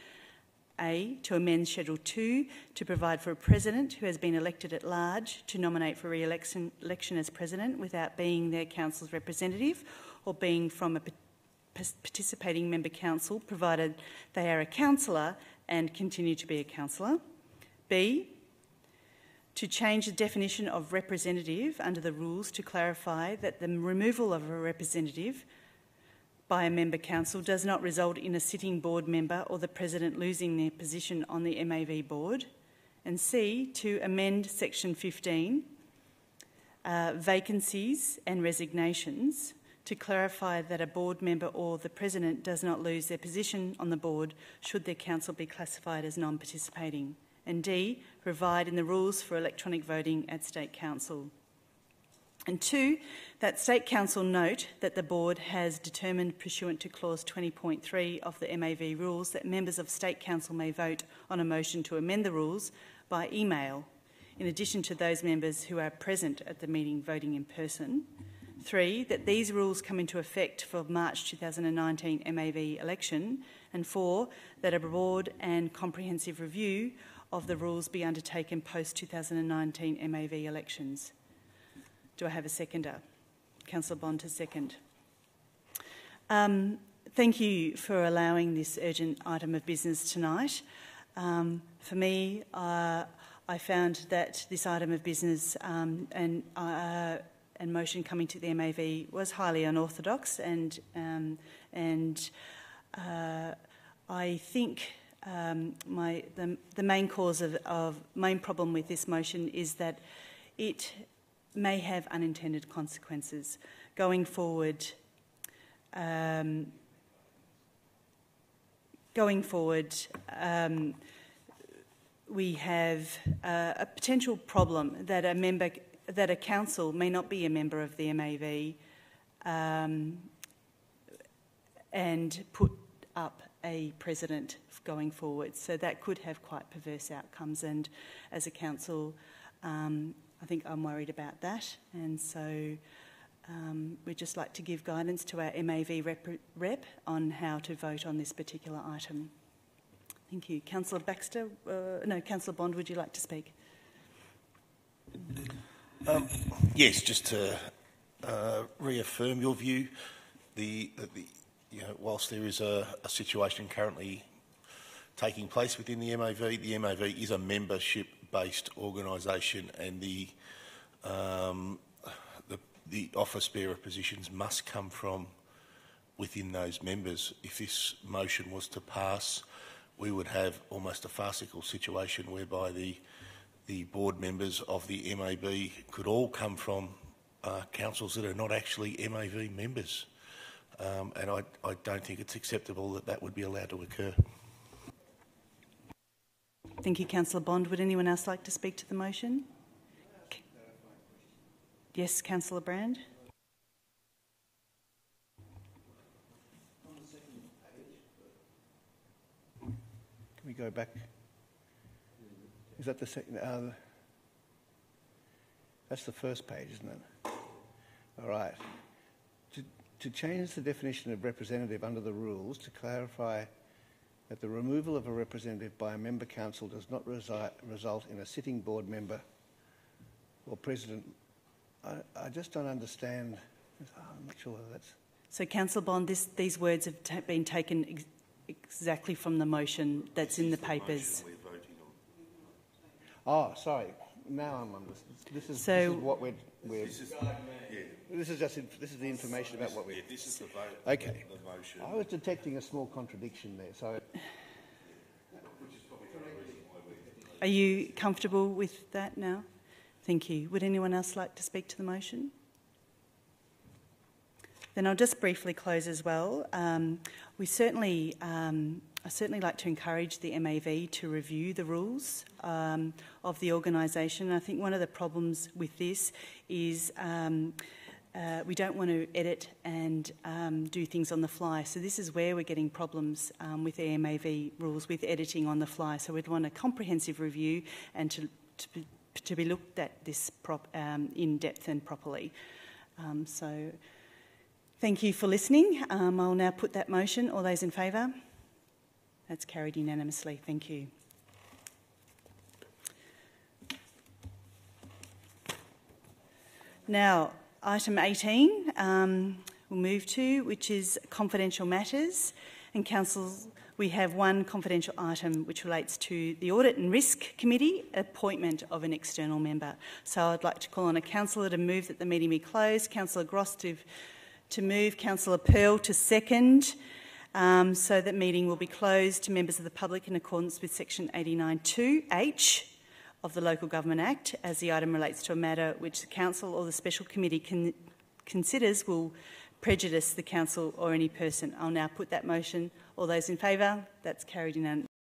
A, to amend Schedule 2 to provide for a President who has been elected at large to nominate for re-election as President without being their Council's representative or being from a participating member council, provided they are a councillor and continue to be a councillor. B, to change the definition of representative under the rules to clarify that the removal of a representative by a member council does not result in a sitting board member or the president losing their position on the MAV board. And C, to amend Section 15, vacancies and resignations, to clarify that a board member or the president does not lose their position on the board should their council be classified as non-participating. And D, provide in the rules for electronic voting at State Council. And 2, that State Council note that the Board has determined pursuant to Clause 20.3 of the MAV rules that members of State Council may vote on a motion to amend the rules by email, in addition to those members who are present at the meeting voting in person. 3, that these rules come into effect for March 2019 MAV election. And 4, that a broad and comprehensive review of the rules be undertaken post-2019 MAV elections. Do I have a seconder? Councillor Bond to second. Thank you for allowing this urgent item of business tonight. For me, I found that this item of business and motion coming to the MAV was highly unorthodox, and I think the main cause of main problem with this motion is that it may have unintended consequences going forward. We have a potential problem that a council may not be a member of the MAV and put up a precedent going forward. So that could have quite perverse outcomes, and as a council, I think I'm worried about that, and so we'd just like to give guidance to our MAV rep on how to vote on this particular item. Thank you. Councillor Baxter, Councillor Bond, would you like to speak? Yes, just to reaffirm your view, whilst there is a situation currently taking place within the MAV is a membership-based organisation, and the office bearer positions must come from within those members. If this motion was to pass, we would have almost a farcical situation whereby the board members of the MAB could all come from councils that are not actually MAV members. And I don't think it's acceptable that that would be allowed to occur. Thank you, Councillor Bond. Would anyone else like to speak to the motion? Yes, Councillor Brand. Can we go back? Is that the second? That's the first page, isn't it? All right. To change the definition of representative under the rules to clarify that the removal of a representative by a member council does not result in a sitting board member or president. I just don't understand. I'm not sure whether that's... So, Councillor Bond, these words have been taken exactly from the motion that's in the papers. Oh, sorry. Now I'm understanding. This is what we're this is the information about what we're... This is the vote. Okay. The motion. I was detecting a small contradiction there, so... Are you comfortable with that now? Thank you. Would anyone else like to speak to the motion? Then I'll just briefly close as well. I certainly like to encourage the MAV to review the rules of the organisation. I think one of the problems with this is we don't want to edit and do things on the fly. So this is where we're getting problems with the MAV rules, with editing on the fly. So we'd want a comprehensive review and to be looked at this in depth and properly. So thank you for listening. I'll now put that motion. All those in favour? That's carried unanimously. Thank you. Now, item 18 we'll move to, which is confidential matters. And council, we have one confidential item which relates to the Audit and Risk Committee, appointment of an external member. So I'd like to call on a councillor to move that the meeting be closed. Councillor Gross to move, Councillor Pearl to second. So that meeting will be closed to members of the public in accordance with Section 89(2)(h) of the Local Government Act, as the item relates to a matter which the council or the special committee considers will prejudice the council or any person. I'll now put that motion. All those in favour? That's carried unanimously.